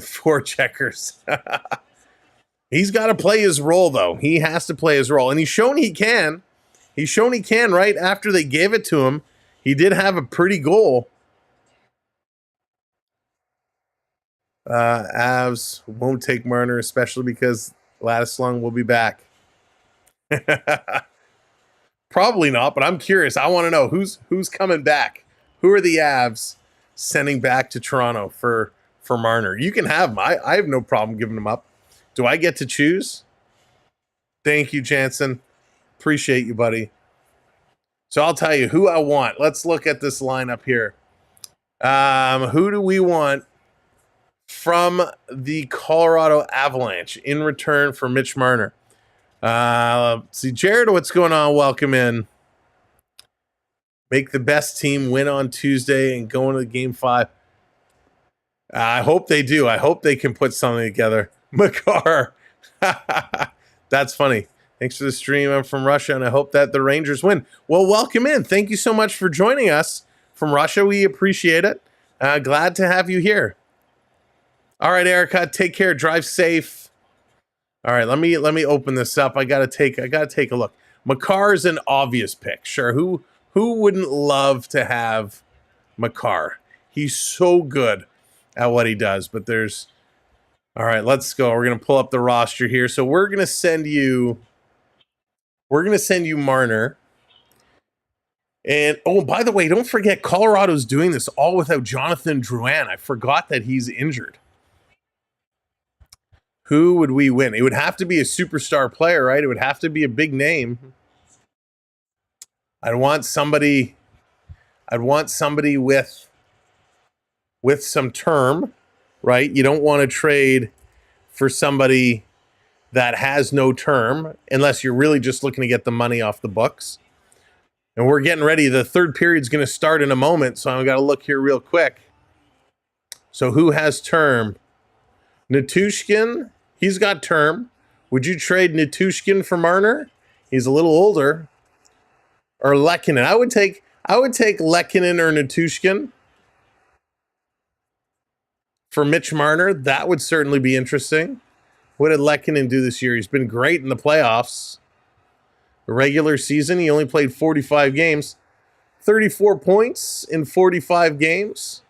Speaker 1: 4 checkers. He's got to play his role, though. He has to play his role. And he's shown he can. He's shown he can right after they gave it to him. He did have a pretty goal. Avs won't take Marner, especially because Ladislav will be back. Probably not, but I'm curious. I want to know who's coming back. Who are the Avs sending back to Toronto for Marner? You can have him. I have no problem giving him up. Do I get to choose? Thank you, Jansen. Appreciate you, buddy. So I'll tell you who I want. Let's look at this lineup here. Who do we want from the Colorado Avalanche in return for Mitch Marner? See, Jared, what's going on? Welcome in. Make the best team win on Tuesday and go into Game 5. I hope they do. I hope they can put something together. Makar. That's funny. Thanks for the stream. I'm from Russia, and I hope that the Rangers win. Well, welcome in. Thank you so much for joining us from Russia. We appreciate it. Glad to have you here. All right, Erica, take care. Drive safe. All right, let me open this up. I gotta take a look. Makar's an obvious pick. Sure, who wouldn't love to have Makar? He's so good at what he does. But there's, all right, let's go. We're gonna pull up the roster here. So we're gonna send you Marner. And, oh, by the way, don't forget, Colorado's doing this all without Jonathan Drouin. I forgot that he's injured. Who would we win? It would have to be a superstar player, right? It would have to be a big name. I'd want somebody with some term, right? You don't want to trade for somebody that has no term unless you're really just looking to get the money off the books. And we're getting ready. The third period's going to start in a moment, so I've got to look here real quick. So who has term? Natushkin, he's got term. Would you trade Natushkin for Marner? He's a little older. Or Lehkonen. I would take Lehkonen or Natushkin for Mitch Marner. That would certainly be interesting. What did Lehkonen do this year? He's been great in the playoffs. The regular season, he only played 45 games. 34 points in 45 games.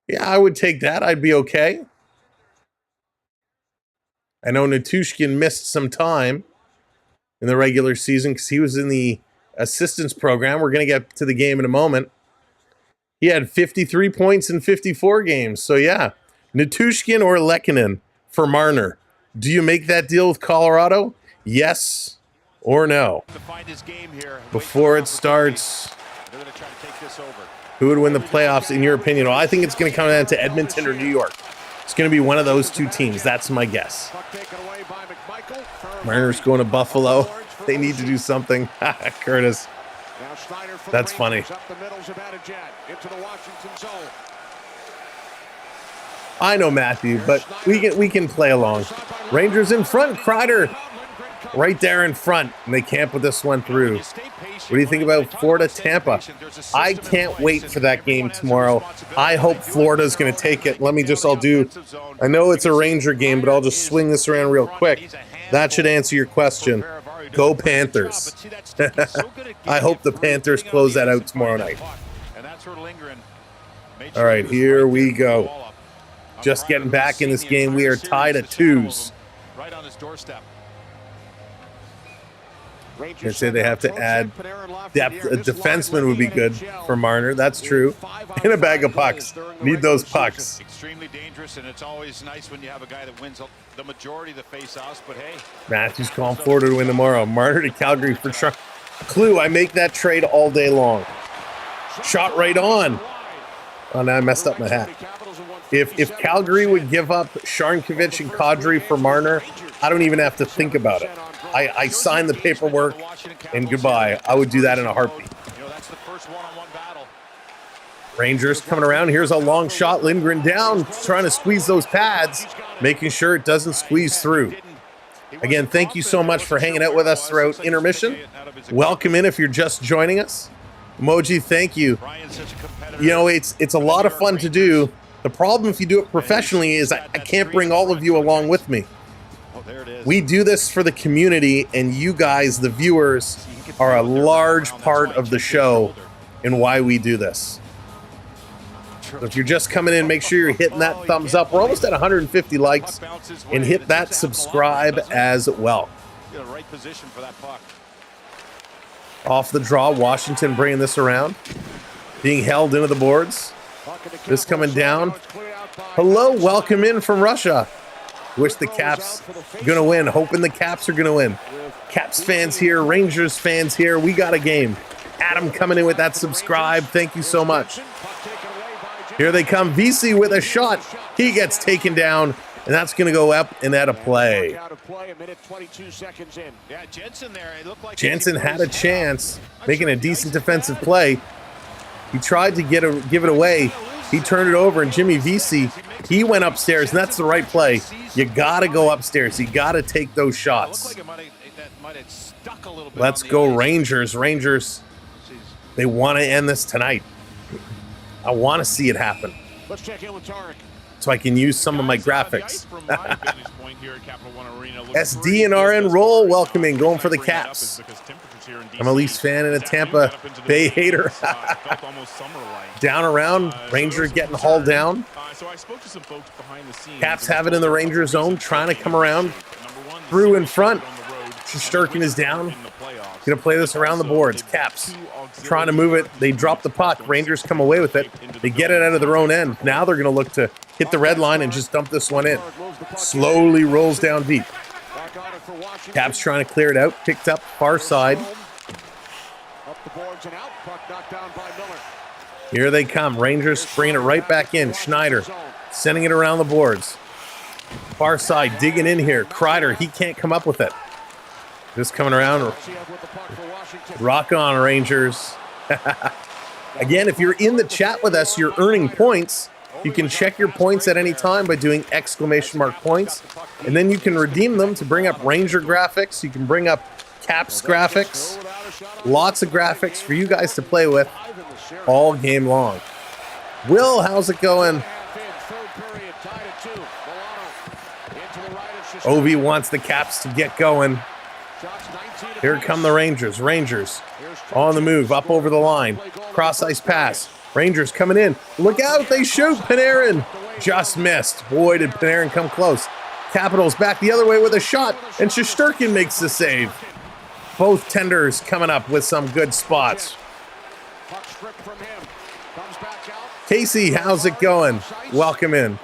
Speaker 1: Yeah, I would take that. I'd be okay. I know Natushkin missed some time in the regular season because he was in the assistance program. We're going to get to the game in a moment. He had 53 points in 54 games. So, yeah, Natushkin or Lehkonen for Marner. Do you make that deal with Colorado? Yes or no? Before it starts, who would win the playoffs in your opinion? Well, I think it's going to come down to Edmonton or New York. It's going to be one of those two teams. That's my guess. Mariners going to Buffalo. They need to do something. Curtis. That's funny. I know Matthew, but we can play along. Rangers in front. Kreider right there in front, and they can't put this one through. What do you think about Florida, Tampa? I can't wait for that game tomorrow. I hope Florida's going to take it. I know it's a Ranger game, but I'll just swing this around real quick. That should answer your question. Go Panthers. I hope the Panthers close that out tomorrow night. All right, here we go. Just getting back in this game. We are tied at 2s.
Speaker 5: Right on his doorstep.
Speaker 1: They say they have to add depth. A defenseman would be good for Marner. That's true. And a bag of pucks. Need those pucks.
Speaker 5: Extremely dangerous, and it's always nice when you have a guy that wins the majority of the face-offs, but hey.
Speaker 1: Matthews calling Florida to win tomorrow. Marner to Calgary for sure. Clue, I make that trade all day long. Shot right on. Oh, now I messed up my hat. If Calgary would give up Sharnkovich and Kadri for Marner, I don't even have to think about it. I sign the paperwork and goodbye. I would do that in a heartbeat. Rangers coming around. Here's a long shot. Lindgren down, trying to squeeze those pads, making sure it doesn't squeeze through. Again, thank you so much for hanging out with us throughout intermission. Welcome in if you're just joining us. Emoji, thank you. You know, it's a lot of fun to do. The problem if you do it professionally is I can't bring all of you along with me. We do this for the community, and you guys, the viewers, are a large part of the show and why we do this. So if you're just coming in, make sure you're hitting that thumbs up. We're almost at 150 likes, and hit that subscribe as well. Off the draw, Washington bringing this around. Being held into the boards. This coming down. Hello, welcome in from Russia. Wish the Caps gonna win. Hoping the Caps are gonna win. Caps fans here, Rangers fans here. We got a game. Adam coming in with that subscribe. Thank you so much. Here they come. VC with a shot. He gets taken down, and that's going to go up and out of play. Jensen had a chance, making a decent defensive play. He tried to give it away. He turned it over, and Jimmy VC, he went upstairs, and that's the right play. You got to go upstairs. You got to take those shots. Let's go Rangers. Rangers, they want to end this tonight. I want to see it happen.
Speaker 4: Let's check in with Tarek.
Speaker 1: So I can use some of my graphics. SD and RN roll, welcoming, going for the Caps. I'm a Leafs fan and a Tampa Bay hater. Down around, Rangers getting hauled down. Caps have it in the Ranger zone, trying to come around. Through in front. Shesterkin is down. Gonna play this around the boards. Caps trying to move it. They drop the puck. Rangers come away with it. They get it out of their own end. Now they're gonna look to hit the red line and just dump this one in. Slowly rolls down deep. Caps trying to clear it out. Picked up far side. Here they come. Rangers bringing it right back in. Schneider sending it around the boards. Far side digging in here. Kreider, he can't come up with it. Just coming around. Rock on, Rangers. Again, if you're in the chat with us, you're earning points. You can check your points at any time by doing !points. And then you can redeem them to bring up Ranger graphics. You can bring up Caps graphics. Lots of graphics for you guys to play with all game long. Will, how's it going? Ovi wants the Caps to get going. Here come the Rangers. Rangers on the move, up over the line. Cross-ice pass. Rangers coming in. Look out, they shoot. Panarin just missed. Boy, did Panarin come close. Capitals back the other way with a shot, and Shesterkin makes the save. Both tenders coming up with some good spots. Casey, how's it going? Welcome in.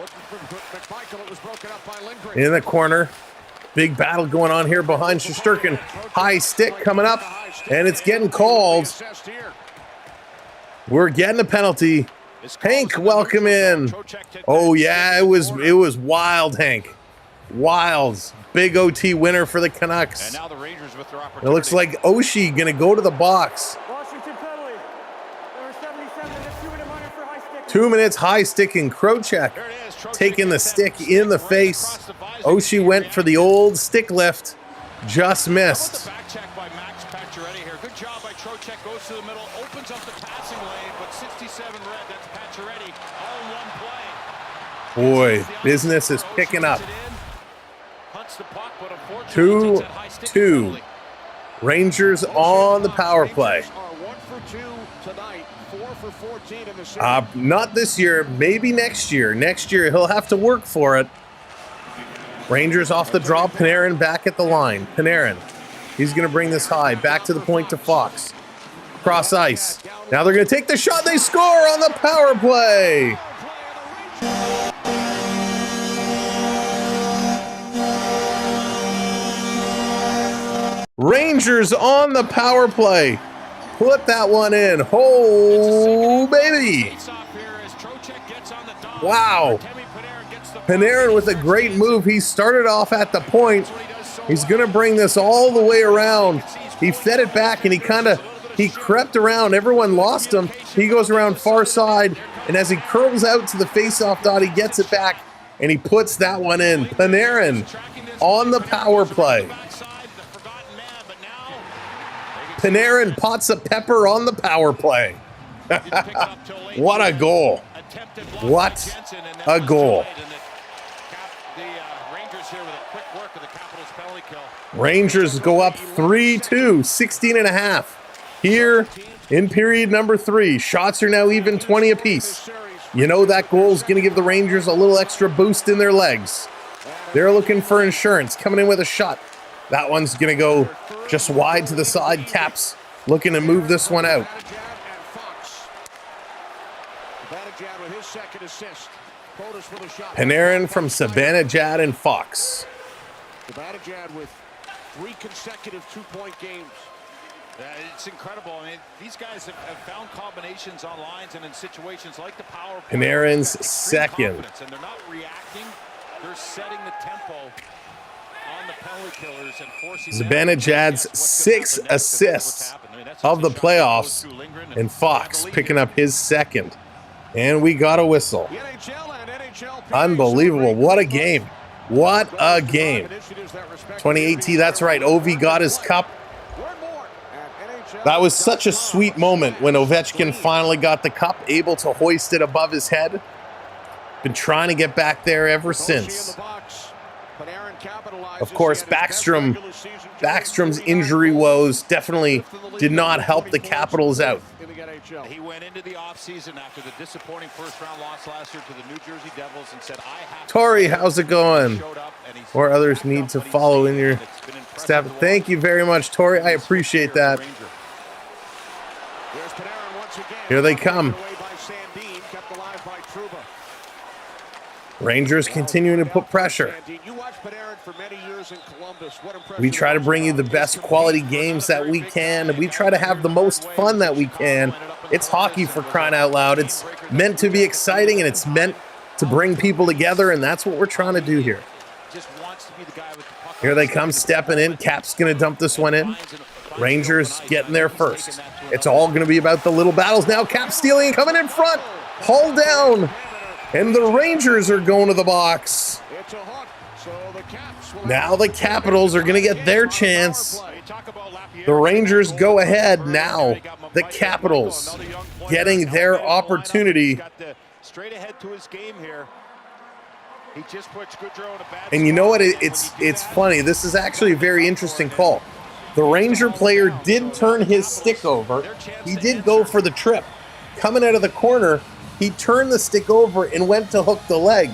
Speaker 1: In the corner. Big battle going on here behind Shesterkin. High stick coming up, and it's getting called. We're getting a penalty. Hank, welcome in. Oh yeah, it was wild, Hank. Wild. Big OT winner for the Canucks. And now the Rangers with their opportunity. It looks like Oshie gonna go to the box.
Speaker 9: Washington penalty. Number 77, 2-minute minor for high stick.
Speaker 1: 2 minutes high stick and Krocek taking the stick in the face. Oshie went for the old stick lift, just missed.
Speaker 5: Back check by Max Pacioretty here. Good job by Trocheck. Goes to the middle, opens up the passing lane, but 67 red. That's Pacioretty all in one play.
Speaker 1: Boy, business is picking up. 2-2. Rangers on the power play. Not this year, maybe next year. Next year, he'll have to work for it. Rangers off the draw. Panarin back at the line. Panarin. He's going to bring this high. Back to the point to Fox. Cross ice. Now they're going to take the shot. They score on the power play. Rangers on the power play. Put that one in. Oh, baby. Wow. Panarin with a great move. He started off at the point. He's going to bring this all the way around. He fed it back, and he crept around. Everyone lost him. He goes around far side, and as he curls out to the faceoff dot, he gets it back, and he puts that one in. Panarin on the power play. Panarin pots of pepper on the power play. What a goal. What a goal. Rangers go up 3-2, 16 and a half. Here in period number 3. Shots are now even 20 apiece. You know that goal is going to give the Rangers a little extra boost in their legs. They're looking for insurance, coming in with a shot. That one's going to go just wide to the side. Caps looking to move this one out. Panarin from Zibanejad and Fox.
Speaker 4: Zibanejad with 3 consecutive 2-point games.
Speaker 5: It's incredible. I mean, these guys have found combinations on lines and in situations like the power play.
Speaker 1: Panarin's second.
Speaker 5: And they're not reacting. They're setting the tempo on the penalty killers and forcing
Speaker 1: Zibanejad's 6 assists of the playoffs, and Fox picking up his second. And we got a whistle. Unbelievable. What a game. What a game. 2018, that's right. Ovi got his cup. That was such a sweet moment when Ovechkin finally got the cup, able to hoist it above his head. Been trying to get back there ever since. Of course, Backstrom's injury woes definitely did not help the Capitals out.
Speaker 5: He went into the offseason after the disappointing first-round loss last year to the New Jersey Devils and said, I have to.
Speaker 1: Tori, how's it going? Or others need to follow in your step. Thank you very much, Tori. I appreciate that. Here they come. Rangers continuing to put pressure. We try to bring you the best quality games that we can. We try to have the most fun that we can. It's hockey, for crying out loud. It's meant to be exciting, and it's meant to bring people together, and that's what we're trying to do here. Here they come, stepping in. Cap's going to dump this one in. Rangers getting there first. It's all going to be about the little battles now. Cap stealing and coming in front. Hauled down. And the Rangers are going to the box. Now the Capitals are going to get their chance. The Rangers go ahead now. The Capitals getting their opportunity. And you know what? It's funny. This is actually a very interesting call. The Ranger player did turn his stick over. He did go for the trip. Coming out of the corner, he turned the stick over and went to hook the leg.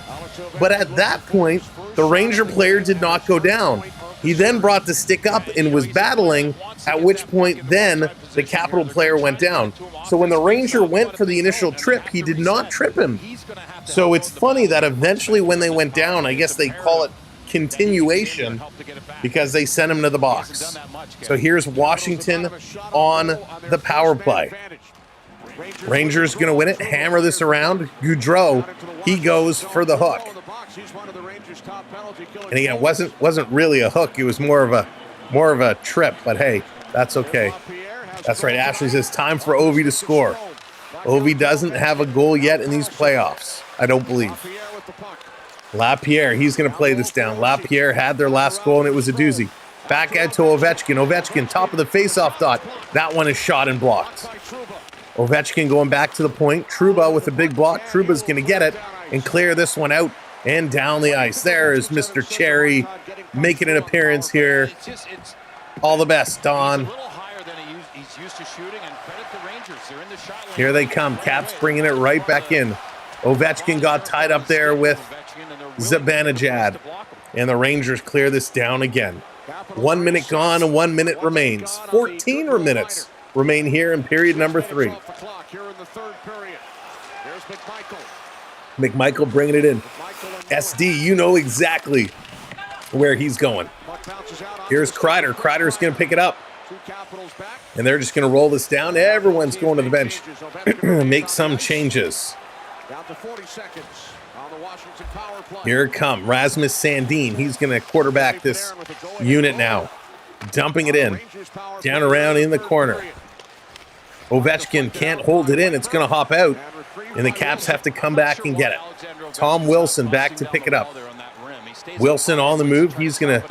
Speaker 1: But at that point, the Ranger player did not go down. He then brought the stick up and was battling, at which point then the Capital player went down. So when the Ranger went for the initial trip, he did not trip him. So it's funny that eventually when they went down, I guess they call it continuation, because they sent him to the box. So here's Washington on the power play. Rangers going to win it, hammer this around. Gaudreau, he goes for the hook. And again, it wasn't really a hook. It was more of a trip, but hey, that's okay. That's right. Ashley says time for Ovi to score. Ovi doesn't have a goal yet in these playoffs, I don't believe. Lapierre, he's going to play this down. Lapierre had their last goal, and it was a doozy. Back out to Ovechkin. Ovechkin, top of the faceoff dot. That one is shot and blocked. Ovechkin going back to the point. Trouba with a big block. Trouba's going to get it and clear this one out and down the ice. There is Mr. Cherry making an appearance here. All the best, Don. Here they come. Caps bringing it right back in. Ovechkin got tied up there with Zibanejad. And the Rangers clear this down again. 1 minute gone and 1 minute remains. 14 minutes remain here in period number 3. McMichael bringing it in. SD, you know exactly where he's going. Here's Kreider. Kreider's going to pick it up. And they're just going to roll this down. Everyone's going to the bench. Make some changes. Here it comes. Rasmus Sandin. He's going to quarterback this unit now. Dumping it in. Down around in the corner. Ovechkin can't hold it in. It's going to hop out. And the Caps have to come back and get it. Tom Wilson back to pick it up. Wilson on the move. He's going to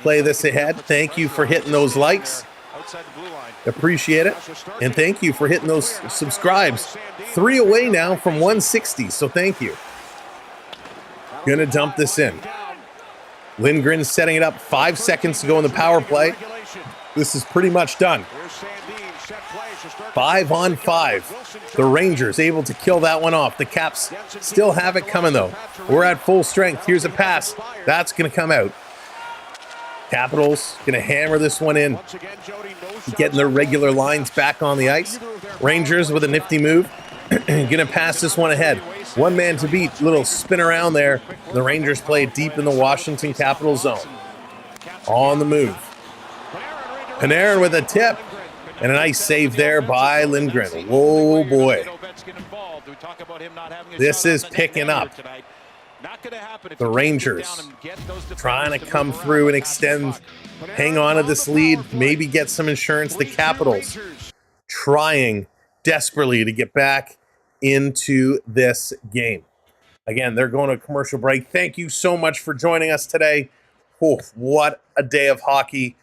Speaker 1: play this ahead. Thank you for hitting those likes. Appreciate it. And thank you for hitting those subscribes. 3 away now from 160. So thank you. Going to dump this in. Lindgren setting it up. 5 seconds to go in the power play. This is pretty much done. 5 on 5. The Rangers able to kill that one off. The Caps still have it coming, though. We're at full strength. Here's a pass. That's going to come out. Capitals going to hammer this one in. Getting their regular lines back on the ice. Rangers with a nifty move. Going to pass this one ahead. One man to beat. Little spin around there. The Rangers play it deep in the Washington Capitals zone. On the move. Panarin with a tip. And a nice save there by Lindgren. Whoa, boy. This is picking up. The Rangers trying to come through and extend, hang on to this lead, maybe get some insurance. The Capitals trying desperately to get back into this game. Again, they're going to a commercial break. Thank you so much for joining us today. Oh, what a day of hockey.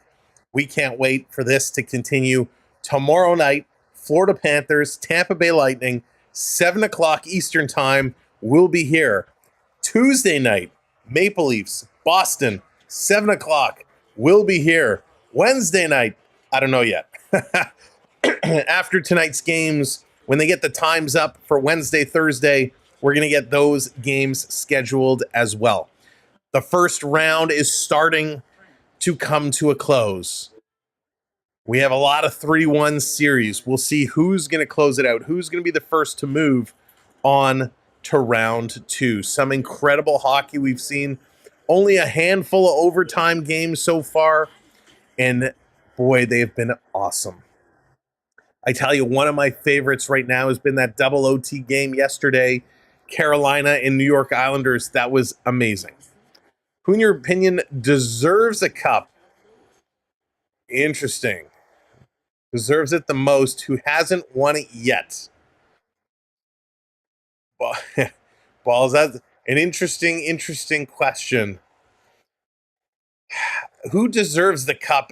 Speaker 1: We can't wait for this to continue. Tomorrow night, Florida Panthers, Tampa Bay Lightning, 7 o'clock Eastern Time. We'll be here. Tuesday night, Maple Leafs, Boston, 7 o'clock. We'll be here. Wednesday night, I don't know yet. After tonight's games, when they get the times up for Wednesday, Thursday, we're going to get those games scheduled as well. The first round is starting to come to a close. We have a lot of 3-1 series. We'll see who's going to close it out, who's going to be the first to move on to round 2. Some incredible hockey we've seen. Only a handful of overtime games so far, and boy, they've been awesome. I tell you, one of my favorites right now has been that double OT game yesterday, Carolina and New York Islanders. That was amazing. Who, in your opinion, deserves a cup? Interesting. Deserves it the most, who hasn't won it yet? Balls, that's an interesting question. Who deserves the cup?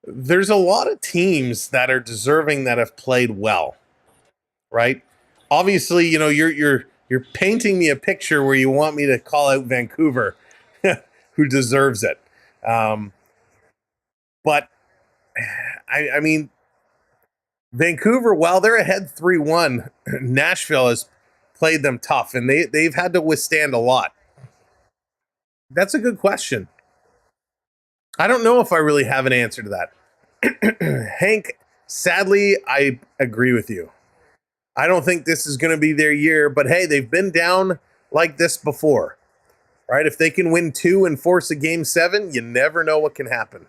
Speaker 1: There's a lot of teams that are deserving that have played well, right? Obviously, you know, you're painting me a picture where you want me to call out Vancouver, who deserves it. But I mean, Vancouver, while they're ahead 3-1, Nashville has played them tough, and they've had to withstand a lot. That's a good question. I don't know if I really have an answer to that. Hank, sadly, I agree with you. I don't think this is going to be their year, but hey, they've been down like this before, right? If they can win 2 and force a game 7, you never know what can happen.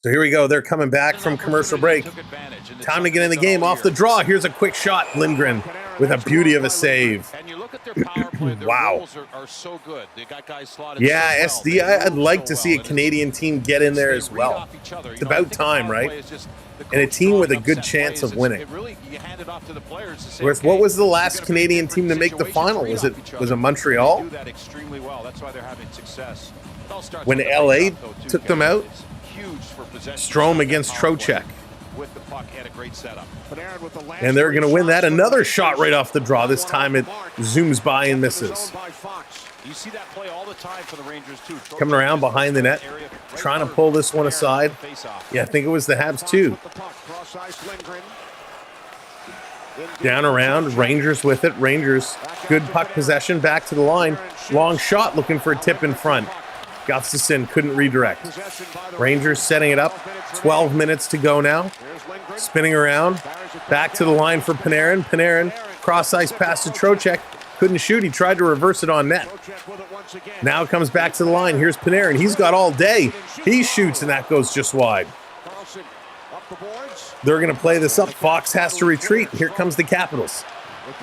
Speaker 1: So here we go. They're coming back from commercial break. Time to get in the game. Off the draw. Here's a quick shot. Lindgren with a beauty of a save. Wow. Yeah, SD, I'd like to see a Canadian team get in there as well. It's about time, right? And a team with a good chance of winning. What was the last Canadian team to make the final? Was it Montreal? When LA took them out? Strome against Trocheck. And they're going to win that. Another shot right off the draw. This time it zooms by and misses. Coming around behind the net, trying to pull this one aside. Yeah, I think it was the Habs too. Down around, Rangers with it. Rangers, good puck possession, back to the line. Long shot, looking for a tip in front. Gustafsson couldn't redirect. Rangers setting it up. 12 minutes to go now. Spinning around. Back to the line for Panarin. Panarin, cross-ice pass to Trocheck. Couldn't shoot. He tried to reverse it on net. Now it comes back to the line. Here's Panarin. He's got all day. He shoots, and that goes just wide. They're going to play this up. Fox has to retreat. Here comes the Capitals.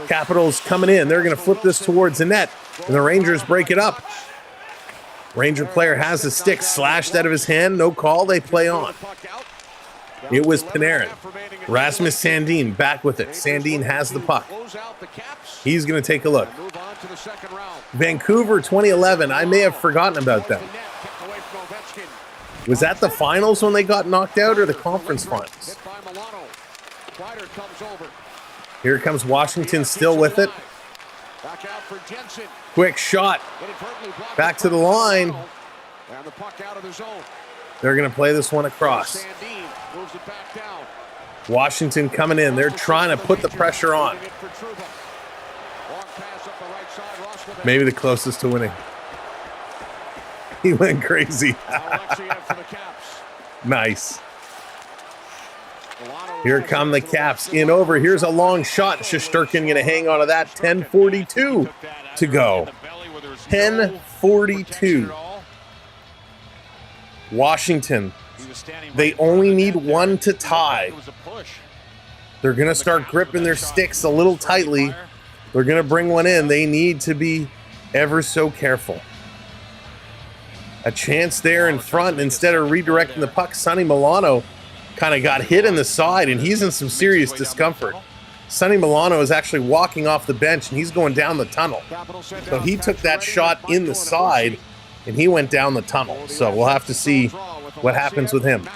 Speaker 1: Capitals coming in. They're going to flip this towards the net, and the Rangers break it up. Ranger player has the stick slashed out of his hand. No call. They play on. It was Panarin. Rasmus Sandin back with it. Sandin has the puck. He's going to take a look. Vancouver 2011. I may have forgotten about them. Was that the finals when they got knocked out, or the conference finals? Here comes Washington still with it. Quick shot. Back to the line. They're going to play this one across. Washington coming in. They're trying to put the pressure on. Maybe the closest to winning. He went crazy. Nice. Here come the Caps in over. Here's a long shot. Shesterkin going to hang on to that. 10:42 to go. 10:42. Washington, they only need one to tie. They're going to start gripping their sticks a little tightly. They're going to bring one in. They need to be ever so careful. A chance there in front. Instead of redirecting the puck, Sonny Milano kind of got hit in the side, and he's in some serious discomfort. Sonny Milano is actually walking off the bench, and he's going down the tunnel. So he took that shot in the side, and he went down the tunnel. So we'll have to see what happens with him.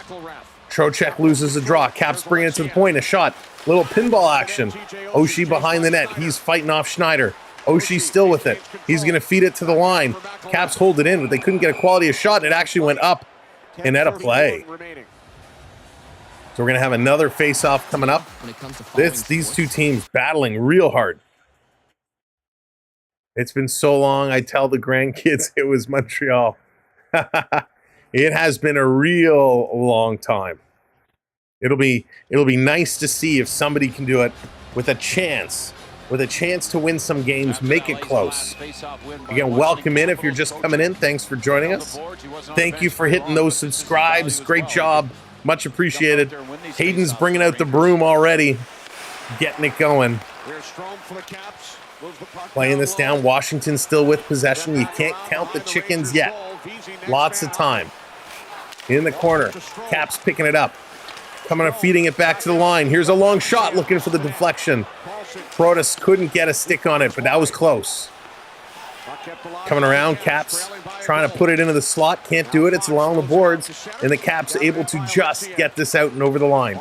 Speaker 1: Trocheck loses a draw. Caps bring it to the point. A shot. Little pinball action. Oshie behind the net. He's fighting off Schneider. Oshie's still with it. He's going to feed it to the line. Caps hold it in, but they couldn't get a quality of shot. It actually went up and out of play. So we're going to have another face-off coming up. These two teams battling real hard. It's been so long, I tell the grandkids it was Montreal. It has been a real long time. It'll be nice to see if somebody can do it with a chance to win some games, make it close. Again, welcome in if you're just coming in. Thanks for joining us. Thank you for hitting those subscribes. Great job. Much appreciated. Hayden's bringing out the broom already, getting it going. Playing this down. Washington still with possession. You can't count the chickens yet. Lots of time. In the corner. Caps picking it up. Coming up, feeding it back to the line. Here's a long shot looking for the deflection. Protas couldn't get a stick on it, but that was close. Coming around, Caps trying to put it into the slot. Can't do it. It's along the boards. And the Caps able to just get this out and over the line.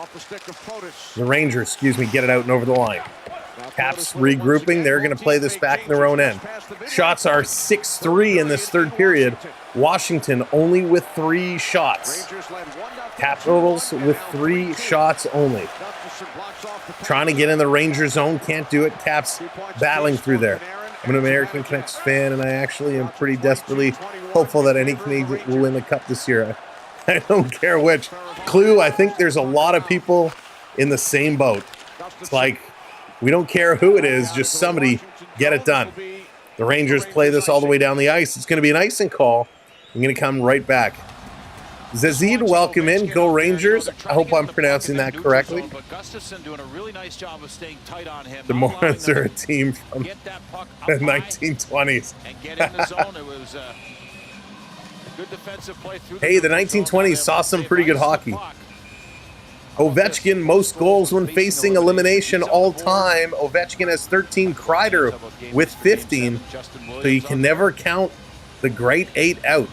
Speaker 1: The Rangers, get it out and over the line. Caps regrouping. They're going to play this back in their own end. Shots are 6-3 in this third period. Washington only with 3 shots. Capitals with 3 shots only. Trying to get in the Ranger zone. Can't do it. Caps battling through there. I'm an American Canucks fan, and I actually am pretty desperately hopeful that any Canadian will win the Cup this year. I don't care which. Clue, I think there's a lot of people in the same boat. It's like, we don't care who it is, just somebody get it done. The Rangers play this all the way down the ice. It's going to be an icing call. I'm going to come right back. Zazid, welcome in. Go Rangers. I hope I'm pronouncing that correctly. The Morons are a team from the 1920s. Hey, the 1920s saw some pretty good hockey. Ovechkin, most goals when facing elimination all time. Ovechkin has 13, Kreider with 15. So you can never count the great 8 out.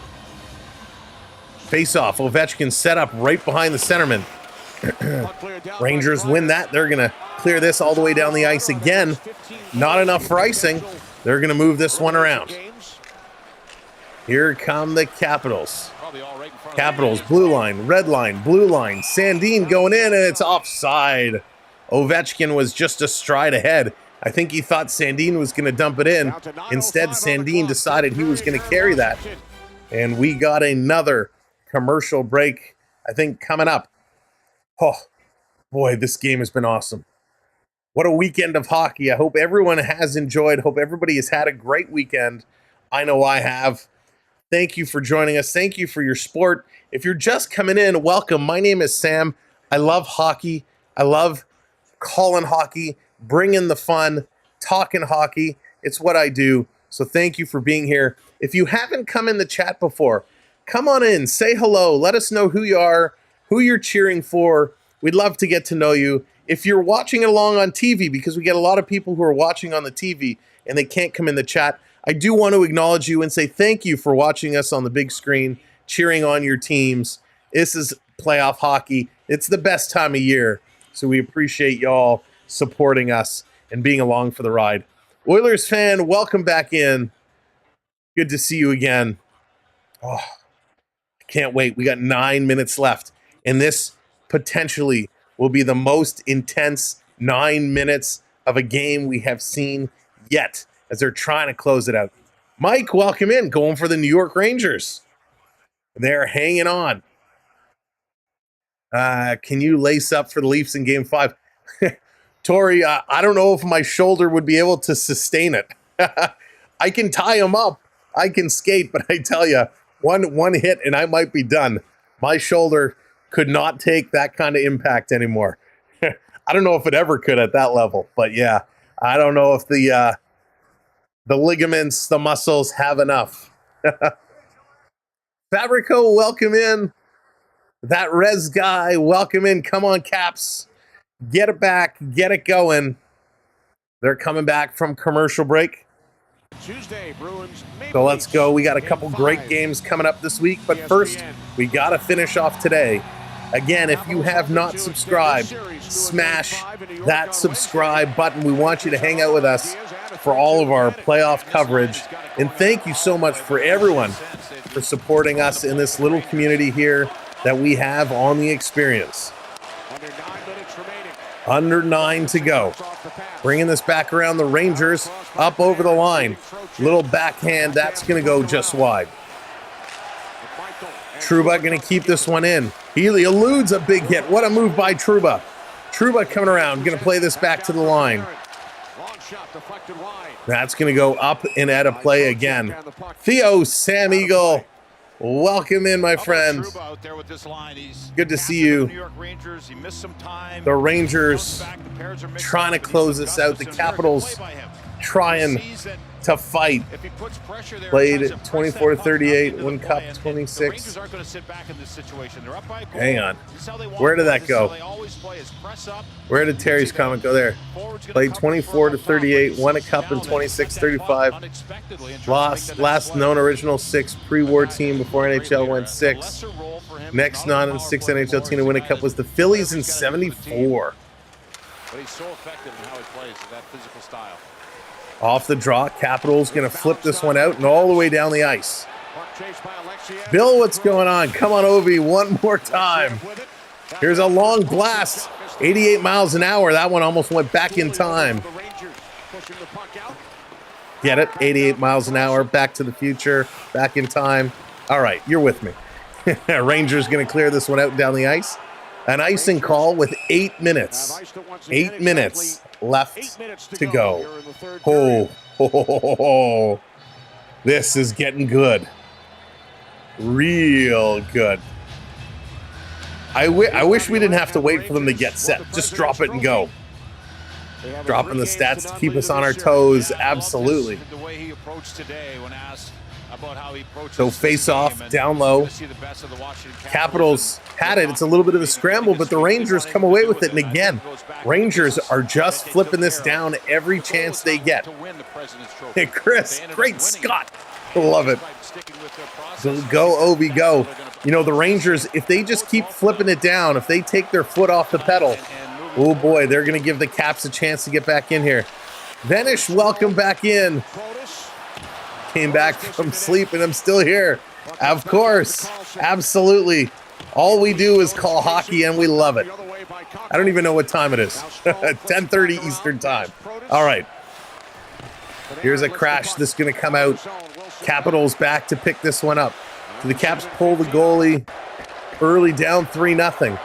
Speaker 1: Face-off, Ovechkin set up right behind the centerman. Rangers win that. They're going to clear this all the way down the ice again. Not enough for icing. They're going to move this one around. Here come the Capitals. Capitals, blue line, red line, blue line. Sandin going in, and it's offside. Ovechkin was just a stride ahead. I think he thought Sandin was going to dump it in. Instead, Sandin decided he was going to carry that. And we got another commercial break, I think, coming up. Oh, boy, this game has been awesome. What a weekend of hockey. I hope everyone has enjoyed. Hope everybody has had a great weekend. I know I have. Thank you for joining us. Thank you for your support. If you're just coming in, welcome. My name is Sam. I love hockey. I love calling hockey, bringing the fun, talking hockey. It's what I do. So thank you for being here. If you haven't come in the chat before, come on in, say hello. Let us know who you are, who you're cheering for. We'd love to get to know you. If you're watching it along on TV, because we get a lot of people who are watching on the TV and they can't come in the chat, I do want to acknowledge you and say thank you for watching us on the big screen, cheering on your teams. This is playoff hockey. It's the best time of year. So we appreciate y'all supporting us and being along for the ride. Oilers fan, welcome back in. Good to see you again. Oh, I can't wait. We got 9 minutes left. And this potentially will be the most intense 9 minutes of a game we have seen yet, as they're trying to close it out. Mike, welcome in. Going for the New York Rangers. They're hanging on. Can you lace up for the Leafs in Game 5? Tori, I don't know if my shoulder would be able to sustain it. I can tie him up. I can skate, but I tell you, one hit and I might be done. My shoulder could not take that kind of impact anymore. I don't know if it ever could at that level, but yeah, I don't know if the ligaments, the muscles have enough. Fabrico, welcome in. That Rez guy, welcome in. Come on, Caps. Get it back. Get it going. They're coming back from commercial break.
Speaker 4: Tuesday, Bruins,
Speaker 1: so let's go. We got a couple great games coming up this week, but first, we got to finish off today. Again, if you have not subscribed, smash that subscribe button. We want you to hang out with us for all of our playoff coverage. And thank you so much for everyone for supporting us in this little community here that we have on the experience. Under 9 to go. Bringing this back around, the Rangers up over the line. Little backhand, that's going to go just wide. Trouba going to keep this one in. He eludes a big hit. What a move by Trouba. Trouba coming around, going to play this back to the line. That's going to go up and out of play again. Theo Sam Eagle, welcome in, my friend. Good to see you. The Rangers trying to close this out. The Capitals trying to fight. Played 24-38, won Cup 26. Hang on. Where did that go? Where did Terry's comment go there? Played 24-38, won a Cup in 26-35. Lost last known original 6 pre-war team before NHL went 6. Next non-6 NHL team to win a Cup was the Phillies in 74.
Speaker 5: But he's so effective in how he plays, that physical style.
Speaker 1: Off the draw, Capitals going to flip this one out and all the way down the ice. Bill, what's going on? Come on, Ovi, one more time. Here's a long blast, 88 miles an hour. That one almost went back in time. Get it? 88 miles an hour, back to the future, back in time. All right, you're with me. Rangers going to clear this one out and down the ice. An icing call with 8 minutes. 8 minutes left to go. Oh, this is getting good. Real good. I wish we didn't have to wait for them to get set. Just drop it and go. Dropping the stats to keep us on our toes. Absolutely. So face off, down low. Capitals had it. It's a little bit of a scramble, but the Rangers come away with it. And again, Rangers are just flipping this down every chance they get. Hey, Chris, great Scott. Love it. So go, Obi, go. You know, the Rangers, if they just keep flipping it down, if they take their foot off the pedal, oh boy, they're going to give the Caps a chance to get back in here. Vanish, welcome back in. Came back from sleep and I'm still here. Of course, absolutely. All we do is call hockey and we love it. I don't even know what time it is. 10:30 Eastern time. All right. Here's a crash that's going to come out. Capitals back to pick this one up. So the Caps pull the goalie early down 3-0.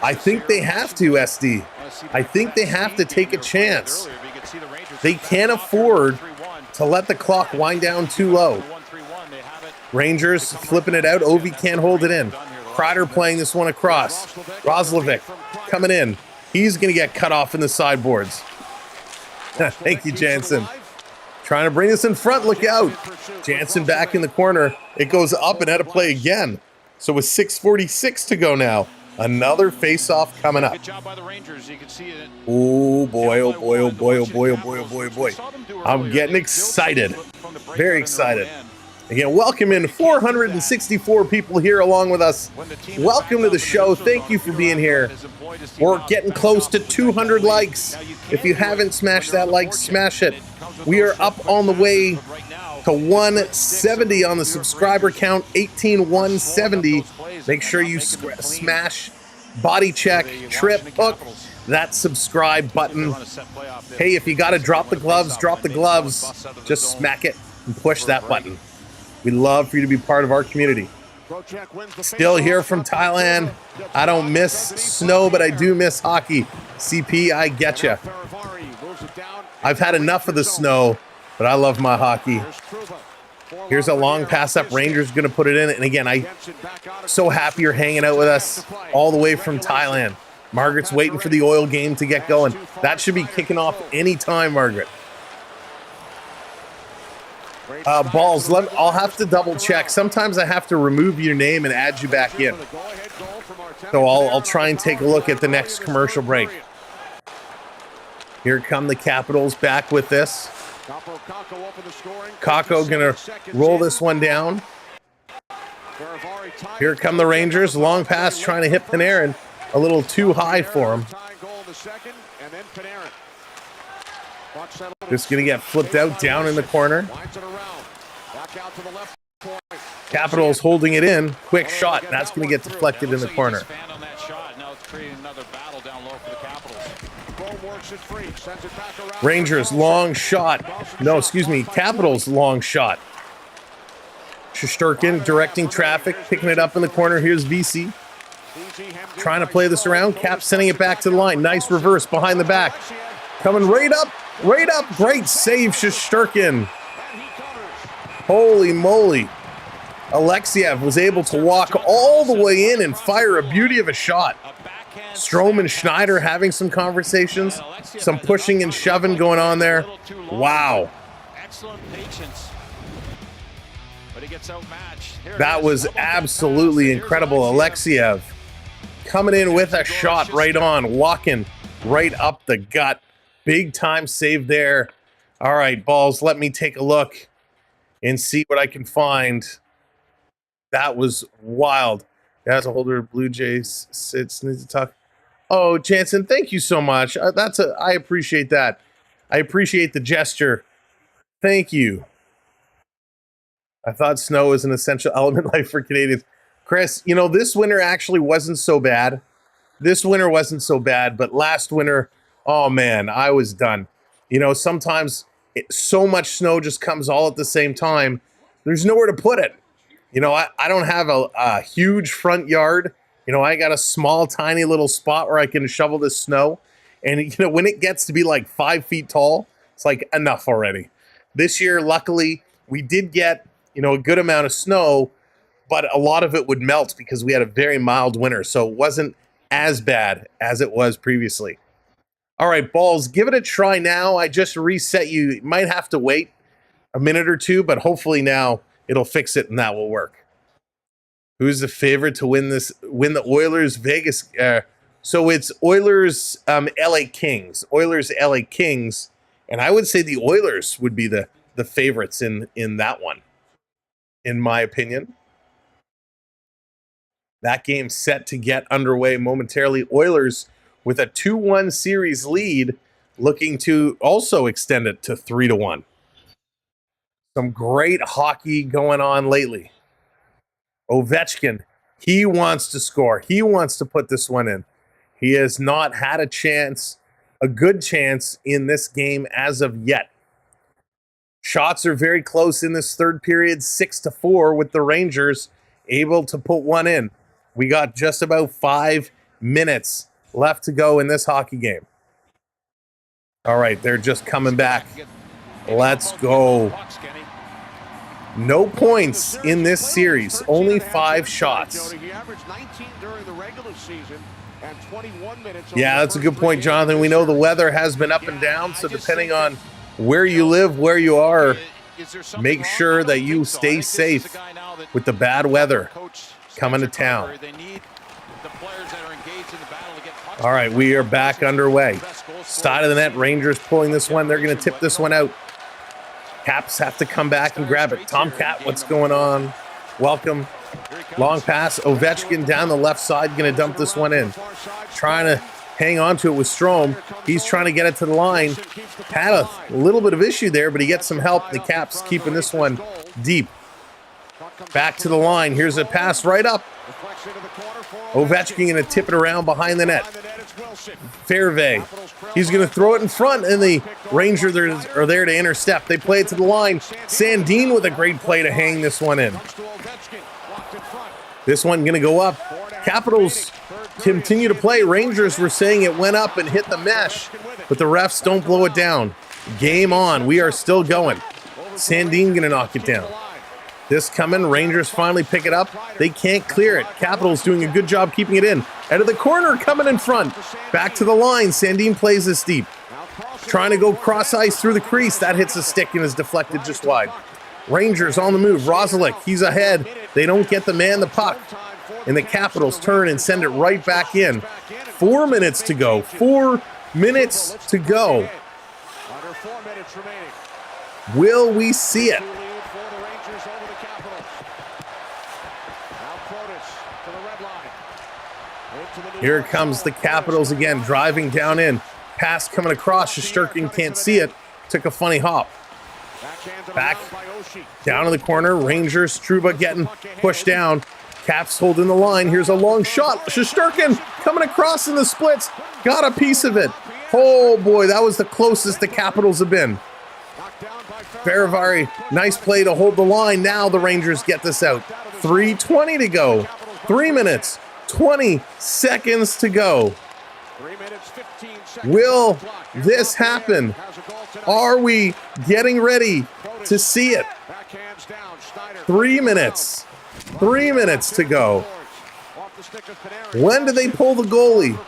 Speaker 1: I think they have to, SD. I think they have to take a chance. They can't afford to let the clock wind down too low. Rangers flipping it out. Ovi can't hold it in. Kreider playing this one across. Roslovic coming in. He's going to get cut off in the sideboards. Thank you, Jansen. Trying to bring this in front. Look out. Jansen back in the corner. It goes up and out of play again. So with 6:46 to go now. Another face-off coming up. Oh boy, oh boy, oh boy, oh boy, oh boy, oh boy, oh boy. I'm getting excited. Very excited. Again, welcome in 464 people here along with us. Welcome to the show. Thank you for being here. We're getting close to 200 likes. If you haven't smashed that like, smash it. We are up on the way to 170 on the subscriber count, 18170. Make sure you smash, body check, trip, hook, that subscribe button. Hey, if you got to drop the gloves, drop the gloves. Just smack it and push that button. We'd love for you to be part of our community. Still here from Thailand. I don't miss snow, but I do miss hockey. CP, I get you. I've had enough of the snow, but I love my hockey. Here's a long pass up. Rangers going to put it in. And again, I'm so happy you're hanging out with us all the way from Thailand. Margaret's waiting for the oil game to get going. That should be kicking off anytime, Margaret. Balls, I'll have to double check. Sometimes I have to remove your name and add you back in. So I'll try and take a look at the next commercial break. Here come the Capitals back with this. Kakko gonna roll this one down. Here come the Rangers. Long pass trying to hit Panarin. A little too high for him. Just gonna get flipped out down in the corner. Capitals holding it in. Quick shot. That's gonna get deflected in the corner. Rangers long shot. No, excuse me. Capitals long shot. Shesterkin directing traffic, picking it up in the corner. Here's VC. Trying to play this around. Cap sending it back to the line. Nice reverse behind the back. Coming right up. Right up. Great save, Shesterkin. Holy moly. Alexiev was able to walk all the way in and fire a beauty of a shot. Strome and Schneider having some conversations. Some pushing and shoving going on there. Wow. That was absolutely incredible. Alexiev coming in with a shot right on, walking right up the gut. Big time save there. All right, Balls, let me take a look and see what I can find. That was wild. As a holder of Blue Jays sits, needs to talk. Oh, Jansen, thank you so much. I appreciate that. I appreciate the gesture. Thank you. I thought snow was an essential element life for Canadians. Chris, you know, this winter actually wasn't so bad. This winter wasn't so bad, but last winter, oh man, I was done. You know, sometimes so much snow just comes all at the same time. There's nowhere to put it. You know, I don't have a huge front yard. You know, I got a small, tiny little spot where I can shovel this snow. And, you know, when it gets to be like 5 feet tall, it's like enough already. This year, luckily, we did get, you know, a good amount of snow, but a lot of it would melt because we had a very mild winter. So it wasn't as bad as it was previously. All right, Balls, give it a try now. I just reset you. You might have to wait a minute or two, but hopefully now it'll fix it and that will work. Who's the favorite to win the Oilers Vegas? So it's Oilers LA Kings. Oilers LA Kings. And I would say the Oilers would be the favorites in that one, in my opinion. That game's set to get underway momentarily. Oilers with a 2-1 series lead, looking to also extend it to 3-1. Some great hockey going on lately. Ovechkin, he wants to score. He wants to put this one in. He has not had a chance, a good chance in this game as of yet. Shots are very close in this third period, 6-4 with the Rangers able to put one in. We got just about 5 minutes left to go in this hockey game. All right, they're just coming back. Let's go. No points in this series, only 5 shots. Yeah, that's a good point, Jonathan. We know the weather has been up and down, so depending on where you live, where you are, make sure that you stay safe with the bad weather coming to town. All right, we are back underway. Side of the net, Rangers pulling this one. They're going to tip this one out. Caps have to come back and grab it. Tomcat, what's going on? Welcome. Long pass. Ovechkin down the left side, going to dump this one in. Trying to hang on to it with Strome. He's trying to get it to the line. Had a little bit of issue there, but he gets some help. The Caps keeping this one deep. Back to the line. Here's a pass right up. Ovechkin going to tip it around behind the net. Fairvey. He's going to throw it in front, and the Rangers are there to intercept. They play it to the line. Sandin with a great play to hang this one in. This one going to go up. Capitals continue to play. Rangers were saying it went up and hit the mesh, but the refs don't blow it down. Game on. We are still going. Sandin going to knock it down. This coming. Rangers finally pick it up. They can't clear it. Capitals doing a good job keeping it in. Out of the corner, coming in front. Back to the line. Sandin plays this deep. Trying to go cross ice through the crease. That hits a stick and is deflected just wide. Rangers on the move. Rosalick, he's ahead. They don't get the man the puck. And the Capitals turn and send it right back in. 4 minutes to go. 4 minutes to go. Will we see it? Here comes the Capitals again, driving down in. Pass coming across. Shesterkin can't see it. Took a funny hop. Back down in the corner. Rangers, Trouba getting pushed down. Caps holding the line. Here's a long shot. Shesterkin coming across in the splits. Got a piece of it. Oh boy, that was the closest the Capitals have been. Faravari, nice play to hold the line. Now the Rangers get this out. 3:20 to go. 3 minutes, 20 seconds to go. Will this happen? Are we getting ready to see it? 3 minutes. 3 minutes to go. When do they pull the goalie?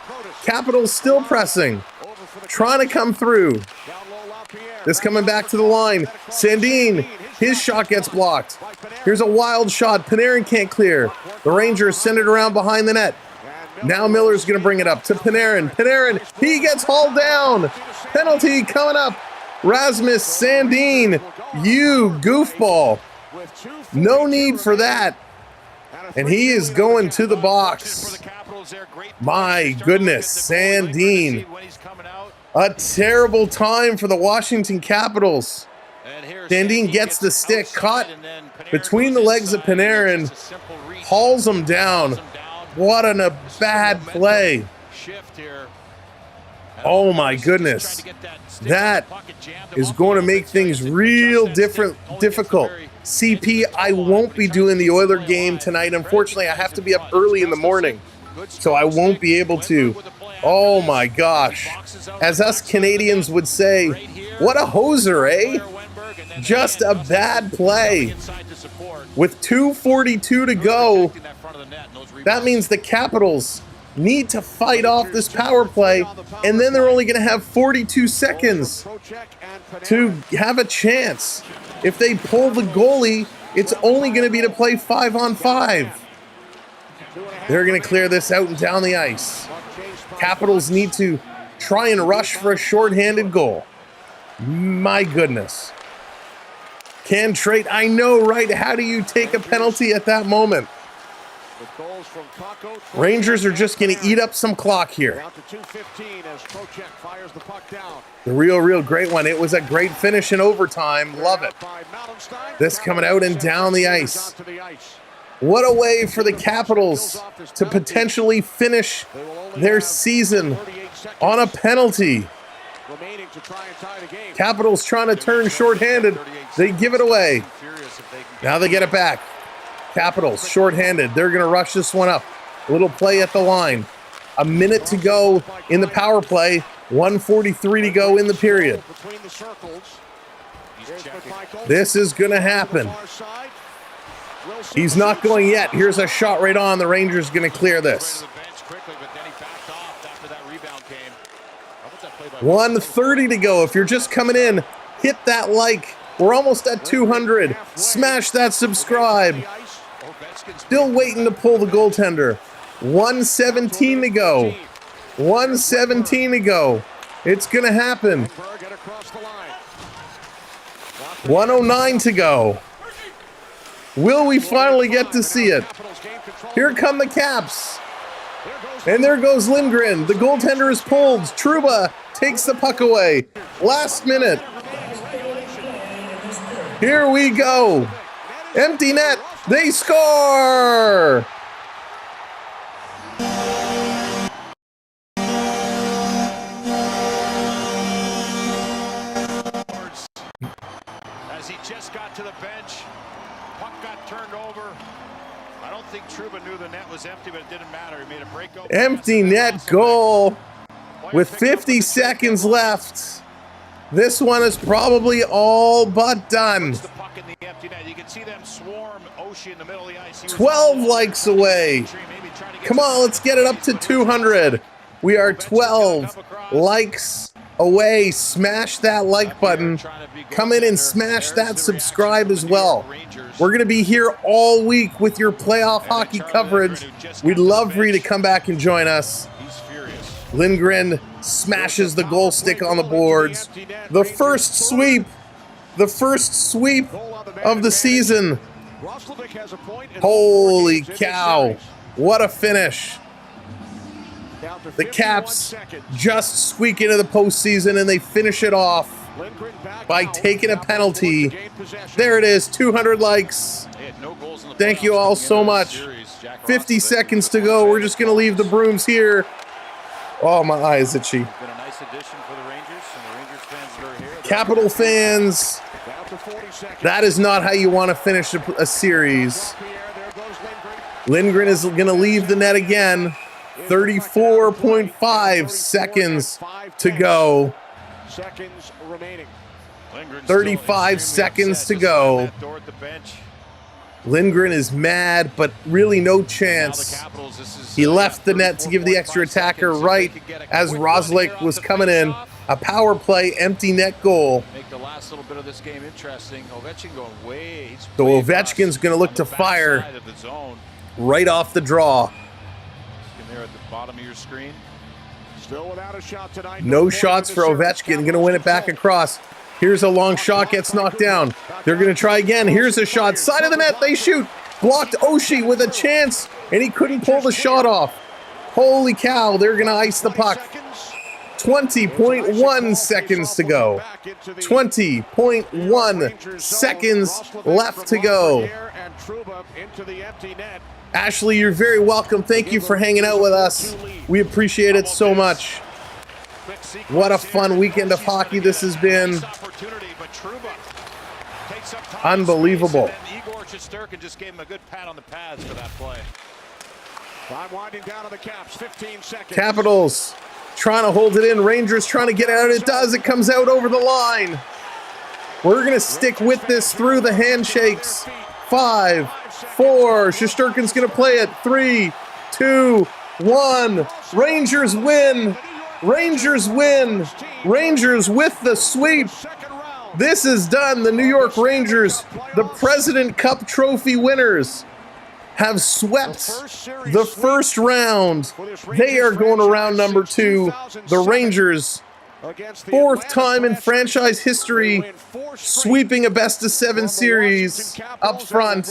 Speaker 1: Capitals still pressing. Trying to come through. This coming back to the line. Sandin, his shot gets blocked. Here's a wild shot. Panarin can't clear. The Rangers send it around behind the net. Now Miller's going to bring it up to Panarin. Panarin, he gets hauled down. Penalty coming up. Rasmus Sandin, you goofball. No need for that. And he is going to the box. My goodness, Sandin. A terrible time for the Washington Capitals. Sandin gets the stick, caught between the legs of Panarin, hauls him down. What a bad play. Oh my goodness. That is going to make things real difficult. CP, I won't be doing the Oiler game tonight. Unfortunately, I have to be up early in the morning, so I won't be able to. Oh my gosh. As us Canadians would say, what a hoser, eh? Just a bad play. With 2:42 to go, that means the Capitals need to fight off this power play, and then they're only going to have 42 seconds to have a chance. If they pull the goalie, it's only going to be to play 5-on-5. They're going to clear this out and down the ice. Capitals need to try and rush for a shorthanded goal. My goodness. Can trade, I know, right? How do you take a penalty at that moment? Rangers are just going to eat up some clock here. The real great one. It was a great finish in overtime. Love it. This coming out and down the ice. What a way for the Capitals to potentially finish their season on a penalty. Capitals trying to turn shorthanded. They give it away. Now they get it back. Capitals shorthanded. They're going to rush this one up. A little play at the line. A minute to go in the power play. 1:43 to go in the period. This is going to happen. He's not going yet. Here's a shot right on. The Rangers going to clear this. 1:30 to go. If you're just coming in, hit that like. We're almost at 200. Smash that subscribe. Still waiting to pull the goaltender. 1:17 to go. 1:17 to go. It's going to happen. 1:09 to go. Will we finally get to see it? Here come the Caps. And there goes Lindgren. The goaltender is pulled. Trouba takes the puck away. Last minute. Here we go. Empty net. They score.
Speaker 5: As he just got to the bench, puck got turned over. I don't think think Trouba knew the net was empty, but it didn't matter. He made a breakout.
Speaker 1: Empty net goal with 50 seconds left. This one is probably all but done.
Speaker 5: The puck in the empty net. You can see them swarm Oshie in the middle of the ice.
Speaker 1: 12 likes away. Come on, let's get it up to 200. We are 12 likes away. Smash that like button. Come in and smash that subscribe as well. We're going to be here all week with your playoff hockey coverage. We'd love for you to come back and join us. Lindgren smashes the goal stick on the boards. The first sweep of the season. Holy cow. What a finish. The Caps just squeak into the postseason and they finish it off by taking a penalty. There it is, 200 likes. Thank you all so much. 50 seconds to go. We're just going to leave the Bruins here. Oh, my eye is itchy. Capital fans, that is not how you want to finish a series. Lindgren is going to leave the net again. 34.5 seconds to go. 35 seconds to go. Lindgren is mad, but really no chance. He left the net to give the extra attacker right as Roslick was coming in. A power play, empty net goal.
Speaker 5: Make the last little bit of this game interesting. Ovechkin going way.
Speaker 1: So Ovechkin's going to look to fire right off the draw.
Speaker 5: There at the bottom of your screen.
Speaker 4: Still without a shot tonight.
Speaker 1: No shots for Ovechkin. Going to win it back across. Here's a long shot, gets knocked down. They're going to try again. Here's a shot. Side of the net, they shoot. Blocked Oshie with a chance, and he couldn't pull the shot off. Holy cow, they're going to ice the puck. 20.1 seconds to go. 20.1 seconds left to go. Ashley, you're very welcome. Thank you for hanging out with us. We appreciate it so much. What a fun weekend of hockey this has been. Unbelievable.
Speaker 5: Just gave him a good pat on the pads for that play.
Speaker 4: Time winding down to the Caps, 15 seconds.
Speaker 1: Capitals trying to hold it in. Rangers trying to get it out. It does. It comes out over the line. We're going to stick with this through the handshakes. 5, 4. Shesterkin's going to play it. 3, 2, 1. Rangers win. Rangers win. Rangers with the sweep. This is done. The New York Rangers, the President Cup Trophy winners, have swept the first round. They are going to round number 2. The Rangers, 4th time in franchise history, sweeping a best-of-7 series up front.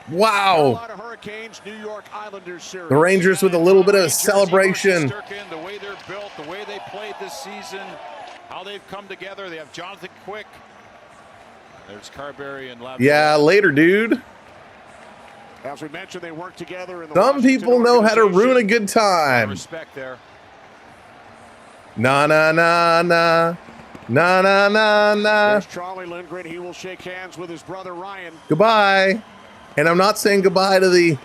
Speaker 1: Wow. The Rangers with a little bit of a celebration.
Speaker 5: The way they're built, the way they played this season, how they've come together. They have Jonathan Quick. There's Carberry and Laviolette.
Speaker 1: Yeah, later, dude.
Speaker 4: As we mentioned, they work together in the
Speaker 1: Some people know how to ruin a good time.
Speaker 5: Respect there.
Speaker 1: Na na na na. Na na na na.
Speaker 4: There's Charlie Lindgren. He will shake hands with his brother Ryan.
Speaker 1: Goodbye. And I'm not saying goodbye to the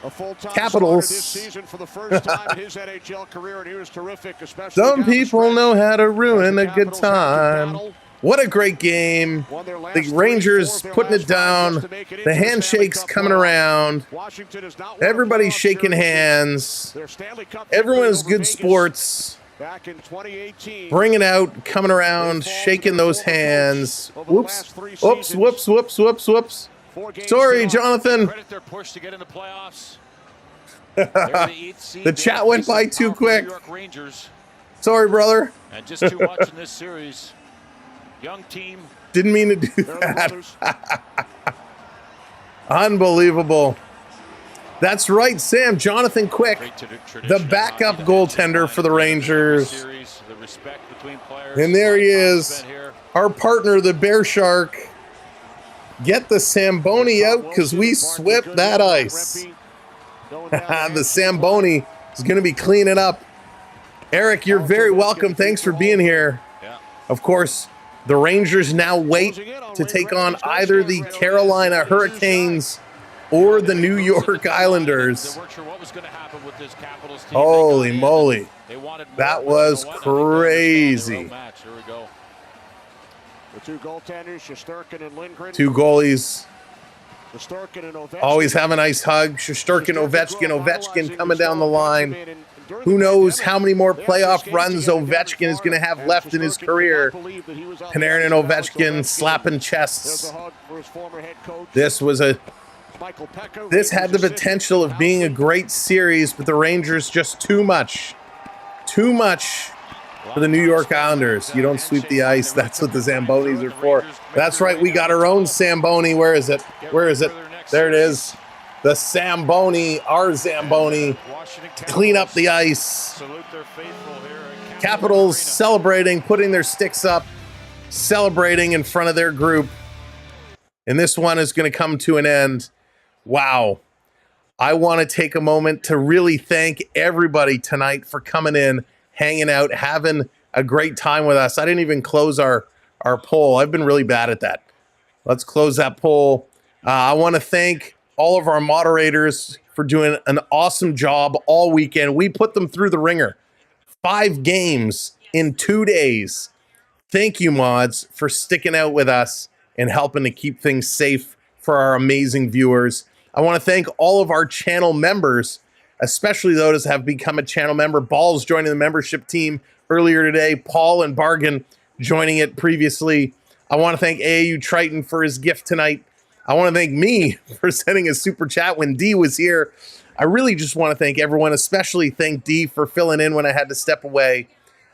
Speaker 1: Capitals.
Speaker 4: This season for the first time in his NHL career, and he was terrific, especially
Speaker 1: some people know how to ruin a good time. What a great game. The Rangers putting it down. The handshakes coming around. Everybody's shaking hands. Everyone is good sports.
Speaker 4: Back in 2018,
Speaker 1: bringing out, coming around, shaking those hands. Whoops. Whoops, whoops, whoops, whoops, whoops. Sorry, Jonathan.
Speaker 5: Credit their push to get in the playoffs.
Speaker 1: The chat went by too quick.
Speaker 5: New York Rangers.
Speaker 1: Sorry, brother.
Speaker 5: And just to watch in this series, young team.
Speaker 1: Didn't mean to do that. Unbelievable. That's right, Sam. Jonathan Quick, the backup goaltender for the Rangers. And there he is, our partner, the Bear Shark. Get the Samboni out because we swept that ice. The Samboni is going to be cleaning up. Eric, you're very welcome. Thanks for being here. Of course, the Rangers now wait to take on either the Carolina Hurricanes or the New York Islanders. Holy moly. That was crazy.
Speaker 4: The two goaltenders, Shesterkin and Lindgren.
Speaker 1: Two goalies.
Speaker 4: Shesterkin and Ovechkin.
Speaker 1: Always have a nice hug. Shesterkin, Ovechkin coming down the line. Who knows how many more playoff runs Ovechkin is going to have left in his career. Panarin and Ovechkin slapping chests. This had the potential of being a great series, but the Rangers just too much. Too much for the New York Islanders. You don't sweep the ice. That's what the Zambonis are for. That's right. We got our own Zamboni. Where is it? Where is it? There it is. The Zamboni, our Zamboni, to clean up the ice. Capitals celebrating, putting their sticks up, celebrating in front of their group. And this one is going to come to an end. Wow. I want to take a moment to really thank everybody tonight for coming in, hanging out, having a great time with us. I didn't even close our poll. I've been really bad at that. Let's close that poll. I want to thank all of our moderators for doing an awesome job all weekend. We put them through the ringer. 5 games in 2 days. Thank you, mods, for sticking out with us and helping to keep things safe for our amazing viewers. I want to thank all of our channel members, especially those that have become a channel member. Ball's joining the membership team earlier today. Paul and Bargain joining it previously. I want to thank AAU Triton for his gift tonight. I want to thank me for sending a super chat when D was here. I really just want to thank everyone, especially thank D for filling in when I had to step away.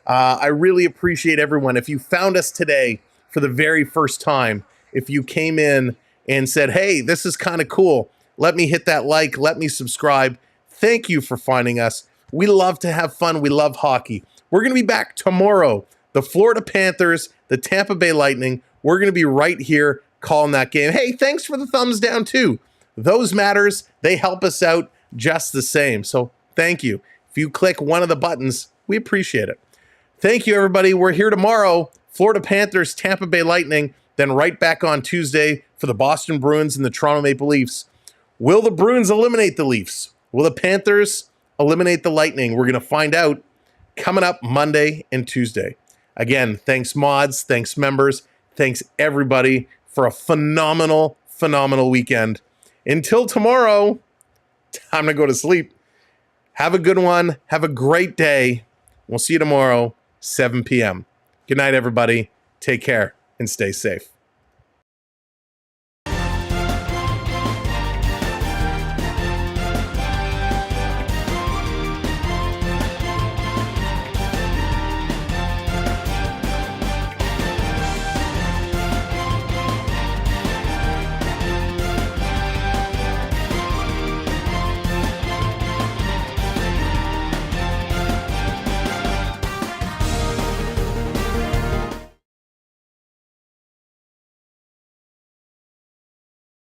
Speaker 1: I really appreciate everyone. If you found us today for the very first time, if you came in and said, hey, this is kind of cool, let me hit that like, let me subscribe. Thank you for finding us. We love to have fun. We love hockey. We're going to be back tomorrow. The Florida Panthers, the Tampa Bay Lightning. We're going to be right here calling that game. Hey, thanks for the thumbs down too. Those matters. They help us out just the same. So thank you. If you click one of the buttons, we appreciate it. Thank you, everybody. We're here tomorrow. Florida Panthers, Tampa Bay Lightning. Then right back on Tuesday for the Boston Bruins and the Toronto Maple Leafs. Will the Bruins eliminate the Leafs? Will the Panthers eliminate the Lightning? We're going to find out coming up Monday and Tuesday. Again, thanks mods, thanks members, thanks everybody for a phenomenal, phenomenal weekend. Until tomorrow, time to go to sleep. Have a good one. Have a great day. We'll see you tomorrow, 7 p.m. Good night, everybody. Take care and stay safe.